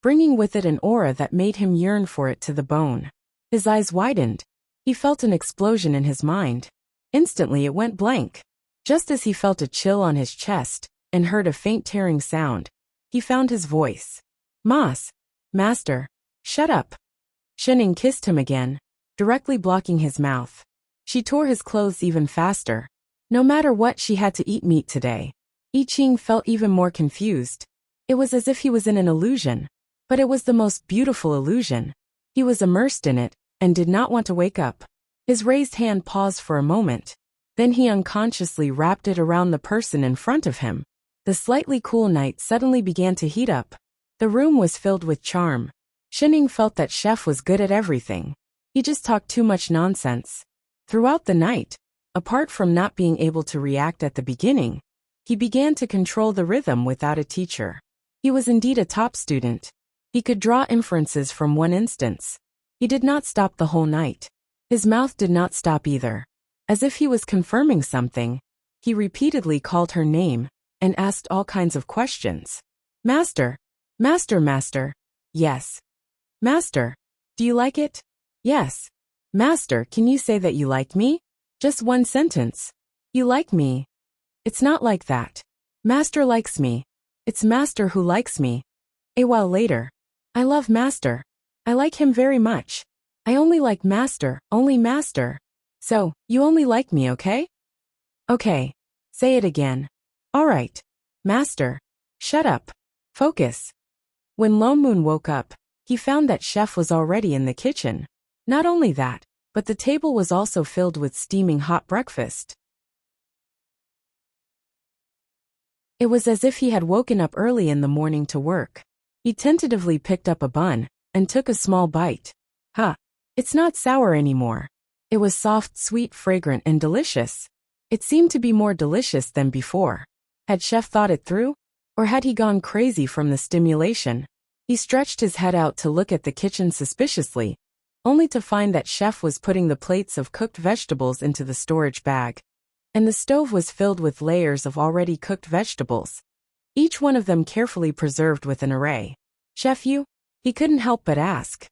bringing with it an aura that made him yearn for it to the bone. His eyes widened. He felt an explosion in his mind. Instantly it went blank. Just as he felt a chill on his chest and heard a faint tearing sound, he found his voice. Master, shut up. Shening kissed him again, directly blocking his mouth. She tore his clothes even faster. No matter what, she had to eat meat today. I Ching felt even more confused. It was as if he was in an illusion, but it was the most beautiful illusion. He was immersed in it and did not want to wake up. His raised hand paused for a moment. Then he unconsciously wrapped it around the person in front of him. The slightly cool night suddenly began to heat up. The room was filled with charm. Shining felt that Chef was good at everything. He just talked too much nonsense. Throughout the night, apart from not being able to react at the beginning, he began to control the rhythm without a teacher. He was indeed a top student. He could draw inferences from one instance. He did not stop the whole night. His mouth did not stop either. As if he was confirming something, he repeatedly called her name and asked all kinds of questions. Master, master, master. Yes. Master, do you like it? Yes. Master, can you say that you like me? Just one sentence. You like me. It's not like that. Master likes me. It's Master who likes me. A while later. I love Master. I like him very much. I only like Master, only Master. So, you only like me, okay? Okay. Say it again. All right. Master. Shut up. Focus. When Lone Moon woke up, he found that Chef was already in the kitchen. Not only that, but the table was also filled with steaming hot breakfast. It was as if he had woken up early in the morning to work. He tentatively picked up a bun and took a small bite. It's not sour anymore. It was soft, sweet, fragrant, and delicious. It seemed to be more delicious than before. Had Chef thought it through? Or had he gone crazy from the stimulation? He stretched his head out to look at the kitchen suspiciously, only to find that Chef was putting the plates of cooked vegetables into the storage bag. And the stove was filled with layers of already cooked vegetables, each one of them carefully preserved with an array. Chef, you? He couldn't help but ask.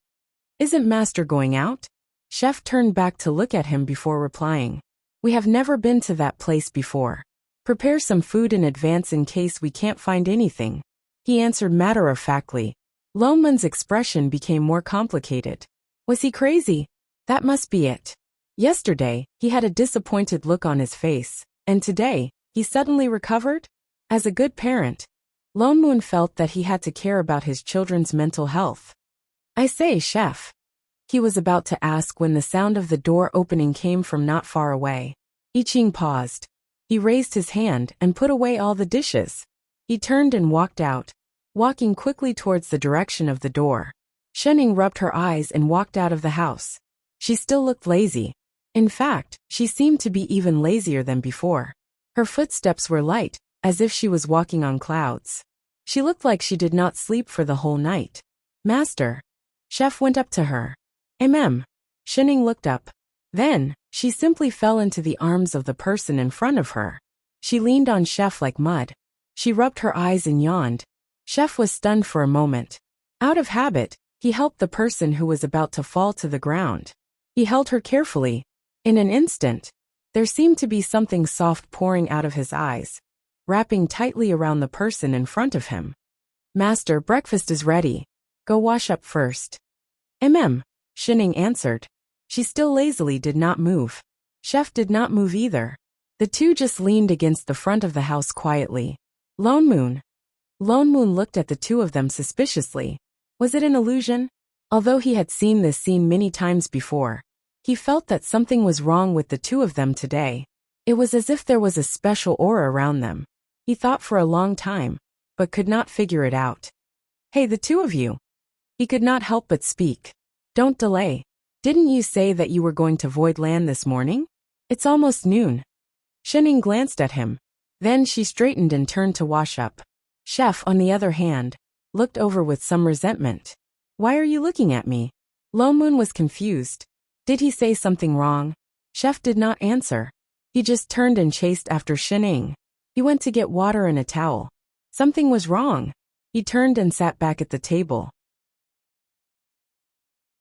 Isn't Master going out? Chef turned back to look at him before replying. We have never been to that place before. Prepare some food in advance in case we can't find anything. He answered matter-of-factly. Lone Moon's expression became more complicated. Was he crazy? That must be it. Yesterday, he had a disappointed look on his face, and today, he suddenly recovered? As a good parent, Lone Moon felt that he had to care about his children's mental health. I say, Chef. He was about to ask when the sound of the door opening came from not far away. I Ching paused. He raised his hand and put away all the dishes. He turned and walked out, walking quickly towards the direction of the door. Shening rubbed her eyes and walked out of the house. She still looked lazy. In fact, she seemed to be even lazier than before. Her footsteps were light, as if she was walking on clouds. She looked like she did not sleep for the whole night. Master. Chef went up to her. Shening looked up. Then, she simply fell into the arms of the person in front of her. She leaned on Chef like mud. She rubbed her eyes and yawned. Chef was stunned for a moment. Out of habit, he helped the person who was about to fall to the ground. He held her carefully. In an instant, there seemed to be something soft pouring out of his eyes, wrapping tightly around the person in front of him. Master, breakfast is ready. Go wash up first. Shining answered. She still lazily did not move. Chef did not move either. The two just leaned against the front of the house quietly. Lone Moon. Lone Moon looked at the two of them suspiciously. Was it an illusion? Although he had seen this scene many times before, he felt that something was wrong with the two of them today. It was as if there was a special aura around them. He thought for a long time, but could not figure it out. Hey, the two of you. He could not help but speak. Don't delay. Didn't you say that you were going to void land this morning? It's almost noon. Shining glanced at him. Then she straightened and turned to wash up. Chef, on the other hand, looked over with some resentment. Why are you looking at me? Lone Moon was confused. Did he say something wrong? Chef did not answer. He just turned and chased after Shining. He went to get water and a towel. Something was wrong. He turned and sat back at the table.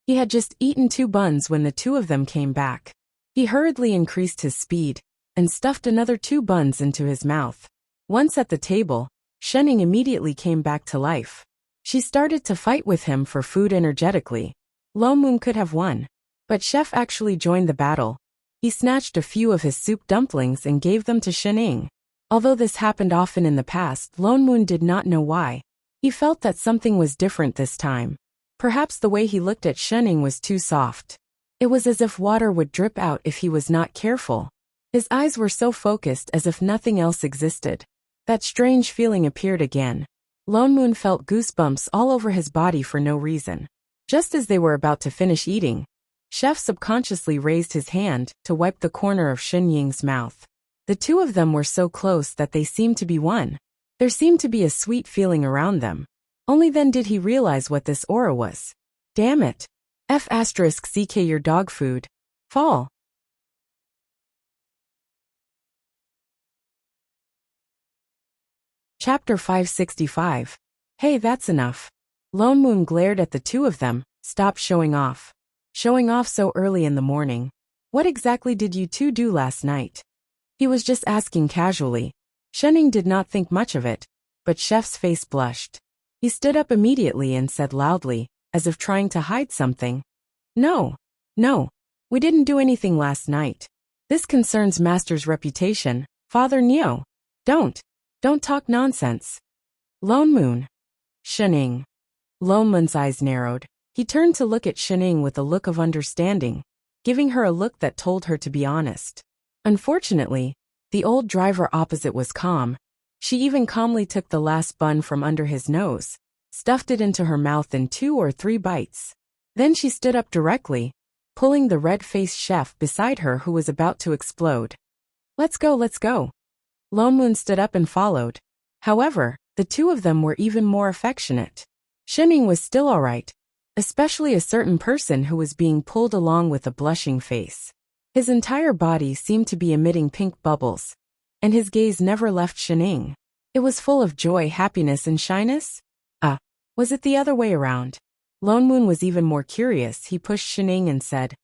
He had just eaten 2 buns when the two of them came back. He hurriedly increased his speed and stuffed another 2 buns into his mouth. Once at the table, Shining immediately came back to life. She started to fight with him for food energetically. Lone Moon could have won, but Chef actually joined the battle. He snatched a few of his soup dumplings and gave them to Shining. Although this happened often in the past, Lone Moon did not know why. He felt that something was different this time. Perhaps the way he looked at Shining was too soft. It was as if water would drip out if he was not careful. His eyes were so focused as if nothing else existed. That strange feeling appeared again. Lone Moon felt goosebumps all over his body for no reason. Just as they were about to finish eating, Chef subconsciously raised his hand to wipe the corner of Shen Ying's mouth. The two of them were so close that they seemed to be one. There seemed to be a sweet feeling around them. Only then did he realize what this aura was. Damn it. F***ck your dog food. Fall. Chapter 565. Hey, that's enough. Lone Moon glared at the two of them. Stop showing off. Showing off so early in the morning. What exactly did you two do last night? He was just asking casually. Shenning did not think much of it, but Chef's face blushed. He stood up immediately and said loudly, as if trying to hide something. No, we didn't do anything last night. This concerns Master's reputation, Father Neo. Don't talk nonsense. Lone Moon. Shenning. Lone Moon's eyes narrowed. He turned to look at Shenning with a look of understanding, giving her a look that told her to be honest. Unfortunately, the old driver opposite was calm. She even calmly took the last bun from under his nose, stuffed it into her mouth in 2 or 3 bites. Then she stood up directly, pulling the red-faced chef beside her who was about to explode. Let's go. Lone Moon stood up and followed. However, the two of them were even more affectionate. Shenning was still all right, especially a certain person who was being pulled along with a blushing face. His entire body seemed to be emitting pink bubbles, and his gaze never left Shenning. It was full of joy, happiness, and shyness? Was it the other way around? Lone Moon was even more curious. He pushed Shenning and said,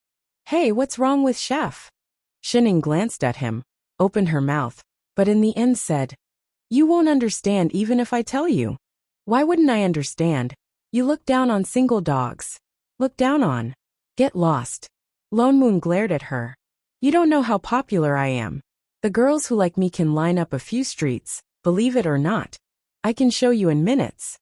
Hey, what's wrong with Chef? Shenning glanced at him, opened her mouth, but in the end said, You won't understand even if I tell you. Why wouldn't I understand? You look down on single dogs. Look down on. Get lost. Lone Moon glared at her. You don't know how popular I am. The girls who like me can line up a few streets, believe it or not. I can show you in minutes.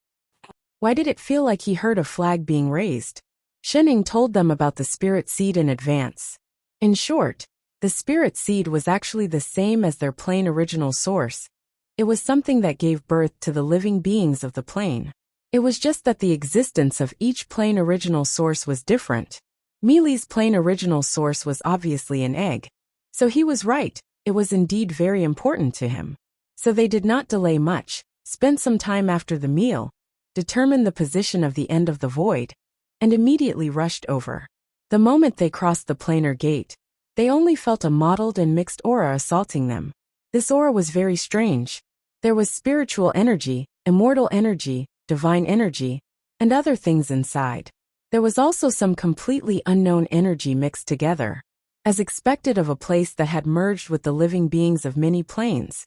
Why did it feel like he heard a flag being raised? Shenning told them about the spirit seed in advance. In short, the spirit seed was actually the same as their plane original source. It was something that gave birth to the living beings of the plane. It was just that the existence of each plane original source was different. Mealy's plane original source was obviously an egg. So he was right, it was indeed very important to him. So they did not delay much, spent some time after the meal, determined the position of the end of the void, and immediately rushed over. The moment they crossed the planar gate, they only felt a mottled and mixed aura assaulting them. This aura was very strange. There was spiritual energy, immortal energy, divine energy, and other things inside. There was also some completely unknown energy mixed together, as expected of a place that had merged with the living beings of many planes.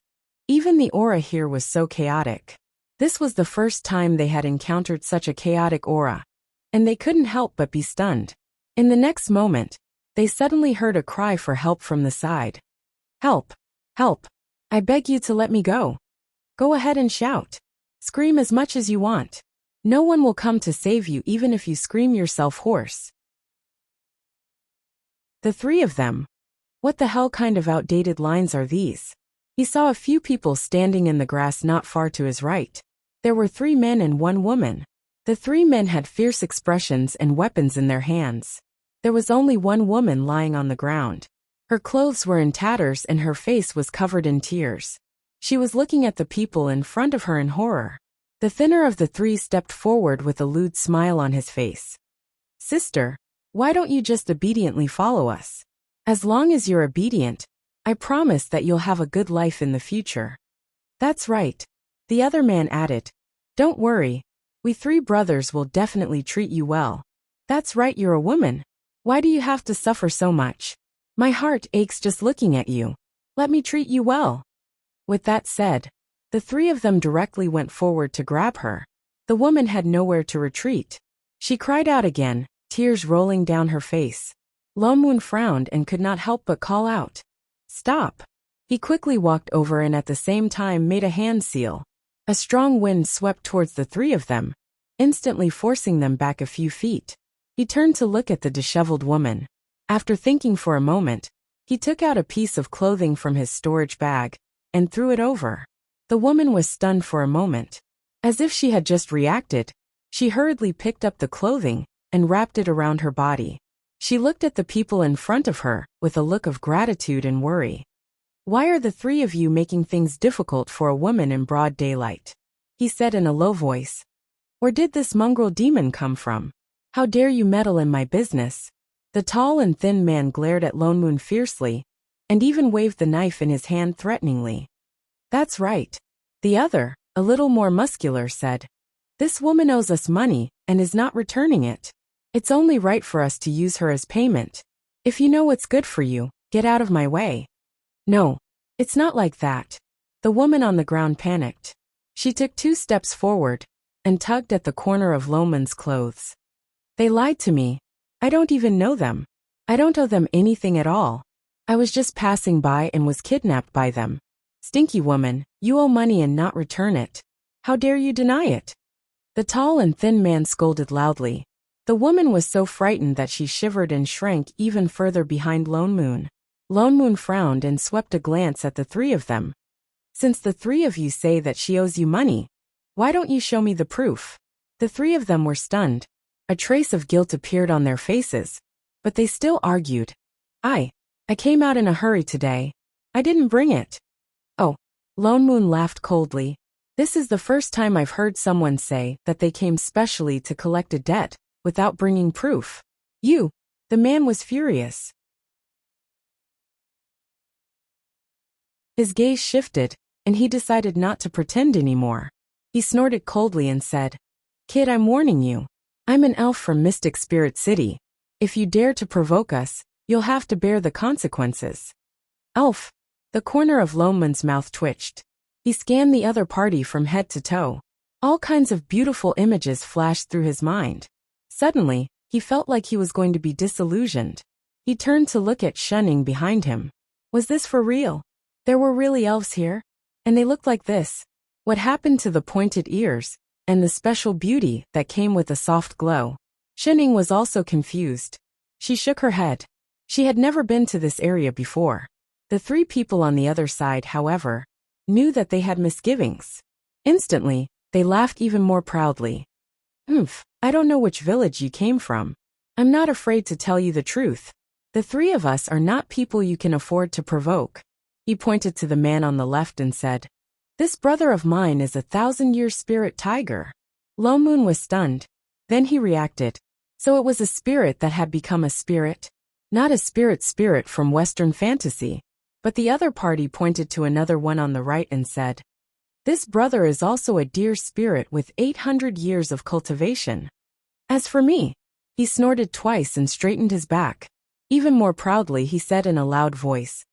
Even the aura here was so chaotic. This was the first time they had encountered such a chaotic aura, and they couldn't help but be stunned. In the next moment, they suddenly heard a cry for help from the side. Help! Help! I beg you to let me go. Go ahead and shout. Scream as much as you want. No one will come to save you even if you scream yourself hoarse. The three of them. What the hell kind of outdated lines are these? He saw a few people standing in the grass not far to his right. There were 3 men and 1 woman. The 3 men had fierce expressions and weapons in their hands. There was only 1 woman lying on the ground. Her clothes were in tatters and her face was covered in tears. She was looking at the people in front of her in horror. The thinner of the 3 stepped forward with a lewd smile on his face. Sister, why don't you just obediently follow us? As long as you're obedient, I promise that you'll have a good life in the future. That's right. The other man added. Don't worry. We 3 brothers will definitely treat you well. That's right, you're a woman. Why do you have to suffer so much? My heart aches just looking at you. Let me treat you well. With that said, the 3 of them directly went forward to grab her. The woman had nowhere to retreat. She cried out again, tears rolling down her face. Lone Moon frowned and could not help but call out. Stop. He quickly walked over and at the same time made a hand seal. A strong wind swept towards the 3 of them, instantly forcing them back a few feet. He turned to look at the disheveled woman. After thinking for a moment, He took out a piece of clothing from his storage bag and threw it over. The woman was stunned for a moment. As if she had just reacted, she hurriedly picked up the clothing and wrapped it around her body. She looked at the people in front of her with a look of gratitude and worry. "Why are the three of you making things difficult for a woman in broad daylight?" he said in a low voice. "Where did this mongrel demon come from? How dare you meddle in my business?" The tall and thin man glared at Lone Moon fiercely and even waved the knife in his hand threateningly. "That's right," the other, a little more muscular, said. "This woman owes us money and is not returning it. It's only right for us to use her as payment. If you know what's good for you, get out of my way." "No, it's not like that." The woman on the ground panicked. She took 2 steps forward and tugged at the corner of Lone Moon's clothes. "They lied to me. I don't even know them. I don't owe them anything at all. I was just passing by and was kidnapped by them. Stinky woman, you owe money and not return it. How dare you deny it?" The tall and thin man scolded loudly. The woman was so frightened that she shivered and shrank even further behind Lone Moon. Lone Moon frowned and swept a glance at the three of them. "Since the three of you say that she owes you money, why don't you show me the proof?" The three of them were stunned. A trace of guilt appeared on their faces, but they still argued. I came out in a hurry today. I didn't bring it." "Oh." Lone Moon laughed coldly. "This is the first time I've heard someone say that they came specially to collect a debt without bringing proof. You." The man was furious. His gaze shifted, and he decided not to pretend anymore. He snorted coldly and said, "Kid, I'm warning you. I'm an elf from Mystic Spirit City. If you dare to provoke us, you'll have to bear the consequences." "Elf." The corner of Lone Moon's mouth twitched. He scanned the other party from head to toe. All kinds of beautiful images flashed through his mind. Suddenly, he felt like he was going to be disillusioned. He turned to look at Shunning behind him. Was this for real? There were really elves here? And they looked like this? What happened to the pointed ears and the special beauty that came with a soft glow? Shunning was also confused. She shook her head. She had never been to this area before. The three people on the other side, however, knew that they had misgivings. Instantly, they laughed even more proudly. I don't know which village you came from. I'm not afraid to tell you the truth. The three of us are not people you can afford to provoke." He pointed to the man on the left and said, "This brother of mine is a 1,000-year spirit tiger." Lone Moon was stunned. Then he reacted. So it was a spirit that had become a spirit? Not a spirit from Western fantasy. But the other party pointed to another one on the right and said, "This brother is also a deer spirit with 800 years of cultivation." As for me, he snorted twice and straightened his back. Even more proudly, he said in a loud voice,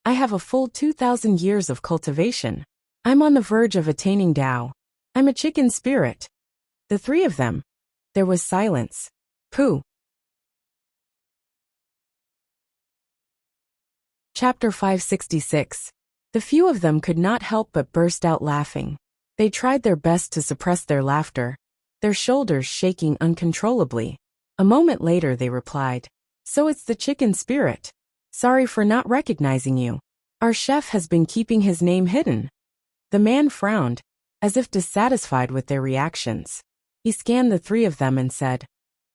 "I have a full 2,000 years of cultivation. I'm on the verge of attaining Tao. I'm a chicken spirit." The three of them. There was silence. Pooh. Chapter 566. The few of them could not help but burst out laughing. They tried their best to suppress their laughter, their shoulders shaking uncontrollably. A moment later they replied, "So it's the chicken spirit. Sorry for not recognizing you. Our chef has been keeping his name hidden." The man frowned, as if dissatisfied with their reactions. He scanned the three of them and said,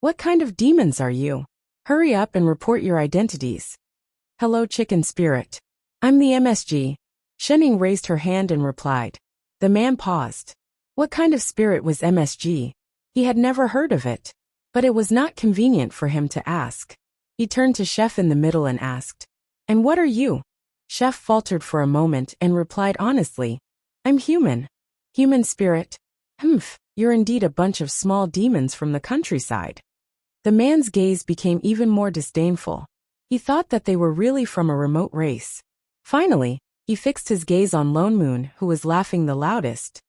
"What kind of demons are you? Hurry up and report your identities." "Hello, chicken spirit. I'm the MSG." Shunning raised her hand and replied. The man paused. What kind of spirit was MSG? He had never heard of it. But it was not convenient for him to ask. He turned to Chef in the middle and asked, "And what are you?" Chef faltered for a moment and replied honestly, "I'm human." "Human spirit? You're indeed a bunch of small demons from the countryside." The man's gaze became even more disdainful. He thought that they were really from a remote race. Finally, he fixed his gaze on Lone Moon, who was laughing the loudest.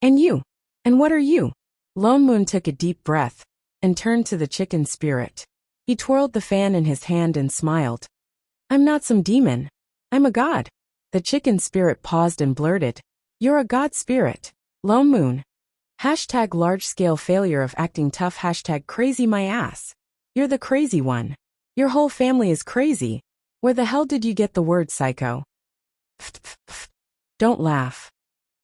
"And you? And what are you?" Lone Moon took a deep breath and turned to the chicken spirit. He twirled the fan in his hand and smiled. "I'm not some demon. I'm a god." The chicken spirit paused and blurted, "You're a god spirit." Lone Moon. #large-scale failure of acting tough. #crazy my ass. You're the crazy one. Your whole family is crazy. Where the hell did you get the word psycho? Don't laugh.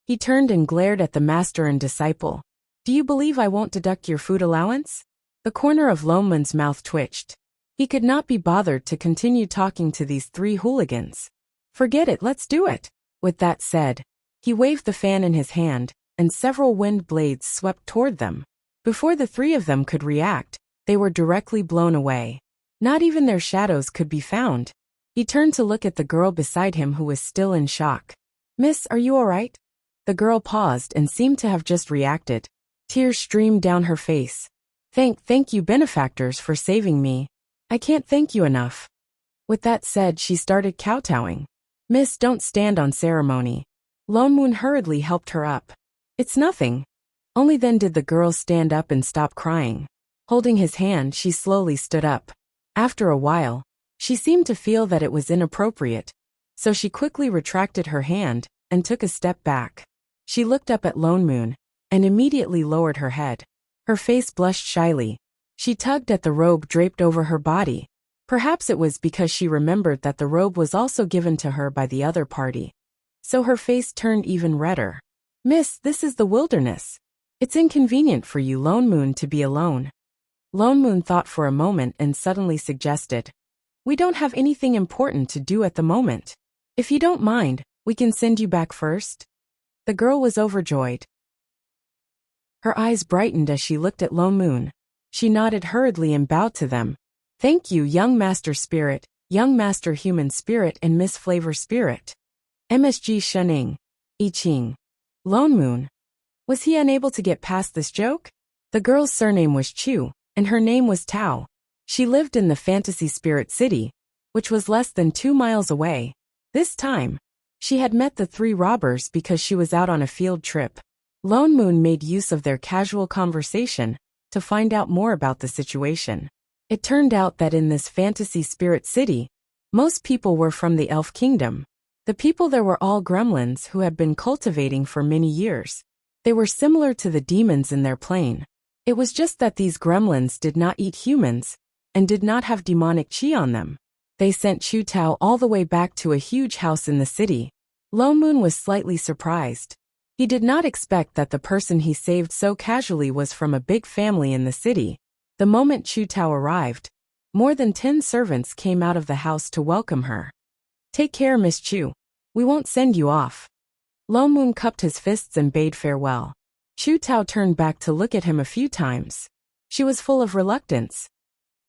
He turned and glared at the master and disciple. Do you believe I won't deduct your food allowance? The corner of Loman's mouth twitched. He could not be bothered to continue talking to these three hooligans. Forget it, let's do it. With that said, he waved the fan in his hand, and several wind blades swept toward them. Before the three of them could react, they were directly blown away. Not even their shadows could be found. He turned to look at the girl beside him who was still in shock. Miss, are you all right? The girl paused and seemed to have just reacted. Tears streamed down her face. Thank you benefactors for saving me. I can't thank you enough. With that said, she started kowtowing. Miss, don't stand on ceremony. Lone Moon hurriedly helped her up. It's nothing. Only then did the girl stand up and stop crying. Holding his hand, she slowly stood up. After a while, she seemed to feel that it was inappropriate, so she quickly retracted her hand and took a step back. She looked up at Lone Moon and immediately lowered her head. Her face blushed shyly. She tugged at the robe draped over her body. Perhaps it was because she remembered that the robe was also given to her by the other party. So her face turned even redder. Miss, this is the wilderness. It's inconvenient for you, Lone Moon, to be alone. Lone Moon thought for a moment and suddenly suggested, we don't have anything important to do at the moment. If you don't mind, we can send you back first. The girl was overjoyed. Her eyes brightened as she looked at Lone Moon. She nodded hurriedly and bowed to them. Thank you, young Master Spirit, young Master Human Spirit, and Miss Flavor Spirit. MSG Shuning. I Ching. Lone Moon. Was he unable to get past this joke? The girl's surname was Chu, and her name was Tao. She lived in the Fantasy Spirit City, which was less than 2 miles away. This time, she had met the three robbers because she was out on a field trip. Lone Moon made use of their casual conversation to find out more about the situation. It turned out that in this Fantasy Spirit City, most people were from the Elf Kingdom. The people there were all gremlins who had been cultivating for many years. They were similar to the demons in their plane. It was just that these gremlins did not eat humans and did not have demonic chi on them. They sent Chu Tao all the way back to a huge house in the city. Lone Moon was slightly surprised. He did not expect that the person he saved so casually was from a big family in the city. The moment Chu Tao arrived, more than 10 servants came out of the house to welcome her. Take care, Miss Chu. We won't send you off. Lone Moon cupped his fists and bade farewell. Chu Tao turned back to look at him a few times. She was full of reluctance.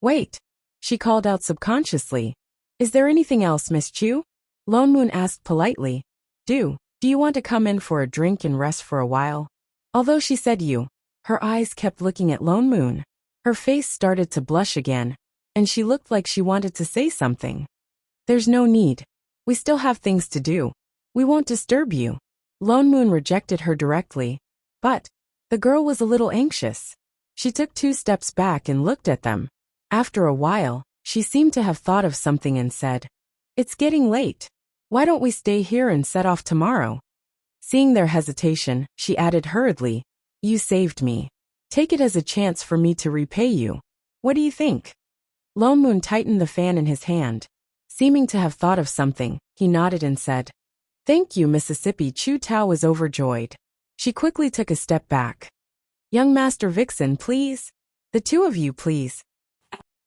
Wait, she called out subconsciously. Is there anything else, Miss Chu? Lone Moon asked politely. Do you want to come in for a drink and rest for a while? Although she said you, her eyes kept looking at Lone Moon. Her face started to blush again, and she looked like she wanted to say something. There's no need. We still have things to do. We won't disturb you. Lone Moon rejected her directly. But the girl was a little anxious. She took 2 steps back and looked at them. After a while, she seemed to have thought of something and said, It's getting late. Why don't we stay here and set off tomorrow? Seeing their hesitation, she added hurriedly, You saved me. Take it as a chance for me to repay you. What do you think? Lone Moon tightened the fan in his hand. Seeming to have thought of something, he nodded and said, Thank you, Mississippi. Chu Tao was overjoyed. She quickly took a step back. Young Master Vixen, please. The 2 of you, please.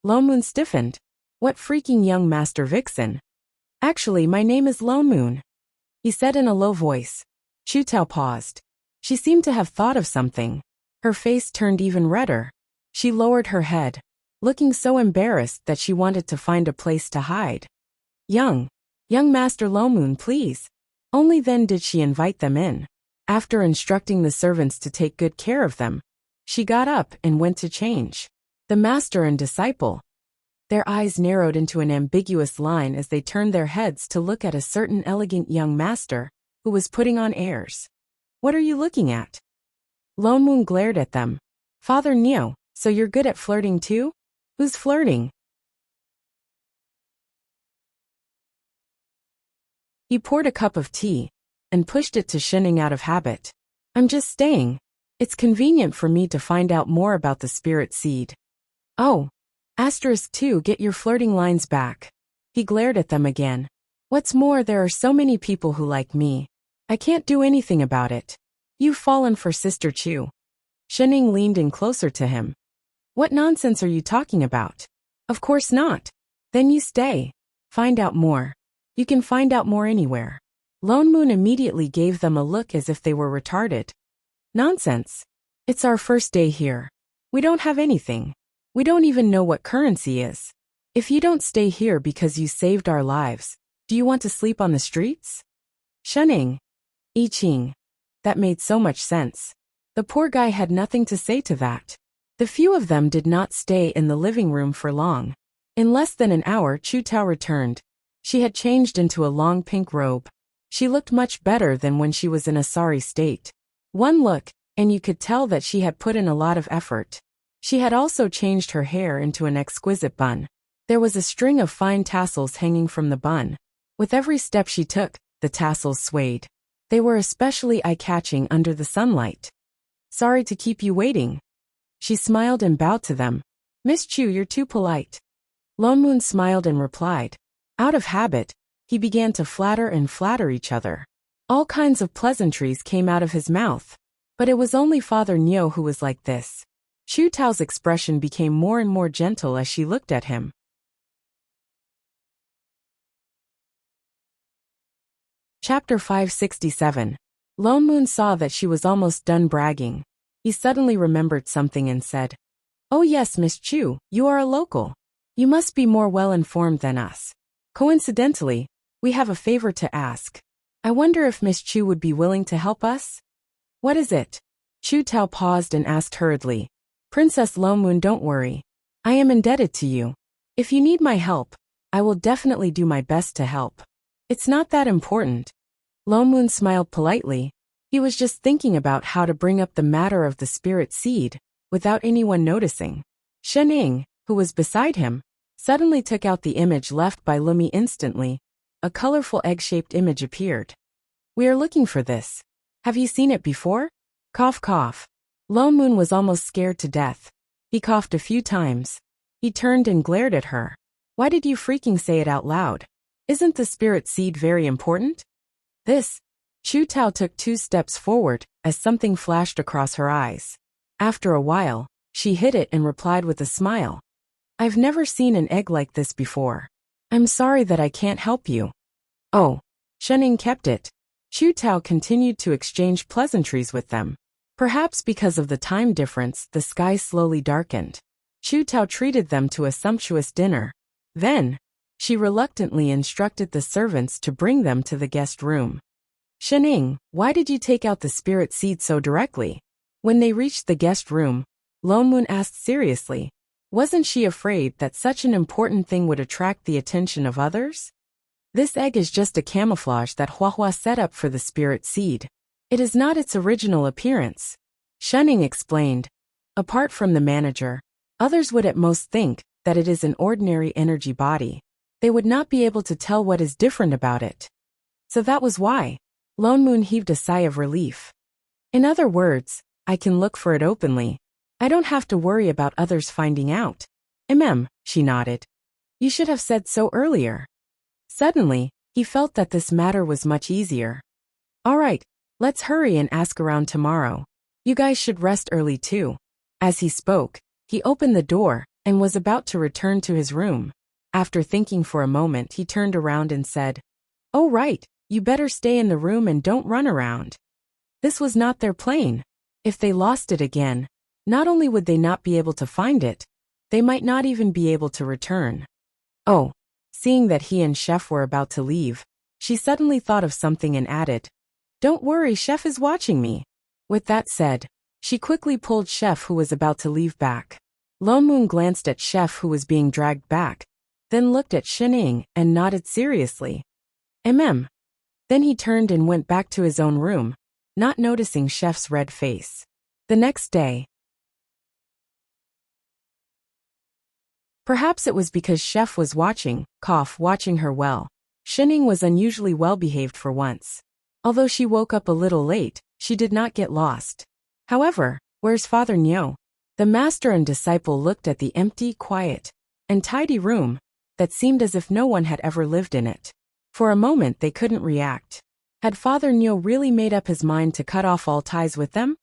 Lone Moon stiffened. What freaking young Master Vixen? Actually, my name is Lone Moon, he said in a low voice. Chu Tao paused. She seemed to have thought of something. Her face turned even redder. She lowered her head, looking so embarrassed that she wanted to find a place to hide. Young Master Lone Moon, please. Only then did she invite them in. After instructing the servants to take good care of them, she got up and went to change. The master and disciple. Their eyes narrowed into an ambiguous line as they turned their heads to look at a certain elegant young master who was putting on airs. What are you looking at? Lone Moon glared at them. Father Neo, so you're good at flirting too? Who's flirting? He poured a cup of tea and pushed it to Shinning out of habit. I'm just staying. It's convenient for me to find out more about the spirit seed. Oh. *2 Get your flirting lines back. He glared at them again. What's more, there are so many people who like me. I can't do anything about it. You've fallen for Sister Chu. Shening leaned in closer to him. What nonsense are you talking about? Of course not. Then you stay. Find out more. You can find out more anywhere. Lone Moon immediately gave them a look as if they were retarded. Nonsense. It's our first day here. We don't have anything. We don't even know what currency is. If you don't stay here because you saved our lives, do you want to sleep on the streets? Shening. I Ching. That made so much sense. The poor guy had nothing to say to that. The few of them did not stay in the living room for long. In less than an hour, Chu Tao returned. She had changed into a long pink robe. She looked much better than when she was in a sorry state. One look, and you could tell that she had put in a lot of effort. She had also changed her hair into an exquisite bun. There was a string of fine tassels hanging from the bun. With every step she took, the tassels swayed. They were especially eye-catching under the sunlight. Sorry to keep you waiting. She smiled and bowed to them. Miss Chu, you're too polite. Lone Moon smiled and replied. Out of habit, he began to flatter each other. All kinds of pleasantries came out of his mouth. But it was only Father Nyo who was like this. Chu Tao's expression became more and more gentle as she looked at him. Chapter 567. Lone Moon saw that she was almost done bragging. He suddenly remembered something and said, Oh yes, Miss Chu, you are a local. You must be more well-informed than us. Coincidentally, we have a favor to ask. I wonder if Miss Chu would be willing to help us? What is it? Chu Tao paused and asked hurriedly. Princess Lone Moon, don't worry. I am indebted to you. If you need my help, I will definitely do my best to help. It's not that important. Lone Moon smiled politely. He was just thinking about how to bring up the matter of the spirit seed, without anyone noticing. Shening, who was beside him, suddenly took out the image left by Lumi instantly. A colorful egg-shaped image appeared. We are looking for this. Have you seen it before? Cough cough. Lone Moon was almost scared to death. He coughed a few times. He turned and glared at her. Why did you freaking say it out loud? Isn't the spirit seed very important? This. Chu Tao took 2 steps forward as something flashed across her eyes. After a while, she hid it and replied with a smile. I've never seen an egg like this before. I'm sorry that I can't help you. Oh. Shening kept it. Chu Tao continued to exchange pleasantries with them. Perhaps because of the time difference, the sky slowly darkened. Chu Tao treated them to a sumptuous dinner. Then, she reluctantly instructed the servants to bring them to the guest room. Shening, why did you take out the spirit seed so directly? When they reached the guest room, Lone Moon asked seriously. Wasn't she afraid that such an important thing would attract the attention of others? This egg is just a camouflage that Huahua set up for the spirit seed. It is not its original appearance. Shening explained. Apart from the manager, others would at most think that it is an ordinary energy body. They would not be able to tell what is different about it. So that was why. Lone Moon heaved a sigh of relief. In other words, I can look for it openly. I don't have to worry about others finding out. She nodded. You should have said so earlier. Suddenly, he felt that this matter was much easier. All right, let's hurry and ask around tomorrow. You guys should rest early too. As he spoke, he opened the door and was about to return to his room. After thinking for a moment, he turned around and said, Oh right, you better stay in the room and don't run around. This was not their plane. If they lost it again, not only would they not be able to find it, they might not even be able to return. Oh, seeing that he and Chef were about to leave, she suddenly thought of something and added, Don't worry, Chef is watching me. With that said, she quickly pulled Chef, who was about to leave, back. Lone Moon glanced at Chef, who was being dragged back, then looked at Shening and nodded seriously. Then he turned and went back to his own room, not noticing Chef's red face. The next day. Perhaps it was because Chef was watching her well. Shening was unusually well-behaved for once. Although she woke up a little late, she did not get lost. However, where's Father Nyo? The master and disciple looked at the empty, quiet, and tidy room, that seemed as if no one had ever lived in it. For a moment they couldn't react. Had Father Neo really made up his mind to cut off all ties with them?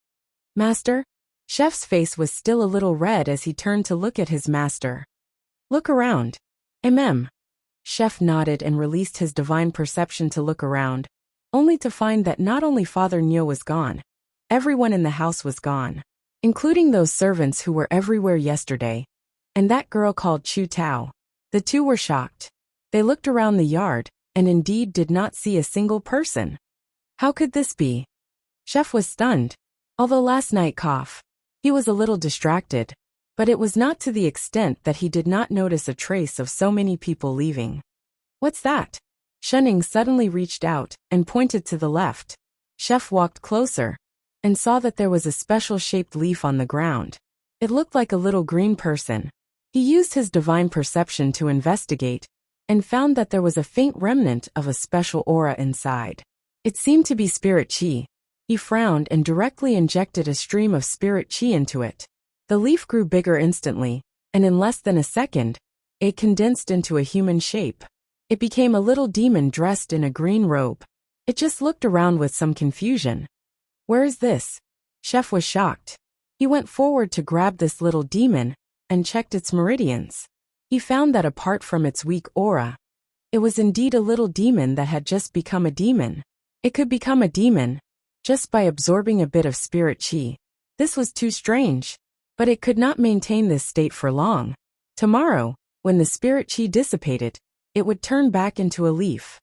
Master? Chef's face was still a little red as he turned to look at his master. Look around. Chef nodded and released his divine perception to look around, only to find that not only Father Neo was gone, everyone in the house was gone, including those servants who were everywhere yesterday, and that girl called Chu Tao. The two were shocked. They looked around the yard, and indeed did not see a single person. How could this be? Chef was stunned. Although last night he was a little distracted, but it was not to the extent that he did not notice a trace of so many people leaving. What's that? Shenning suddenly reached out and pointed to the left. Chef walked closer and saw that there was a special-shaped leaf on the ground. It looked like a little green person. He used his divine perception to investigate and found that there was a faint remnant of a special aura inside. It seemed to be spirit chi. He frowned and directly injected a stream of spirit chi into it. The leaf grew bigger instantly, and in less than a second, it condensed into a human shape. It became a little demon dressed in a green robe. It just looked around with some confusion. Where is this? Chef was shocked. He went forward to grab this little demon and checked its meridians. He found that apart from its weak aura, it was indeed a little demon that had just become a demon. It could become a demon just by absorbing a bit of spirit chi. This was too strange. But it could not maintain this state for long. Tomorrow, when the spirit chi dissipated, it would turn back into a leaf.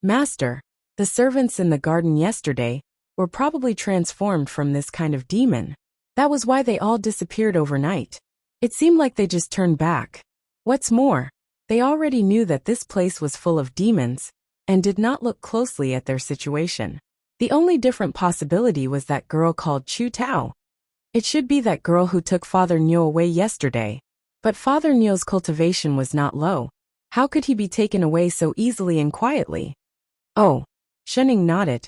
Master, the servants in the garden yesterday were probably transformed from this kind of demon. That was why they all disappeared overnight. It seemed like they just turned back. What's more, they already knew that this place was full of demons and did not look closely at their situation. The only different possibility was that girl called Chu Tao. It should be that girl who took Father Neo away yesterday. But Father Neo's cultivation was not low. How could he be taken away so easily and quietly? Oh, Shenning nodded.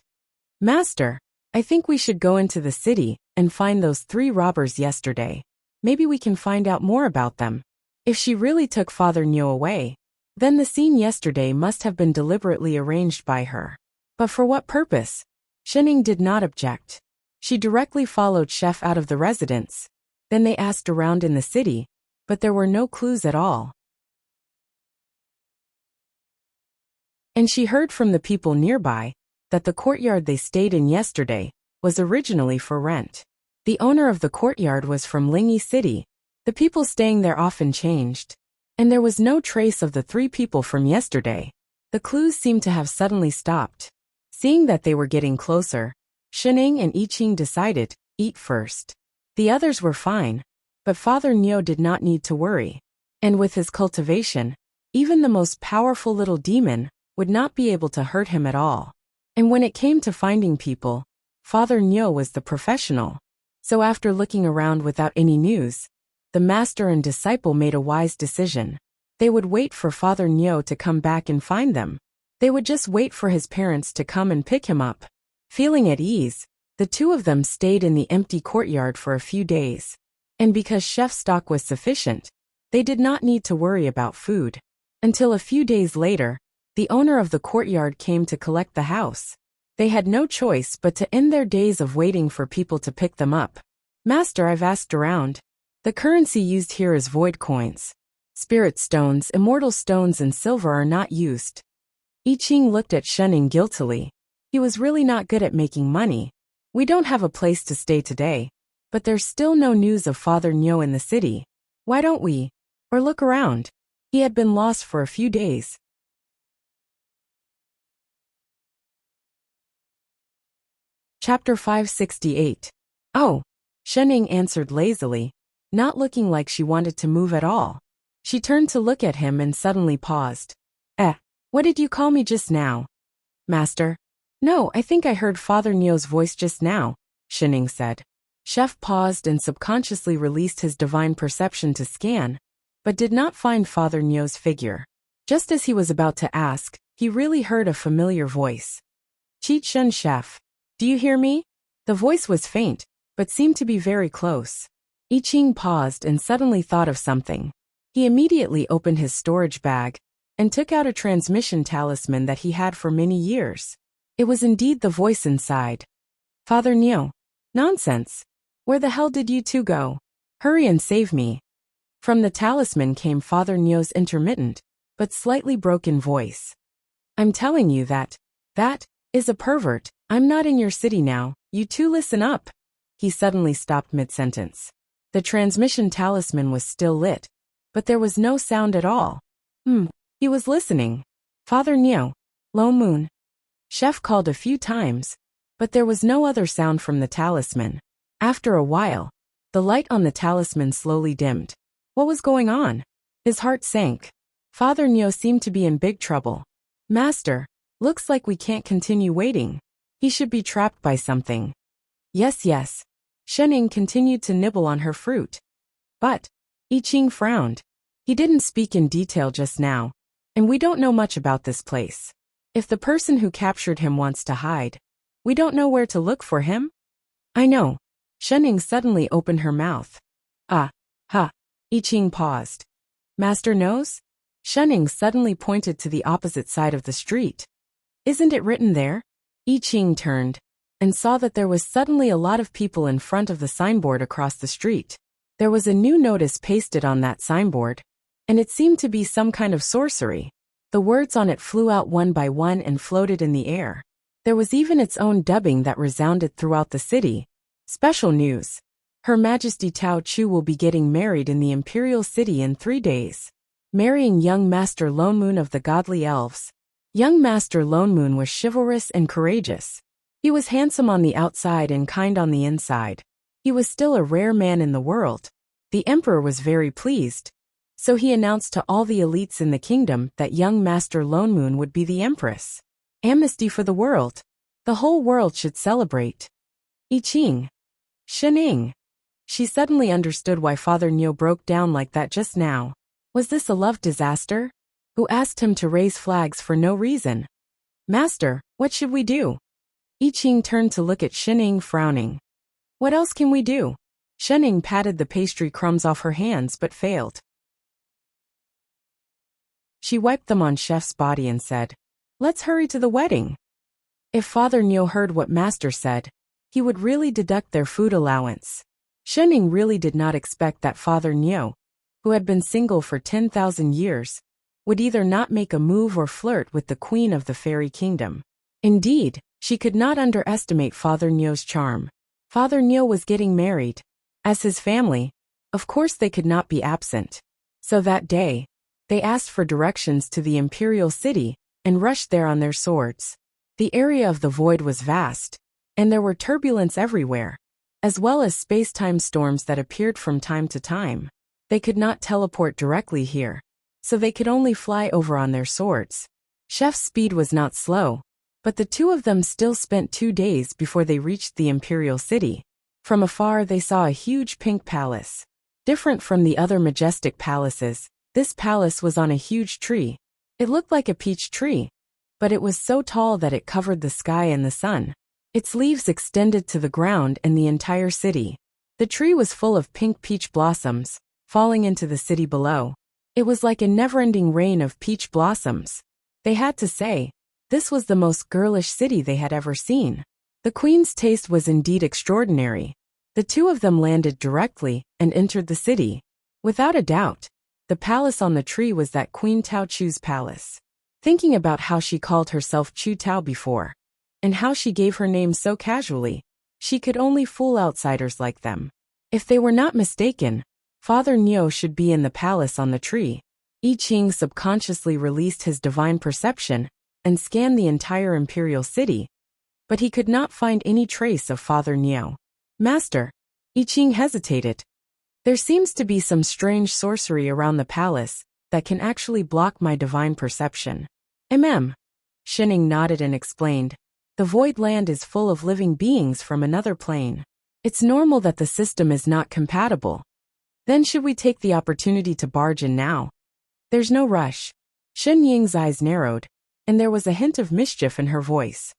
Master, I think we should go into the city and find those 3 robbers yesterday. Maybe we can find out more about them. If she really took Father Neo away, then the scene yesterday must have been deliberately arranged by her. But for what purpose? Shenning did not object. She directly followed Chef out of the residence. Then they asked around in the city, but there were no clues at all. And she heard from the people nearby that the courtyard they stayed in yesterday was originally for rent. The owner of the courtyard was from Lingi City. The people staying there often changed, and there was no trace of the 3 people from yesterday. The clues seemed to have suddenly stopped. Seeing that they were getting closer, Shenning and I-Ching decided, eat first. The others were fine, but Father Neo did not need to worry. And with his cultivation, even the most powerful little demon would not be able to hurt him at all. And when it came to finding people, Father Neo was the professional. So after looking around without any news, the master and disciple made a wise decision. They would wait for Father Neo to come back and find them. They would just wait for his parents to come and pick him up. Feeling at ease, the 2 of them stayed in the empty courtyard for a few days. And because Chef's stock was sufficient, they did not need to worry about food. Until a few days later, the owner of the courtyard came to collect the house. They had no choice but to end their days of waiting for people to pick them up. Master, I've asked around. The currency used here is void coins. Spirit stones, immortal stones and silver are not used. I-Ching looked at Shenning guiltily. He was really not good at making money. We don't have a place to stay today, but there's still no news of Father Neo in the city. Why don't we? Or look around. He had been lost for a few days. Chapter 568. Oh, Shenning answered lazily, not looking like she wanted to move at all. She turned to look at him and suddenly paused. What did you call me just now? Master? No, I think I heard Father Neo's voice just now, Shenning said. Chef paused and subconsciously released his divine perception to scan, but did not find Father Neo's figure. Just as he was about to ask, he really heard a familiar voice. Chi-Chun Chef. Do you hear me? The voice was faint, but seemed to be very close. I-Ching paused and suddenly thought of something. He immediately opened his storage bag and took out a transmission talisman that he had for many years. It was indeed the voice inside. Father Neo. Nonsense. Where the hell did you two go? Hurry and save me. From the talisman came Father Neo's intermittent, but slightly broken voice. I'm telling you that is a pervert. I'm not in your city now. You two listen up. He suddenly stopped mid-sentence. The transmission talisman was still lit, but there was no sound at all. He was listening. Father Neo. Low moon. Chef called a few times, but there was no other sound from the talisman. After a while, the light on the talisman slowly dimmed. What was going on? His heart sank. Father Neo seemed to be in big trouble. Master, looks like we can't continue waiting. He should be trapped by something. Yes. Shening continued to nibble on her fruit. But I Ching frowned. He didn't speak in detail just now, and we don't know much about this place. If the person who captured him wants to hide, we don't know where to look for him. I know. Shening suddenly opened her mouth. I Ching paused. Master knows? Shening suddenly pointed to the opposite side of the street. Isn't it written there? I Ching turned and saw that there was suddenly a lot of people in front of the signboard across the street. There was a new notice pasted on that signboard, and it seemed to be some kind of sorcery. The words on it flew out one by one and floated in the air. There was even its own dubbing that resounded throughout the city. Special news. Her Majesty Tao Chu will be getting married in the Imperial City in 3 days. Marrying young Master Lone Moon of the Godly Elves. Young Master Lone Moon was chivalrous and courageous. He was handsome on the outside and kind on the inside. He was still a rare man in the world. The Emperor was very pleased, so he announced to all the elites in the kingdom that young Master Lone Moon would be the Empress. Amnesty for the world. The whole world should celebrate. I Ching. Shening. She suddenly understood why Father Neo broke down like that just now. Was this a love disaster? Who asked him to raise flags for no reason? Master, what should we do? I Ching turned to look at Shening, frowning. What else can we do? Shening patted the pastry crumbs off her hands but failed. She wiped them on Chef's body and said, Let's hurry to the wedding. If Father Neo heard what Master said, he would really deduct their food allowance. Shening really did not expect that Father Neo, who had been single for 10,000 years, would either not make a move or flirt with the Queen of the Fairy Kingdom. Indeed, she could not underestimate Father Neo's charm. Father Neo was getting married. As his family, of course they could not be absent. So that day, they asked for directions to the Imperial City and rushed there on their swords. The area of the void was vast, and there were turbulence everywhere, as well as space-time storms that appeared from time to time. They could not teleport directly here, so they could only fly over on their swords. Chef's speed was not slow, but the two of them still spent 2 days before they reached the Imperial City. From afar they saw a huge pink palace. Different from the other majestic palaces, this palace was on a huge tree. It looked like a peach tree, but it was so tall that it covered the sky and the sun. Its leaves extended to the ground and the entire city. The tree was full of pink peach blossoms, falling into the city below. It was like a never-ending rain of peach blossoms. They had to say, this was the most girlish city they had ever seen. The queen's taste was indeed extraordinary. The two of them landed directly and entered the city. Without a doubt, the palace on the tree was that Queen Tao Chu's palace. Thinking about how she called herself Chu Tao before, and how she gave her name so casually, she could only fool outsiders like them. If they were not mistaken, Father Neo should be in the palace on the tree. I Ching subconsciously released his divine perception and scanned the entire Imperial City, but he could not find any trace of Father Neo. Master, I Ching hesitated. There seems to be some strange sorcery around the palace that can actually block my divine perception. Shening nodded and explained. The void land is full of living beings from another plane. It's normal that the system is not compatible. Then should we take the opportunity to barge in now? There's no rush. Shen Ying's eyes narrowed, and there was a hint of mischief in her voice.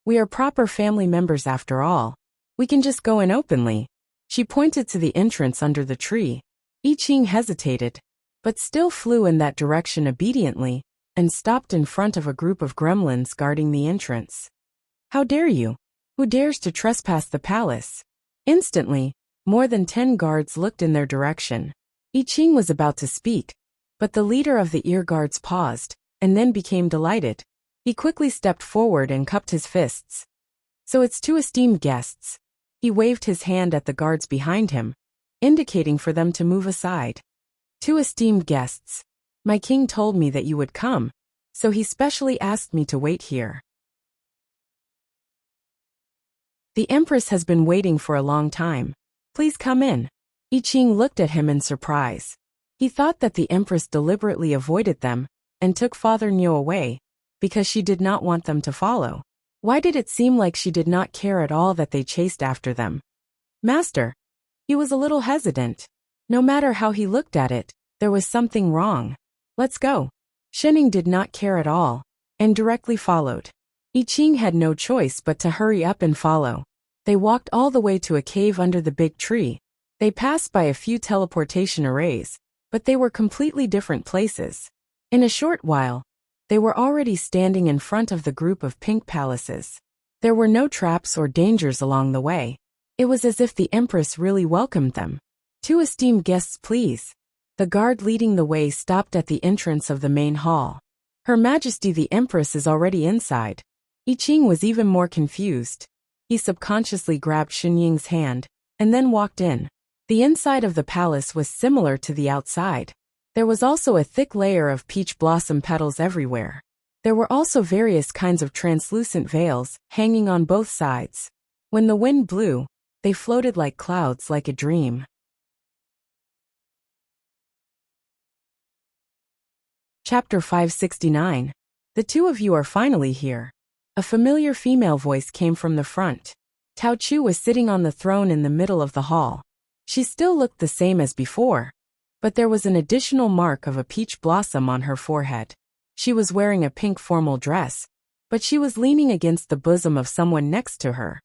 We are proper family members after all. We can just go in openly. She pointed to the entrance under the tree. I Ching hesitated. but still flew in that direction obediently, and stopped in front of a group of gremlins guarding the entrance. "How dare you? Who dares to trespass the palace?" Instantly, more than 10 guards looked in their direction. I Ching was about to speak, but the leader of the ear guards paused, and then became delighted. He quickly stepped forward and cupped his fists. "So it's 2 esteemed guests." He waved his hand at the guards behind him, indicating for them to move aside. "2 esteemed guests. My king told me that you would come, so he specially asked me to wait here. The Empress has been waiting for a long time. Please come in." I Ching looked at him in surprise. He thought that the Empress deliberately avoided them and took Father Niu away because she did not want them to follow. Why did it seem like she did not care at all that they chased after them? "Master." He was a little hesitant. No matter how he looked at it, there was something wrong. "Let's go." Shening did not care at all, and directly followed. I Ching had no choice but to hurry up and follow. They walked all the way to a cave under the big tree. They passed by a few teleportation arrays, but they were completely different places. In a short while, they were already standing in front of the group of pink palaces. There were no traps or dangers along the way. It was as if the Empress really welcomed them. "2 esteemed guests, please." The guard leading the way stopped at the entrance of the main hall. "Her Majesty the Empress is already inside." I Ching was even more confused. He subconsciously grabbed Shenying's hand, and then walked in. The inside of the palace was similar to the outside. There was also a thick layer of peach blossom petals everywhere. There were also various kinds of translucent veils hanging on both sides. When the wind blew, they floated like clouds, like a dream. Chapter 569. "The 2 of you are finally here." A familiar female voice came from the front. Tao Chu was sitting on the throne in the middle of the hall. She still looked the same as before, but there was an additional mark of a peach blossom on her forehead. She was wearing a pink formal dress, but she was leaning against the bosom of someone next to her,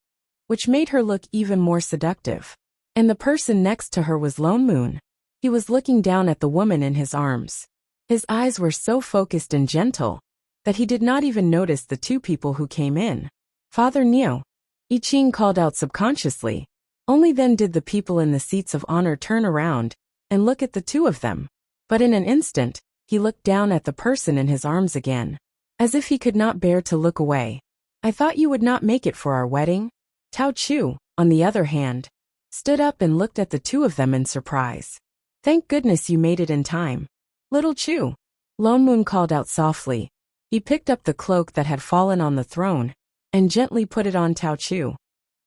which made her look even more seductive. And the person next to her was Lone Moon. He was looking down at the woman in his arms. His eyes were so focused and gentle that he did not even notice the 2 people who came in. "Father Niu," I Ching called out subconsciously. Only then did the people in the seats of honor turn around and look at the 2 of them. But in an instant, he looked down at the person in his arms again, as if he could not bear to look away. "I thought you would not make it for our wedding." Tao Chu, on the other hand, stood up and looked at the 2 of them in surprise. "Thank goodness you made it in time." "Little Chu," Lone Moon called out softly. He picked up the cloak that had fallen on the throne and gently put it on Tao Chu.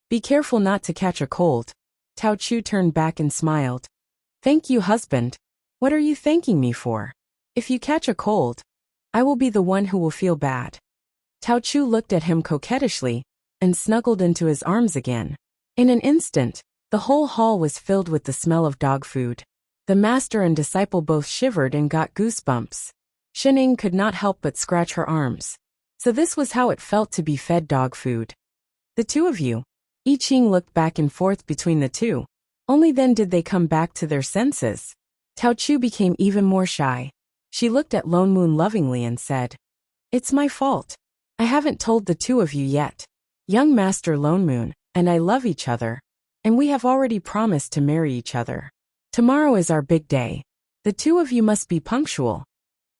"Be careful not to catch a cold." Tao Chu turned back and smiled. "Thank you, husband. What are you thanking me for? If you catch a cold, I will be the one who will feel bad." Tao Chu looked at him coquettishly and snuggled into his arms again. In an instant, the whole hall was filled with the smell of dog food. The master and disciple both shivered and got goosebumps. Shening could not help but scratch her arms. So this was how it felt to be fed dog food. "The 2 of you." I Ching looked back and forth between the 2. Only then did they come back to their senses. Tao Chu became even more shy. She looked at Lone Moon lovingly and said, "It's my fault. I haven't told the 2 of you yet. Young Master Lone Moon and I love each other, and we have already promised to marry each other. Tomorrow is our big day. The 2 of you must be punctual."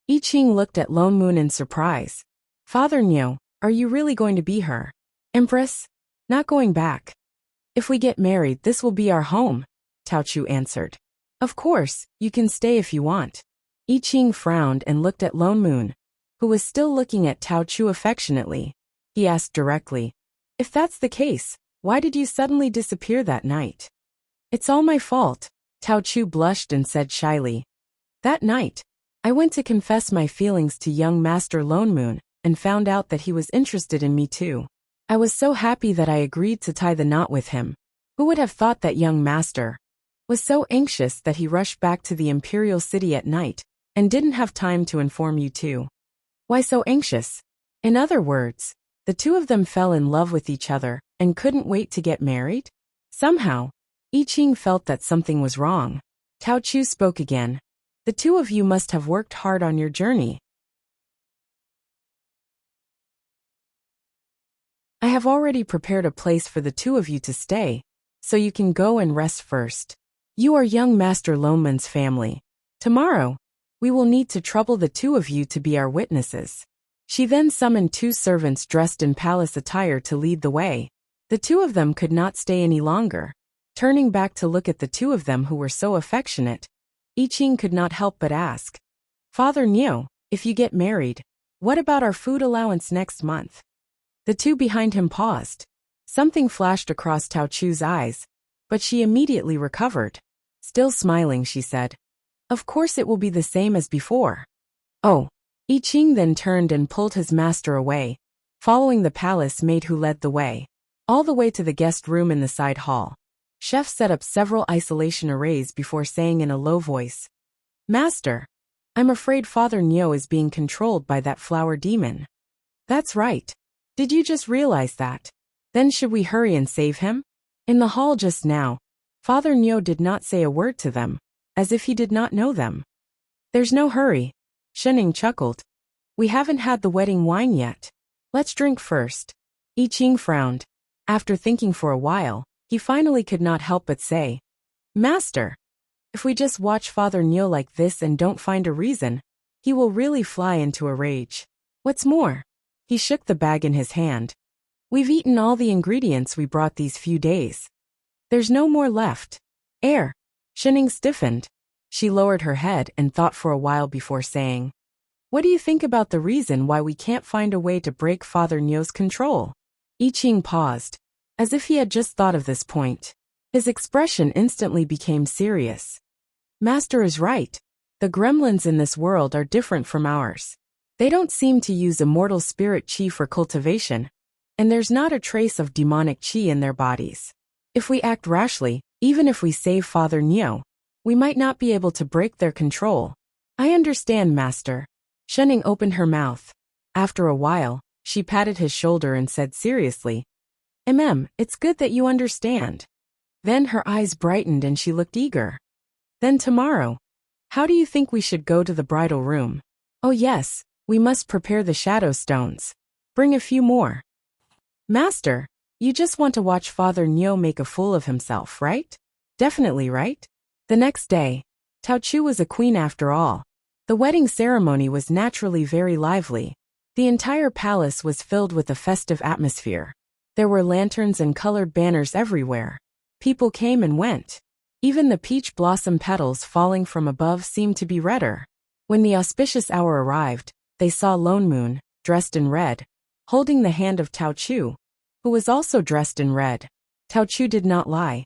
I Ching looked at Lone Moon in surprise. "Father Niu, are you really going to be her Empress?" "Not going back. If we get married, this will be our home," Tao Chu answered. "Of course, you can stay if you want." I Ching frowned and looked at Lone Moon, who was still looking at Tao Chu affectionately. He asked directly, "If that's the case, why did you suddenly disappear that night?" "It's all my fault," Tao Chu blushed and said shyly. "That night, I went to confess my feelings to young Master Lone Moon and found out that he was interested in me too. I was so happy that I agreed to tie the knot with him. Who would have thought that young master was so anxious that he rushed back to the imperial city at night and didn't have time to inform you too?" "Why so anxious?" "In other words, the 2 of them fell in love with each other and couldn't wait to get married?" Somehow, I Ching felt that something was wrong. Tao Chu spoke again. The two of you must have worked hard on your journey. I have already prepared a place for the two of you to stay, so you can go and rest first. You are young Master Loneman's family. Tomorrow, we will need to trouble the two of you to be our witnesses. She then summoned 2 servants dressed in palace attire to lead the way. The two of them could not stay any longer. Turning back to look at the two of them who were so affectionate, I Ching could not help but ask, Father Nyo, if you get married, what about our food allowance next month? The two behind him paused. Something flashed across Tao Chu's eyes, but she immediately recovered. Still smiling, she said, Of course it will be the same as before. Oh. I Ching then turned and pulled his master away, following the palace maid who led the way. All the way to the guest room in the side hall. Chef set up several isolation arrays before saying in a low voice, Master, I'm afraid Father Nyo is being controlled by that flower demon. That's right. Did you just realize that? Then should we hurry and save him? In the hall just now, Father Nyo did not say a word to them, as if he did not know them. There's no hurry. Shening chuckled. We haven't had the wedding wine yet. Let's drink first. I Ching frowned. After thinking for a while, he finally could not help but say, Master, if we just watch Father Nyo like this and don't find a reason, he will really fly into a rage. What's more? He shook the bag in his hand. We've eaten all the ingredients we brought these few days. There's no more left. Air. Shening stiffened. She lowered her head and thought for a while before saying, What do you think about the reason why we can't find a way to break Father Nyo's control? I Ching paused, as if he had just thought of this point. His expression instantly became serious. Master is right. The gremlins in this world are different from ours. They don't seem to use immortal spirit chi for cultivation, and there's not a trace of demonic chi in their bodies. If we act rashly, even if we save Father Nyo, we might not be able to break their control. I understand, Master. Shening opened her mouth. After a while, she patted his shoulder and said seriously, It's good that you understand. Then her eyes brightened and she looked eager. Then tomorrow, how do you think we should go to the bridal room? Oh yes, we must prepare the shadow stones. Bring a few more. Master, you just want to watch Father Nyo make a fool of himself, right? Definitely, right? The next day, Tao Chu was a queen after all. The wedding ceremony was naturally very lively. The entire palace was filled with a festive atmosphere. There were lanterns and colored banners everywhere. People came and went. Even the peach blossom petals falling from above seemed to be redder. When the auspicious hour arrived, they saw Lone Moon, dressed in red, holding the hand of Tao Chu, who was also dressed in red. Tao Chu did not lie.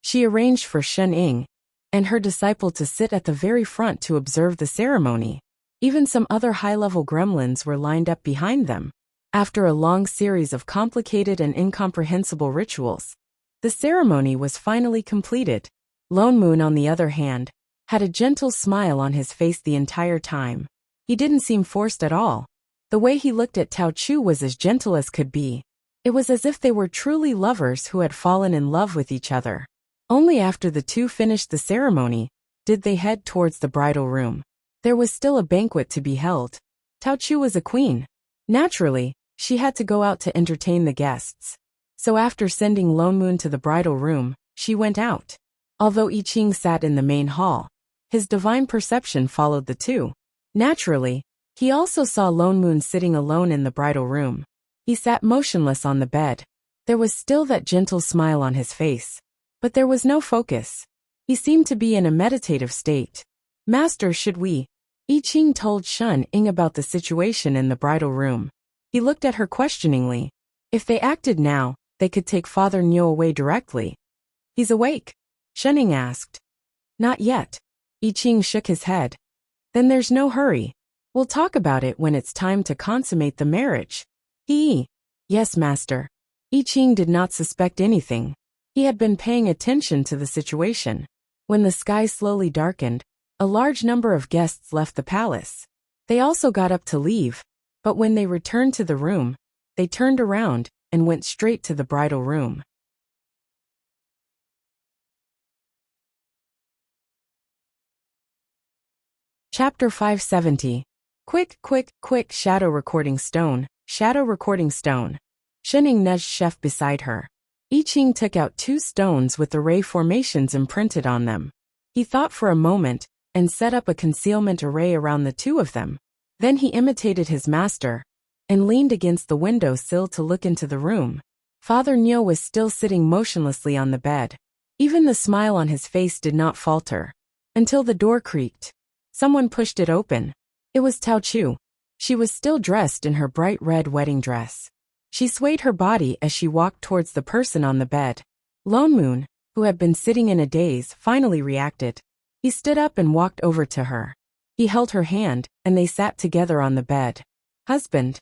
She arranged for Shen Ying and her disciple to sit at the very front to observe the ceremony. Even some other high-level gremlins were lined up behind them. After a long series of complicated and incomprehensible rituals, the ceremony was finally completed. Lone Moon, on the other hand, had a gentle smile on his face the entire time. He didn't seem forced at all. The way he looked at Tao Chu was as gentle as could be. It was as if they were truly lovers who had fallen in love with each other. Only after the two finished the ceremony did they head towards the bridal room. There was still a banquet to be held. Tao Chu was a queen. Naturally, she had to go out to entertain the guests. So after sending Lone Moon to the bridal room, she went out. Although I Ching sat in the main hall, his divine perception followed the two. Naturally, he also saw Lone Moon sitting alone in the bridal room. He sat motionless on the bed. There was still that gentle smile on his face, but there was no focus. He seemed to be in a meditative state. Master, should we? I Ching told Shen Ying about the situation in the bridal room. He looked at her questioningly. If they acted now, they could take Father Nyo away directly. He's awake? Shen Ying asked. Not yet. I Ching shook his head. Then there's no hurry. We'll talk about it when it's time to consummate the marriage. Yes, Master. I Ching did not suspect anything. He had been paying attention to the situation. When the sky slowly darkened, a large number of guests left the palace. They also got up to leave, but when they returned to the room, they turned around and went straight to the bridal room. Chapter 570. Quick, quick, quick, shadow recording stone, shadow recording stone. Shening nudged Chef beside her. I Ching took out 2 stones with the ray formations imprinted on them. He thought for a moment and set up a concealment array around the 2 of them. Then he imitated his master and leaned against the window sill to look into the room. Father Nyo was still sitting motionlessly on the bed. Even the smile on his face did not falter. Until the door creaked. Someone pushed it open. It was Tao Chu. She was still dressed in her bright red wedding dress. She swayed her body as she walked towards the person on the bed. Lone Moon, who had been sitting in a daze, finally reacted. He stood up and walked over to her. He held her hand, and they sat together on the bed. Husband.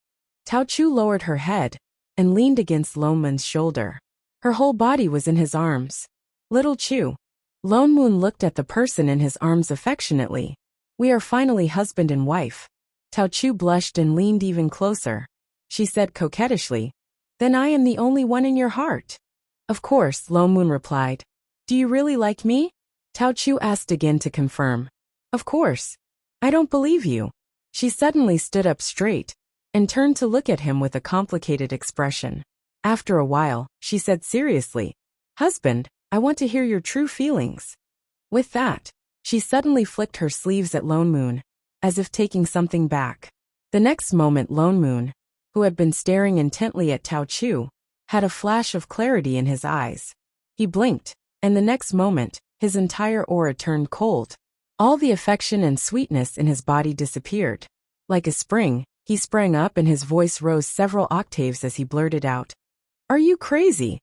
Tao Chu lowered her head and leaned against Lone Moon's shoulder. Her whole body was in his arms. Little Chu. Lone Moon looked at the person in his arms affectionately. We are finally husband and wife. Tao Chu blushed and leaned even closer. She said coquettishly, Then I am the only one in your heart. Of course, Lone Moon replied. Do you really like me? Tao Chu asked again to confirm. Of course. I don't believe you. She suddenly stood up straight and turned to look at him with a complicated expression. After a while, she said seriously, Husband, I want to hear your true feelings. With that, she suddenly flicked her sleeves at Lone Moon, as if taking something back. The next moment Lone Moon, who had been staring intently at Tao Chu, had a flash of clarity in his eyes. He blinked, and the next moment, his entire aura turned cold. All the affection and sweetness in his body disappeared. Like a spring, he sprang up and his voice rose several octaves as he blurted out. Are you crazy?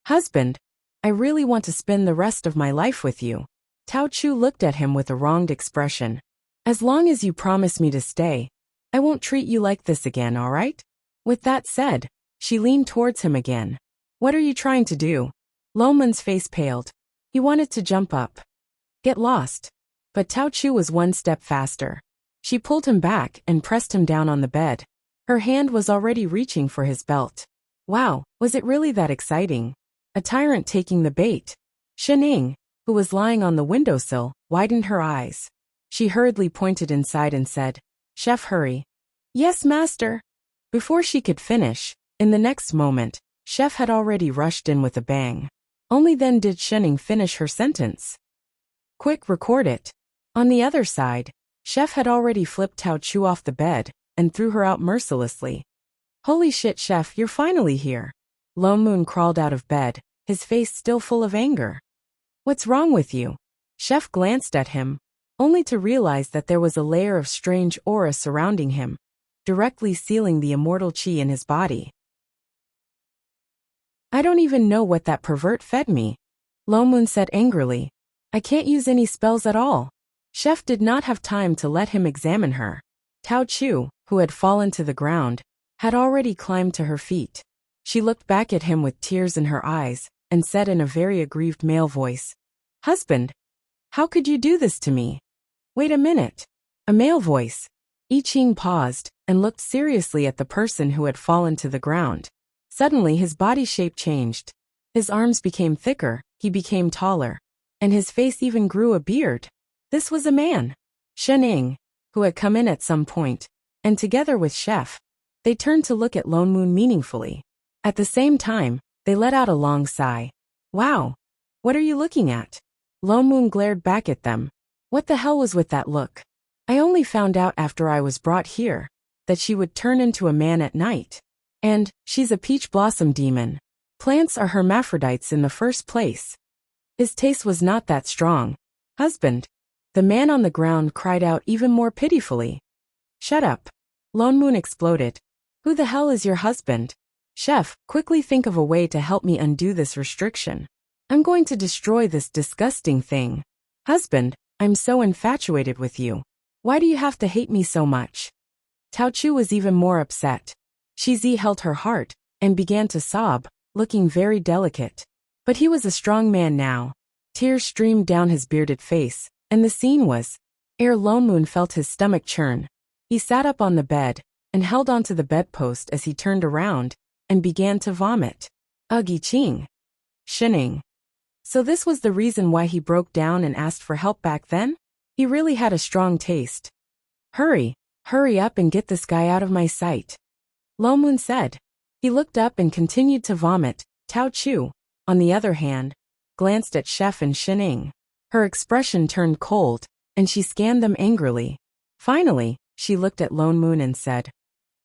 Husband, I really want to spend the rest of my life with you. Tao Chu looked at him with a wronged expression. As long as you promise me to stay, I won't treat you like this again, all right? With that said, she leaned towards him again. What are you trying to do? Lone Moon's face paled. He wanted to jump up. Get lost. But Tao Chu was one step faster. She pulled him back and pressed him down on the bed. Her hand was already reaching for his belt. Wow, was it really that exciting? A tyrant taking the bait. Shening, who was lying on the windowsill, widened her eyes. She hurriedly pointed inside and said, Chef, hurry. Yes, master. Before she could finish, in the next moment, Chef had already rushed in with a bang. Only then did Shening finish her sentence. Quick, record it. On the other side, Chef had already flipped Tao Chu off the bed and threw her out mercilessly. Holy shit, Chef, you're finally here. Lone Moon crawled out of bed, his face still full of anger. What's wrong with you? Chef glanced at him, only to realize that there was a layer of strange aura surrounding him, directly sealing the immortal chi in his body. I don't even know what that pervert fed me. Lone Moon said angrily. I can't use any spells at all. Chef did not have time to let him examine her. Tao Chu, who had fallen to the ground, had already climbed to her feet. She looked back at him with tears in her eyes and said in a very aggrieved male voice, Husband, how could you do this to me? Wait a minute. A male voice. I Ching paused and looked seriously at the person who had fallen to the ground. Suddenly his body shape changed. His arms became thicker, he became taller, and his face even grew a beard. This was a man. Shening, who had come in at some point, and together with Chef, they turned to look at Lone Moon meaningfully. At the same time, they let out a long sigh. Wow. What are you looking at? Lone Moon glared back at them. What the hell was with that look? I only found out after I was brought here that she would turn into a man at night. And she's a peach blossom demon. Plants are hermaphrodites in the first place. His taste was not that strong. Husband. The man on the ground cried out even more pitifully. Shut up. Lone Moon exploded. Who the hell is your husband? Chef, quickly think of a way to help me undo this restriction. I'm going to destroy this disgusting thing. Husband, I'm so infatuated with you. Why do you have to hate me so much? Tao Chu was even more upset. Shizi held her heart and began to sob, looking very delicate. But he was a strong man now. Tears streamed down his bearded face, and the scene was. Ere Lone Moon felt his stomach churn. He sat up on the bed and held onto the bedpost as he turned around and began to vomit. Ugh, I Ching. Shening. So this was the reason why he broke down and asked for help back then? He really had a strong taste. Hurry up and get this guy out of my sight, Lo Moon said. He looked up and continued to vomit. Tao Chu, on the other hand, glanced at Chef and Shining. Her expression turned cold, and she scanned them angrily. Finally, she looked at Lo Moon and said,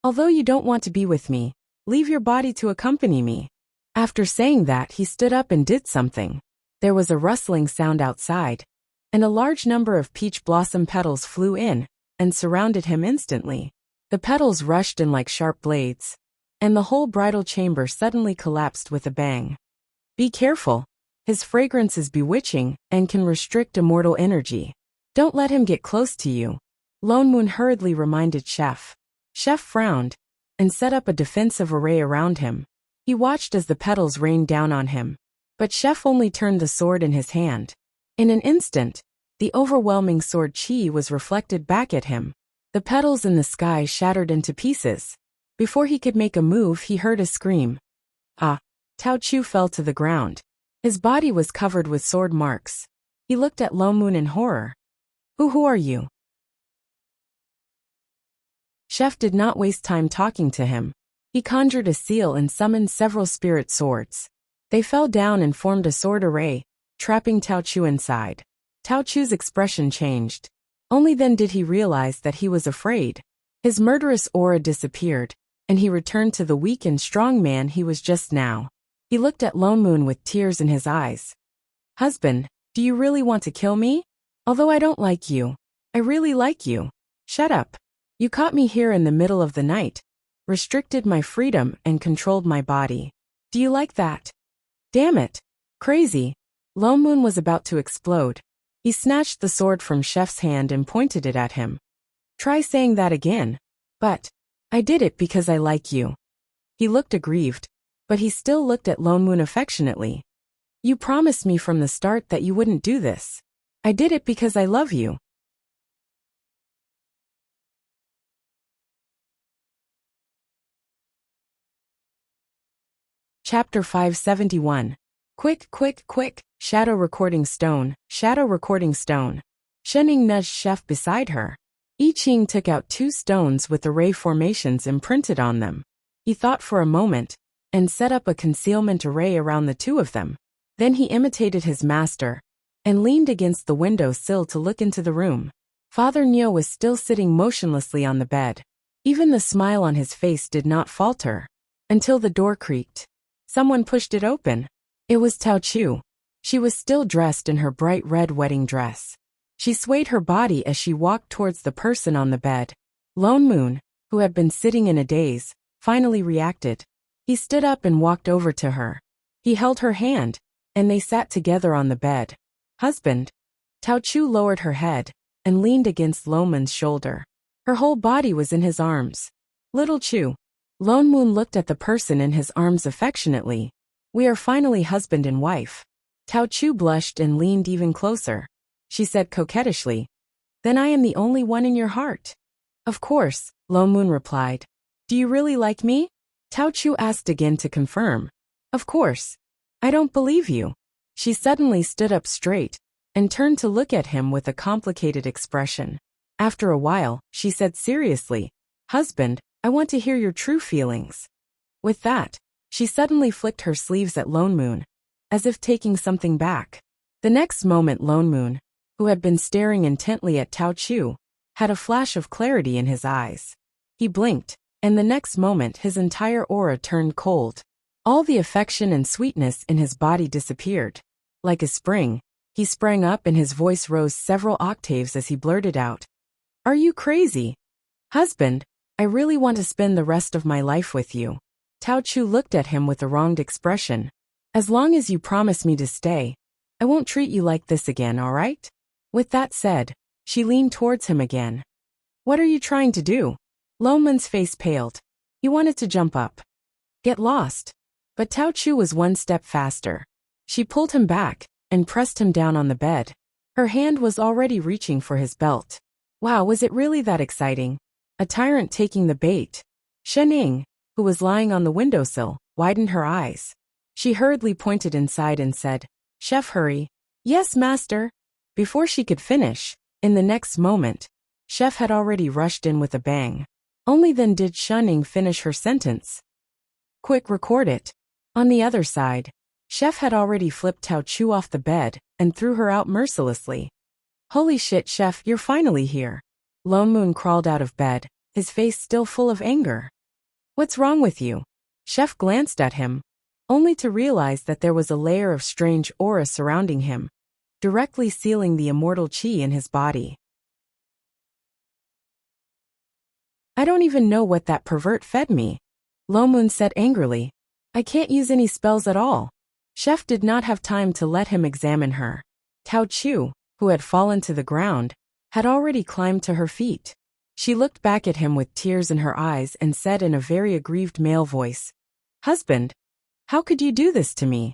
"Although you don't want to be with me, leave your body to accompany me." After saying that, he stood up and did something. There was a rustling sound outside, and a large number of peach blossom petals flew in and surrounded him instantly. The petals rushed in like sharp blades, and the whole bridal chamber suddenly collapsed with a bang. Be careful. His fragrance is bewitching and can restrict immortal energy. Don't let him get close to you, Lo Moon hurriedly reminded Chef. Chef frowned and set up a defensive array around him. He watched as the petals rained down on him, but Chef only turned the sword in his hand. In an instant, the overwhelming sword chi was reflected back at him. The petals in the sky shattered into pieces. Before he could make a move, he heard a scream. Ah! Tao Chu fell to the ground. His body was covered with sword marks. He looked at Lo Moon in horror. Who are you? Chef did not waste time talking to him. He conjured a seal and summoned several spirit swords. They fell down and formed a sword array, trapping Tao Chu inside. Tao Chu's expression changed. Only then did he realize that he was afraid. His murderous aura disappeared, and he returned to the weak and strong man he was just now. He looked at Lo Moon with tears in his eyes. Husband, do you really want to kill me? Although I don't like you, I really like you. Shut up. You caught me here in the middle of the night, restricted my freedom and controlled my body. Do you like that? Damn it. Crazy. Lo Moon was about to explode. He snatched the sword from Chef's hand and pointed it at him. Try saying that again. But I did it because I like you. He looked aggrieved, but he still looked at Lo Moon affectionately. You promised me from the start that you wouldn't do this. I did it because I love you. Chapter 571. Quick. Shadow recording stone. Shening nudged Chef beside her. I Ching took out 2 stones with array formations imprinted on them. He thought for a moment and set up a concealment array around the 2 of them. Then he imitated his master and leaned against the window sill to look into the room. Father Neo was still sitting motionlessly on the bed. Even the smile on his face did not falter until the door creaked. Someone pushed it open. It was Tao Chu. She was still dressed in her bright red wedding dress. She swayed her body as she walked towards the person on the bed. Lo Moon, who had been sitting in a daze, finally reacted. He stood up and walked over to her. He held her hand, and they sat together on the bed. Husband. Tao Chu lowered her head and leaned against Lo Moon's shoulder. Her whole body was in his arms. Little Chu. Lo Moon looked at the person in his arms affectionately. We are finally husband and wife. Tao Chu blushed and leaned even closer. She said coquettishly, Then I am the only one in your heart. Of course, Lo Moon replied. Do you really like me? Tao Chu asked again to confirm. Of course. I don't believe you. She suddenly stood up straight and turned to look at him with a complicated expression. After a while, she said seriously, Husband, I want to hear your true feelings. With that, she suddenly flicked her sleeves at Lo Moon, as if taking something back. The next moment Lo Moon, who had been staring intently at Tao Chu, had a flash of clarity in his eyes. He blinked, and the next moment his entire aura turned cold. All the affection and sweetness in his body disappeared. Like a spring, he sprang up and his voice rose several octaves as he blurted out. Are you crazy? Husband, I really want to spend the rest of my life with you. Tao Chu looked at him with a wronged expression. As long as you promise me to stay, I won't treat you like this again, all right? With that said, she leaned towards him again. What are you trying to do? Lo Moon's face paled. He wanted to jump up. Get lost. But Tao Chu was one step faster. She pulled him back and pressed him down on the bed. Her hand was already reaching for his belt. Wow, was it really that exciting? A tyrant taking the bait. Shening, who was lying on the windowsill, widened her eyes. She hurriedly pointed inside and said, Chef, hurry. Yes, master. Before she could finish, In the next moment, Chef had already rushed in with a bang. Only then did Shunning finish her sentence. Quick, record it. On the other side, Chef had already flipped Tao Chu off the bed and threw her out mercilessly. Holy shit, Chef, you're finally here. Lone Moon crawled out of bed, his face still full of anger. What's wrong with you? Chef glanced at him, only to realize that there was a layer of strange aura surrounding him, directly sealing the immortal qi in his body. I don't even know what that pervert fed me, Lone Moon said angrily. I can't use any spells at all. Chef did not have time to let him examine her. Tao Chu, who had fallen to the ground, had already climbed to her feet. She looked back at him with tears in her eyes and said in a very aggrieved male voice, Husband, how could you do this to me?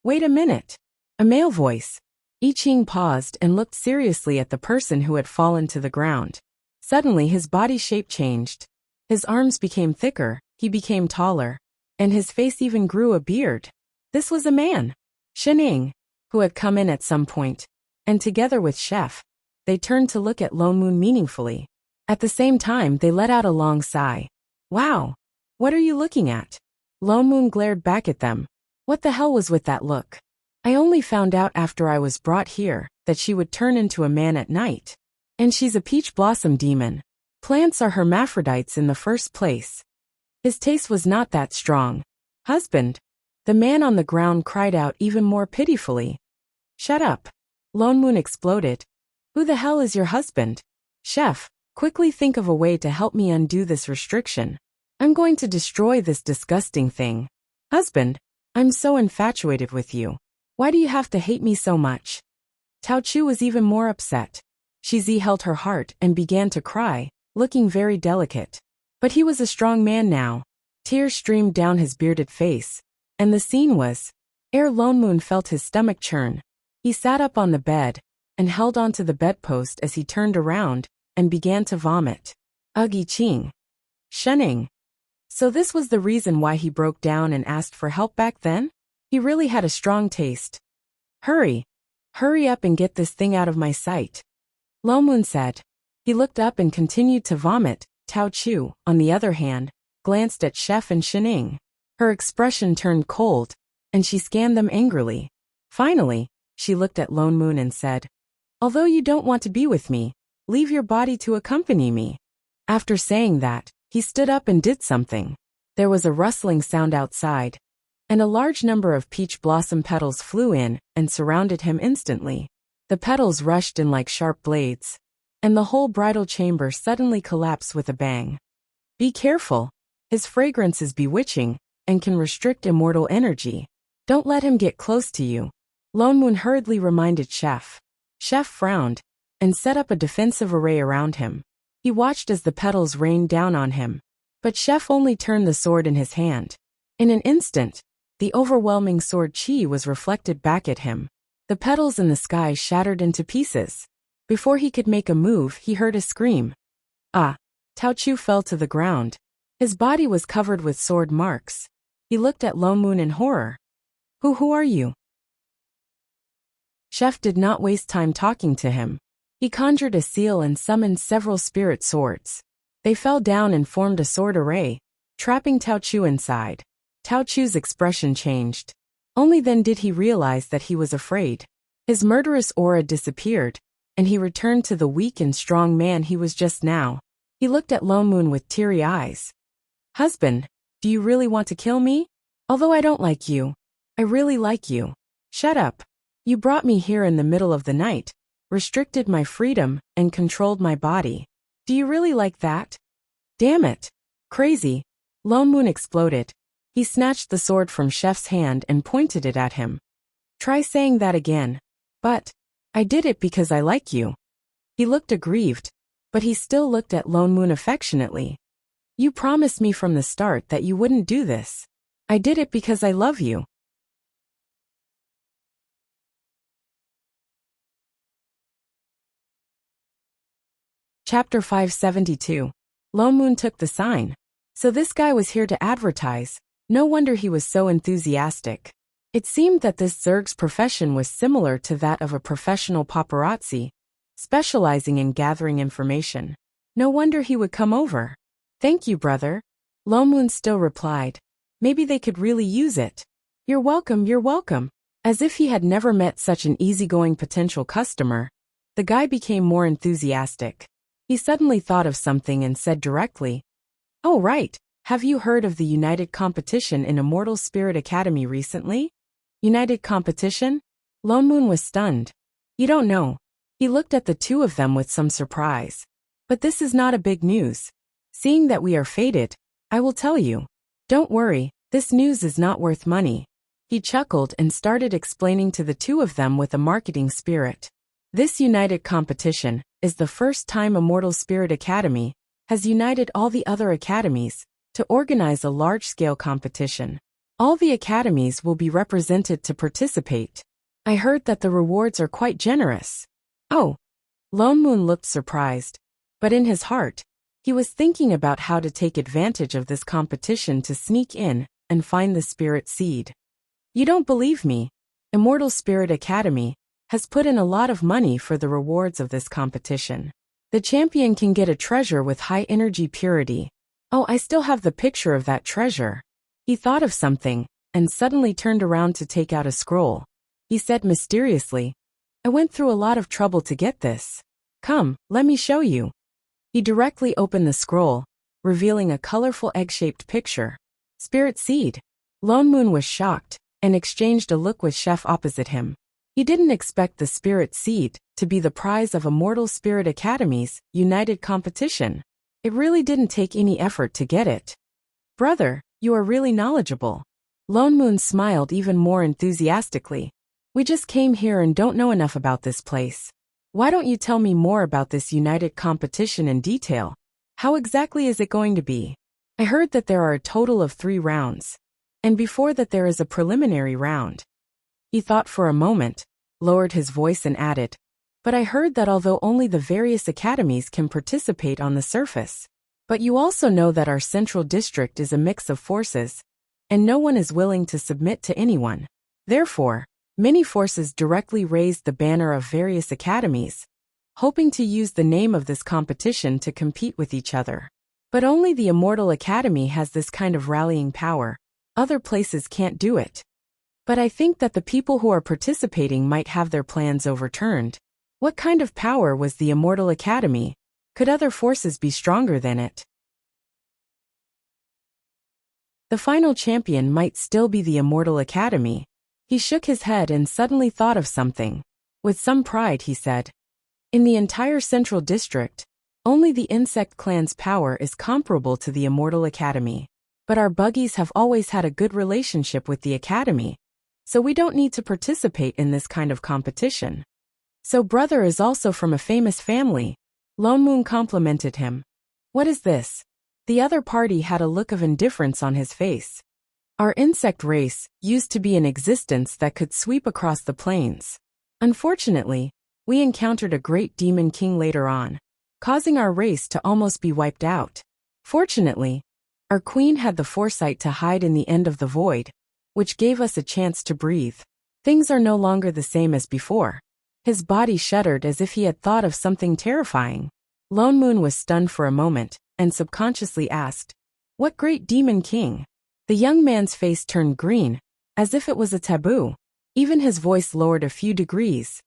Wait a minute. A male voice. I Ching paused and looked seriously at the person who had fallen to the ground. Suddenly his body shape changed. His arms became thicker, he became taller, and his face even grew a beard. This was a man. Shening, who had come in at some point, and together with Chef, they turned to look at Lone Moon meaningfully. At the same time they let out a long sigh. Wow! What are you looking at? Lone Moon glared back at them. What the hell was with that look? I only found out after I was brought here that she would turn into a man at night. And she's a peach blossom demon. Plants are hermaphrodites in the first place. His taste was not that strong. Husband. The man on the ground cried out even more pitifully. Shut up. Lone Moon exploded. Who the hell is your husband? Chef, quickly think of a way to help me undo this restriction. I'm going to destroy this disgusting thing. Husband, I'm so infatuated with you. Why do you have to hate me so much? Tao Chu was even more upset. Shizi held her heart and began to cry, looking very delicate. But he was a strong man now. Tears streamed down his bearded face. And the scene was, ere Lone Moon felt his stomach churn. He sat up on the bed and held onto the bedpost as he turned around and began to vomit. Ugh, I Ching. Shunning. So this was the reason why he broke down and asked for help back then? He really had a strong taste. Hurry. Hurry up and get this thing out of my sight. Lone Moon said. He looked up and continued to vomit. Tao Chu, on the other hand, glanced at Chef and Shening. Her expression turned cold, and she scanned them angrily. Finally, she looked at Lone Moon and said, Although you don't want to be with me, leave your body to accompany me. After saying that, he stood up and did something. There was a rustling sound outside, and a large number of peach blossom petals flew in and surrounded him instantly. The petals rushed in like sharp blades, and the whole bridal chamber suddenly collapsed with a bang. Be careful. His fragrance is bewitching and can restrict immortal energy. Don't let him get close to you. Lone Moon hurriedly reminded Chef. Chef frowned and set up a defensive array around him. He watched as the petals rained down on him, but Chef only turned the sword in his hand. In an instant, the overwhelming sword chi was reflected back at him. The petals in the sky shattered into pieces. Before he could make a move, he heard a scream. Ah! Tao Chu fell to the ground. His body was covered with sword marks. He looked at Lone Moon in horror. Who are you? Chef did not waste time talking to him. He conjured a seal and summoned several spirit swords. They fell down and formed a sword array, trapping Tao Chu inside. Tao Chu's expression changed. Only then did he realize that he was afraid. His murderous aura disappeared, and he returned to the weak and strong man he was just now. He looked at Lone Moon with teary eyes. Husband, do you really want to kill me? Although I don't like you, I really like you. Shut up. You brought me here in the middle of the night, restricted my freedom, and controlled my body. Do you really like that? Damn it. Crazy. Lone Moon exploded. He snatched the sword from Chef's hand and pointed it at him. Try saying that again. But I did it because I like you. He looked aggrieved, but he still looked at Lone Moon affectionately. You promised me from the start that you wouldn't do this. I did it because I love you. Chapter 572. Lone Moon took the sign. So this guy was here to advertise. No wonder he was so enthusiastic. It seemed that this Zerg's profession was similar to that of a professional paparazzi, specializing in gathering information. No wonder he would come over. Thank you, brother. Lone Moon still replied. Maybe they could really use it. You're welcome, you're welcome. As if he had never met such an easygoing potential customer, the guy became more enthusiastic. He suddenly thought of something and said directly, "Oh right, have you heard of the United Competition in Immortal Spirit Academy recently?" United Competition? Lone Moon was stunned. You don't know. He looked at the two of them with some surprise. But this is not a big news. Seeing that we are fated, I will tell you. Don't worry, this news is not worth money. He chuckled and started explaining to the two of them with a marketing spirit. This United Competition is the first time Immortal Spirit Academy has united all the other academies to organize a large-scale competition. All the academies will be represented to participate. I heard that the rewards are quite generous. Oh. Lone Moon looked surprised, but in his heart, he was thinking about how to take advantage of this competition to sneak in and find the spirit seed. You don't believe me? Immortal Spirit Academy has put in a lot of money for the rewards of this competition. The champion can get a treasure with high energy purity. Oh, I still have the picture of that treasure. He thought of something and suddenly turned around to take out a scroll. He said mysteriously, I went through a lot of trouble to get this. Come, let me show you. He directly opened the scroll, revealing a colorful egg-shaped picture. Spirit seed. Lone Moon was shocked and exchanged a look with Chef opposite him. He didn't expect the spirit seed to be the prize of Immortal Spirit Academy's United Competition. It really didn't take any effort to get it. Brother, you are really knowledgeable. Lone Moon smiled even more enthusiastically. We just came here and don't know enough about this place. Why don't you tell me more about this United Competition in detail? How exactly is it going to be? I heard that there are a total of 3 rounds. And before that there is a preliminary round. He thought for a moment, lowered his voice and added, but I heard that although only the various academies can participate on the surface, but you also know that our central district is a mix of forces, and no one is willing to submit to anyone. Therefore, many forces directly raised the banner of various academies, hoping to use the name of this competition to compete with each other. But only the Immortal Academy has this kind of rallying power. Other places can't do it. But I think that the people who are participating might have their plans overturned. What kind of power was the Immortal Academy? Could other forces be stronger than it? The final champion might still be the Immortal Academy. He shook his head and suddenly thought of something. With some pride he said, in the entire Central District, only the Insect Clan's power is comparable to the Immortal Academy. But our buggies have always had a good relationship with the Academy, so we don't need to participate in this kind of competition. So brother is also from a famous family. Lone Moon complimented him. What is this? The other party had a look of indifference on his face. Our insect race used to be in existence that could sweep across the plains. Unfortunately, we encountered a great demon king later on, causing our race to almost be wiped out. Fortunately, our queen had the foresight to hide in the end of the void, which gave us a chance to breathe. Things are no longer the same as before. His body shuddered as if he had thought of something terrifying. Lone Moon was stunned for a moment and subconsciously asked, what great demon king? The young man's face turned green, as if it was a taboo. Even his voice lowered a few degrees.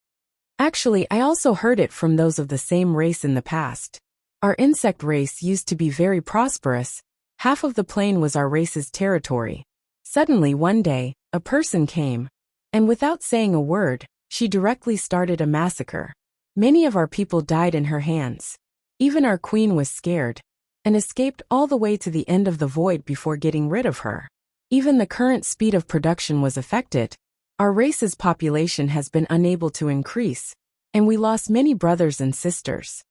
Actually, I also heard it from those of the same race in the past. Our insect race used to be very prosperous. Half of the plain was our race's territory. Suddenly one day, a person came, and without saying a word, she directly started a massacre. Many of our people died in her hands. Even our queen was scared, and escaped all the way to the end of the void before getting rid of her. Even the current speed of production was affected. Our race's population has been unable to increase, and we lost many brothers and sisters.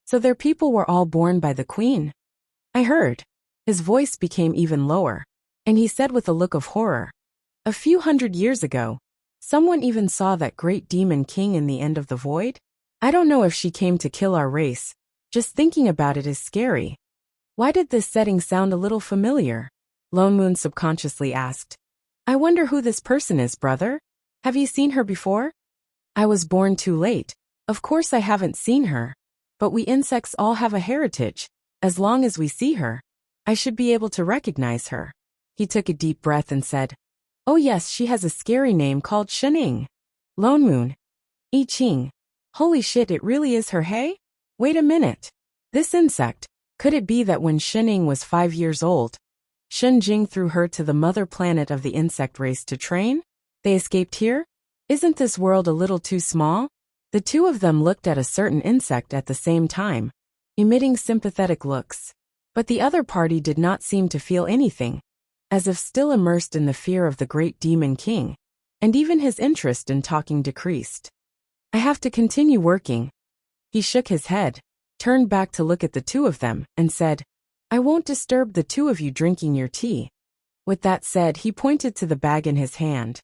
So their people were all born by the queen? I heard. His voice became even lower, and he said with a look of horror, a few hundred years ago, someone even saw that great demon king in the end of the void? I don't know if she came to kill our race. Just thinking about it is scary. Why did this setting sound a little familiar? Lone Moon subconsciously asked. I wonder who this person is, brother? Have you seen her before? I was born too late, Of course I haven't seen her. But we insects all have a heritage. As long as we see her, I should be able to recognize her. He took a deep breath and said, oh yes, she has a scary name called Shening. Lone Moon. I Ching. Holy shit, it really is her, hey? Wait a minute. This insect, could it be that when Shening was 5 years old, Shen Jing threw her to the mother planet of the insect race to train? They escaped here? Isn't this world a little too small? The two of them looked at a certain insect at the same time, emitting sympathetic looks. But the other party did not seem to feel anything, as if still immersed in the fear of the great demon king, and even his interest in talking decreased. I have to continue working. He shook his head, turned back to look at the two of them, and said, I won't disturb the two of you drinking your tea. With that said, he pointed to the bag in his hand.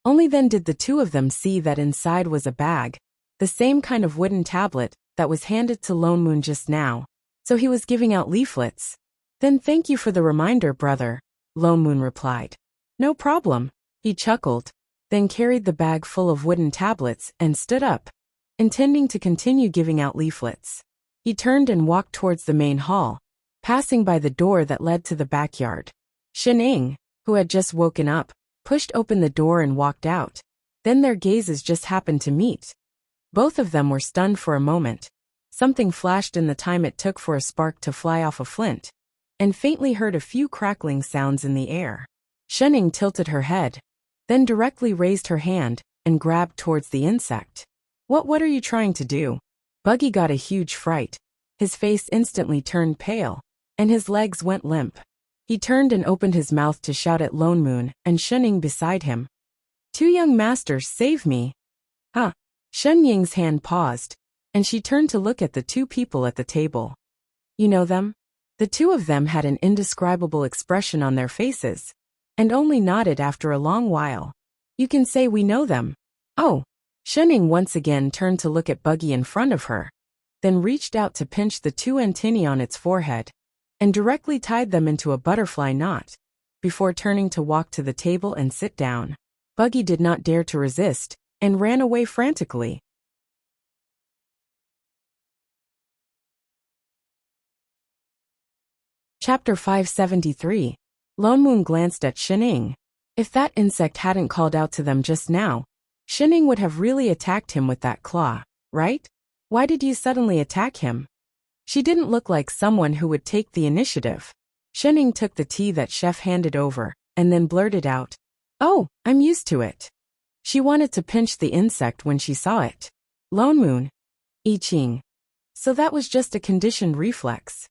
Only then did the two of them see that inside was a bag, the same kind of wooden tablet that was handed to Lone Moon just now. So he was giving out leaflets. Then thank you for the reminder, brother, Lone Moon replied. No problem, he chuckled, then carried the bag full of wooden tablets and stood up, intending to continue giving out leaflets. He turned and walked towards the main hall, passing by the door that led to the backyard. Shening, who had just woken up, pushed open the door and walked out. Then their gazes just happened to meet. Both of them were stunned for a moment. Something flashed in the time it took for a spark to fly off a flint, and faintly heard a few crackling sounds in the air. Shening tilted her head, then directly raised her hand and grabbed towards the insect. What are you trying to do? Buggy got a huge fright. His face instantly turned pale, and his legs went limp. He turned and opened his mouth to shout at Lone Moon and Shening beside him. Two young masters, save me. Huh. Shen Ying's hand paused, and she turned to look at the two people at the table. You know them? The two of them had an indescribable expression on their faces, and only nodded after a long while. You can say we know them. Oh. Shening once again turned to look at Buggy in front of her, then reached out to pinch the two antennae on its forehead, and directly tied them into a butterfly knot, before turning to walk to the table and sit down. Buggy did not dare to resist, and ran away frantically. Chapter 573. Lone Moon glanced at Shening. If that insect hadn't called out to them just now, Shening would have really attacked him with that claw, right? Why did you suddenly attack him? She didn't look like someone who would take the initiative. Shening took the tea that Chef handed over, and then blurted out, Oh, I'm used to it. She wanted to pinch the insect when she saw it. Lone Moon. I Ching. So that was just a conditioned reflex.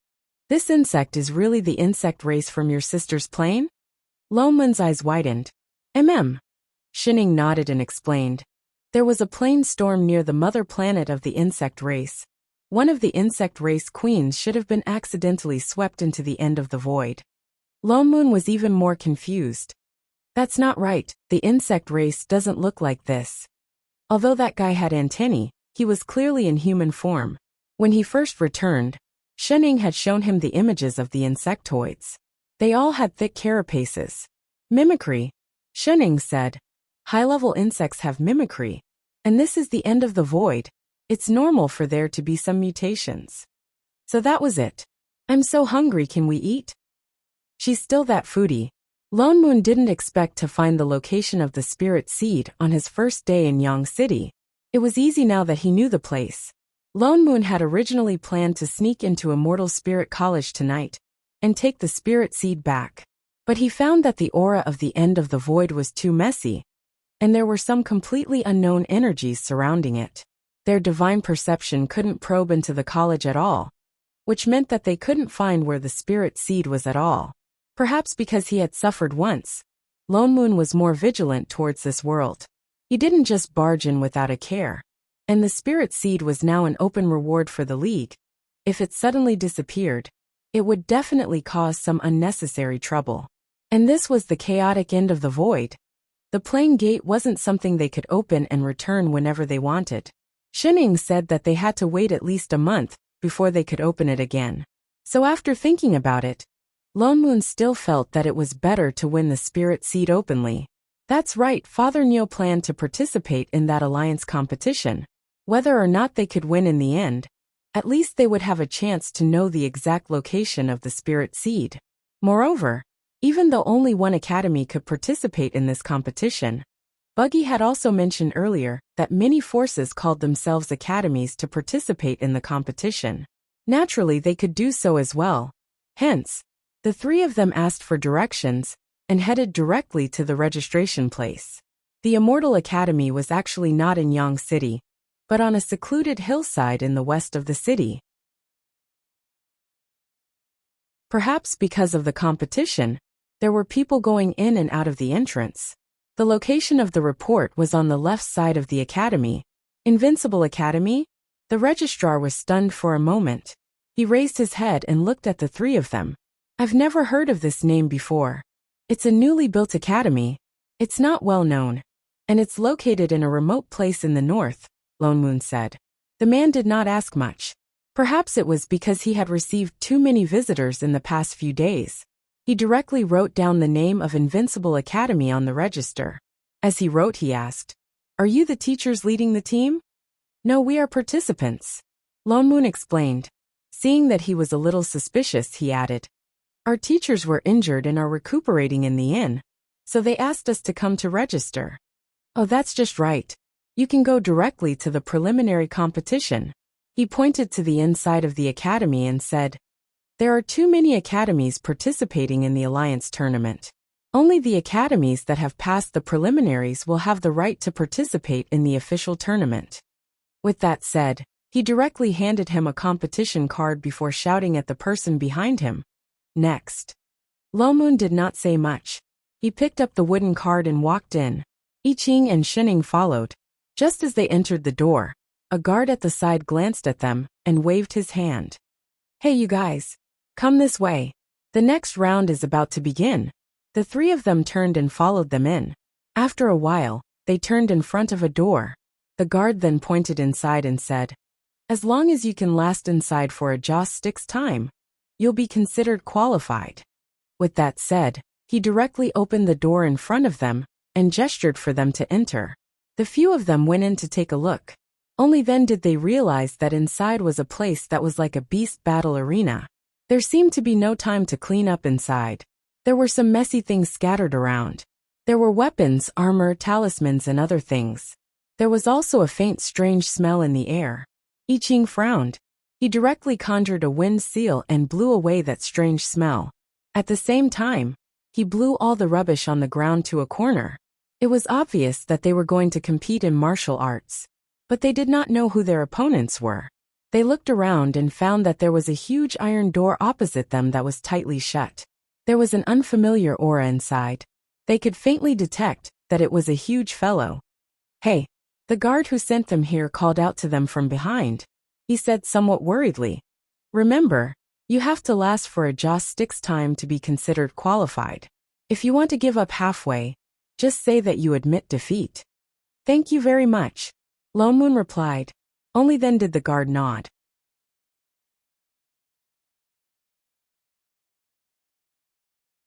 This insect is really the insect race from your sister's plane? Lone Moon's eyes widened. Shening nodded and explained. There was a plane storm near the mother planet of the insect race. One of the insect race queens should have been accidentally swept into the end of the void. Lone Moon was even more confused. That's not right, the insect race doesn't look like this. Although that guy had antennae, he was clearly in human form. When he first returned, Shening had shown him the images of the insectoids. They all had thick carapaces. Mimicry, Shening said. High-level insects have mimicry, and this is the end of the void. It's normal for there to be some mutations. So that was it. I'm so hungry, can we eat? She's still that foodie. Lone Moon didn't expect to find the location of the spirit seed on his first day in Yang City. It was easy now that he knew the place. Lone Moon had originally planned to sneak into Immortal Spirit College tonight and take the spirit seed back. But he found that the aura of the end of the void was too messy, and there were some completely unknown energies surrounding it. Their divine perception couldn't probe into the college at all, which meant that they couldn't find where the spirit seed was at all. Perhaps because he had suffered once, Lone Moon was more vigilant towards this world. He didn't just barge in without a care, and the spirit seed was now an open reward for the League. If it suddenly disappeared, it would definitely cause some unnecessary trouble. And this was the chaotic end of the void. The plane gate wasn't something they could open and return whenever they wanted. Shening said that they had to wait at least a month before they could open it again. So after thinking about it, Lone Moon still felt that it was better to win the spirit seed openly. That's right, Father Neo planned to participate in that alliance competition. Whether or not they could win in the end, at least they would have a chance to know the exact location of the spirit seed. Moreover, even though only one academy could participate in this competition, Buggy had also mentioned earlier that many forces called themselves academies to participate in the competition. Naturally, they could do so as well. Hence, the three of them asked for directions and headed directly to the registration place. The Immortal Academy was actually not in Yang City, but on a secluded hillside in the west of the city. Perhaps because of the competition, there were people going in and out of the entrance. The location of the report was on the left side of the academy. Invincible Academy? The registrar was stunned for a moment. He raised his head and looked at the three of them. I've never heard of this name before. It's a newly built academy. It's not well known. And it's located in a remote place in the north, Lone Moon said. The man did not ask much. Perhaps it was because he had received too many visitors in the past few days. He directly wrote down the name of Invincible Academy on the register. As he wrote, he asked, "Are you the teachers leading the team?" "No, we are participants," Lone Moon explained. Seeing that he was a little suspicious, he added, "Our teachers were injured and are recuperating in the inn, so they asked us to come to register." "Oh, that's just right. You can go directly to the preliminary competition." He pointed to the inside of the academy and said, "There are too many academies participating in the Alliance tournament. Only the academies that have passed the preliminaries will have the right to participate in the official tournament." With that said, he directly handed him a competition card before shouting at the person behind him, "Next." Lo Moon did not say much. He picked up the wooden card and walked in. I Ching and Shining followed. Just as they entered the door, a guard at the side glanced at them and waved his hand. "Hey, you guys. Come this way. The next round is about to begin." The three of them turned and followed them in. After a while, they turned in front of a door. The guard then pointed inside and said, "As long as you can last inside for a joss-stick's time, you'll be considered qualified." With that said, he directly opened the door in front of them and gestured for them to enter. The few of them went in to take a look. Only then did they realize that inside was a place that was like a beast battle arena. There seemed to be no time to clean up inside. There were some messy things scattered around. There were weapons, armor, talismans, and other things. There was also a faint, strange smell in the air. I Ching frowned. He directly conjured a wind seal and blew away that strange smell. At the same time, he blew all the rubbish on the ground to a corner. It was obvious that they were going to compete in martial arts, but they did not know who their opponents were. They looked around and found that there was a huge iron door opposite them that was tightly shut. There was an unfamiliar aura inside. They could faintly detect that it was a huge fellow. "Hey!" The guard who sent them here called out to them from behind. He said somewhat worriedly, "Remember, you have to last for a joss-stick's time to be considered qualified. If you want to give up halfway, just say that you admit defeat." "Thank you very much," Lone Moon replied. Only then did the guard nod.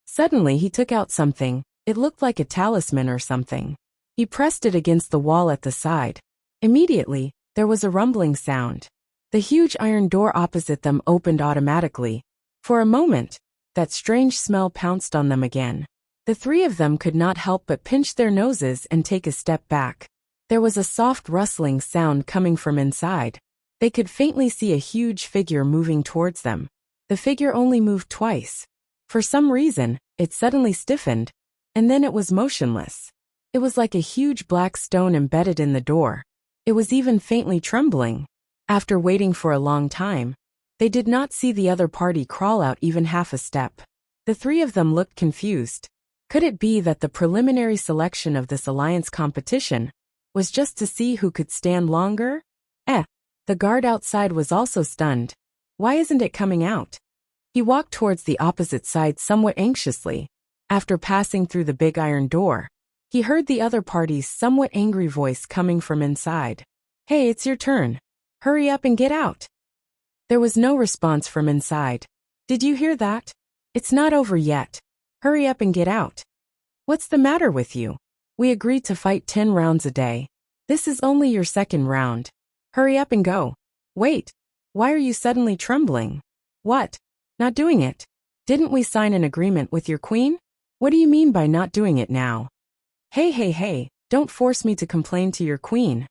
Suddenly he took out something. It looked like a talisman or something. He pressed it against the wall at the side. Immediately, there was a rumbling sound. The huge iron door opposite them opened automatically. For a moment, that strange smell pounced on them again. The three of them could not help but pinch their noses and take a step back. There was a soft rustling sound coming from inside. They could faintly see a huge figure moving towards them. The figure only moved twice. For some reason, it suddenly stiffened, and then it was motionless. It was like a huge black stone embedded in the door. It was even faintly trembling. After waiting for a long time, they did not see the other party crawl out even half a step. The three of them looked confused. Could it be that the preliminary selection of this alliance competition was just to see who could stand longer? The guard outside was also stunned. Why isn't it coming out? He walked towards the opposite side somewhat anxiously. After passing through the big iron door, he heard the other party's somewhat angry voice coming from inside. "Hey, it's your turn. Hurry up and get out." There was no response from inside. "Did you hear that? It's not over yet. Hurry up and get out." "What's the matter with you?" We agreed to fight 10 rounds a day. This is only your second round. Hurry up and go. Wait. Why are you suddenly trembling? What? Not doing it? Didn't we sign an agreement with your queen? What do you mean by not doing it now? Hey, don't force me to complain to your queen.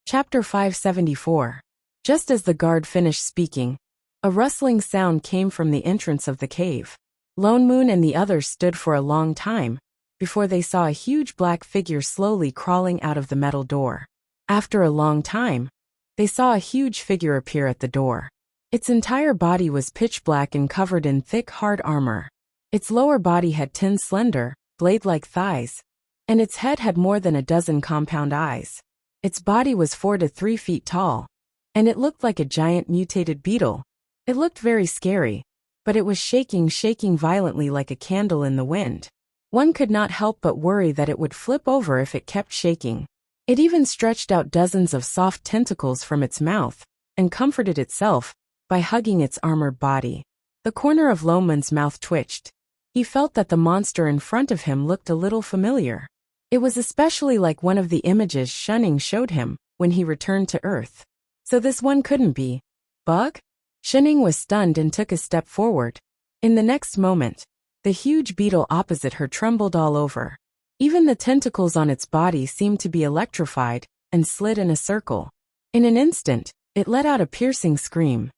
Chapter 574. Just as the guard finished speaking, a rustling sound came from the entrance of the cave. Lone Moon and the others stood for a long time before they saw a huge black figure slowly crawling out of the metal door. After a long time, they saw a huge figure appear at the door. Its entire body was pitch black and covered in thick, hard armor. Its lower body had 10 slender, blade-like thighs, and its head had more than a dozen compound eyes. Its body was 4 to 3 feet tall, and it looked like a giant mutated beetle. It looked very scary, but it was shaking violently like a candle in the wind. One could not help but worry that it would flip over if it kept shaking. It even stretched out dozens of soft tentacles from its mouth and comforted itself by hugging its armored body. The corner of Loman's mouth twitched. He felt that the monster in front of him looked a little familiar. It was especially like one of the images Shunning showed him when he returned to Earth. So this one couldn't be Bug? Shunning was stunned and took a step forward. In the next moment, the huge beetle opposite her trembled all over. Even the tentacles on its body seemed to be electrified and slid in a circle. In an instant, it let out a piercing scream.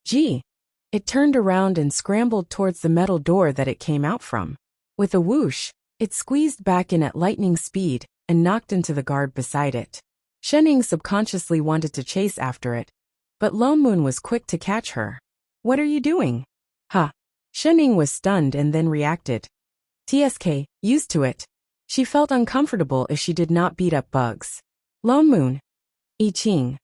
Gee! It turned around and scrambled towards the metal door that it came out from. With a whoosh, it squeezed back in at lightning speed and knocked into the guard beside it. Shunning subconsciously wanted to chase after it, but Lone Moon was quick to catch her. What are you doing? Ha! Shunning was stunned and then reacted. TSK, used to it. She felt uncomfortable if she did not beat up bugs. Lone Moon. I Ching.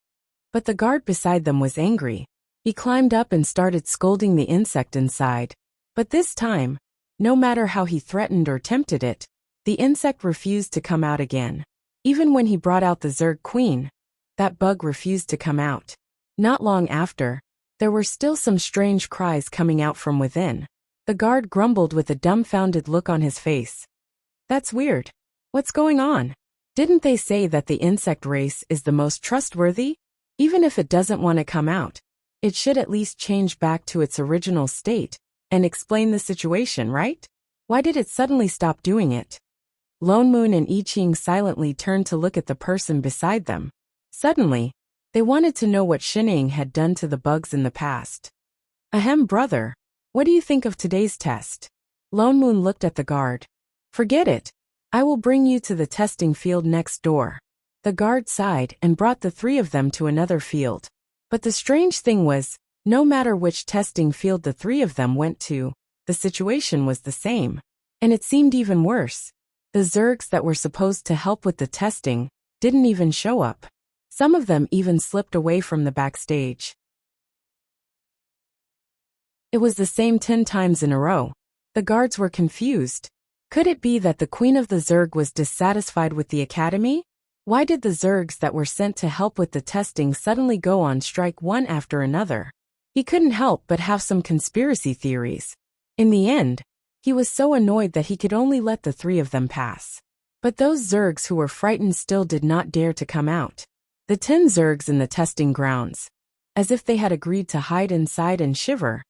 But the guard beside them was angry. He climbed up and started scolding the insect inside. But this time, no matter how he threatened or tempted it, the insect refused to come out again. Even when he brought out the Zerg Queen, that bug refused to come out. Not long after, there were still some strange cries coming out from within. The guard grumbled with a dumbfounded look on his face. That's weird. What's going on? Didn't they say that the insect race is the most trustworthy? Even if it doesn't want to come out, it should at least change back to its original state and explain the situation, right? Why did it suddenly stop doing it? Lone Moon and I Ching silently turned to look at the person beside them. Suddenly, they wanted to know what Shunning had done to the bugs in the past. Ahem, brother. What do you think of today's test? Lone Moon looked at the guard. Forget it. I will bring you to the testing field next door. The guard sighed and brought the 3 of them to another field. But the strange thing was, no matter which testing field the 3 of them went to, the situation was the same. And it seemed even worse. The Zergs that were supposed to help with the testing didn't even show up. Some of them even slipped away from the backstage. It was the same 10 times in a row. The guards were confused. Could it be that the Queen of the Zerg was dissatisfied with the academy? Why did the Zergs that were sent to help with the testing suddenly go on strike one after another? He couldn't help but have some conspiracy theories. In the end, he was so annoyed that he could only let the 3 of them pass. But those Zergs who were frightened still did not dare to come out. The 10 Zergs in the testing grounds, as if they had agreed to hide inside and shiver,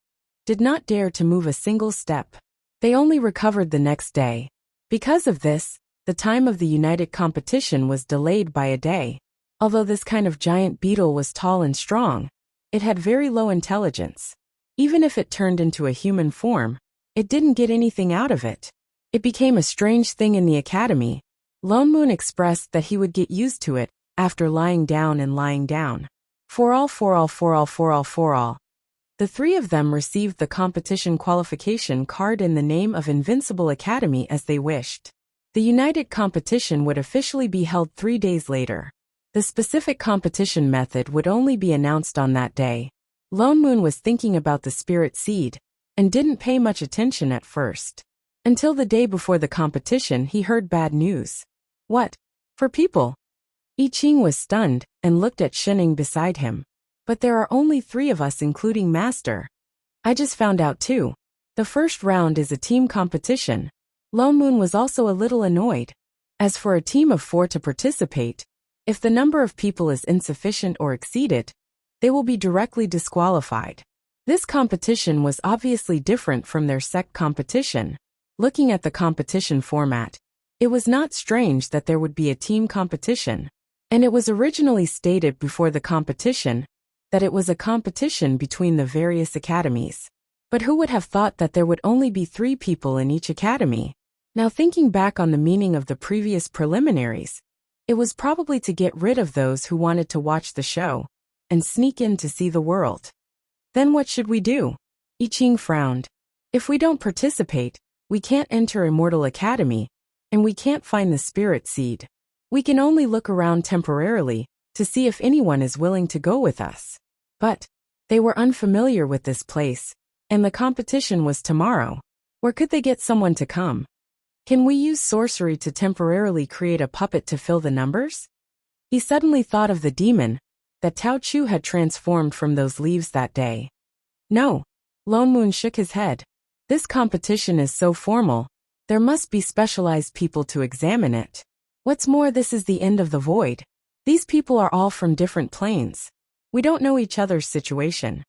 did not dare to move a single step. They only recovered the next day. Because of this, the time of the united competition was delayed by a day. Although this kind of giant beetle was tall and strong, it had very low intelligence. Even if it turned into a human form, it didn't get anything out of it. It became a strange thing in the academy. Lone Moon expressed that he would get used to it after lying down and lying down. For all. The 3 of them received the competition qualification card in the name of Invincible Academy as they wished. The united competition would officially be held 3 days later. The specific competition method would only be announced on that day. Lone Moon was thinking about the spirit seed and didn't pay much attention at first. Until the day before the competition he heard bad news. What? For people? I Ching was stunned and looked at Shunning beside him. But there are only 3 of us including Master. I just found out too. The first round is a team competition. Lone Moon was also a little annoyed. As for a team of 4 to participate, if the number of people is insufficient or exceeded, they will be directly disqualified. This competition was obviously different from their sect competition. Looking at the competition format, it was not strange that there would be a team competition. And it was originally stated before the competition that it was a competition between the various academies. But who would have thought that there would only be 3 people in each academy? Now thinking back on the meaning of the previous preliminaries, it was probably to get rid of those who wanted to watch the show and sneak in to see the world. Then what should we do? I Ching frowned. If we don't participate, we can't enter Immortal Academy, and we can't find the spirit seed. We can only look around temporarily to see if anyone is willing to go with us. But they were unfamiliar with this place, and the competition was tomorrow. Where could they get someone to come? Can we use sorcery to temporarily create a puppet to fill the numbers? He suddenly thought of the demon that Tao Chu had transformed from those leaves that day. No. Lone Moon shook his head. This competition is so formal, there must be specialized people to examine it. What's more, this is the end of the void. These people are all from different planes. We don't know each other's situation.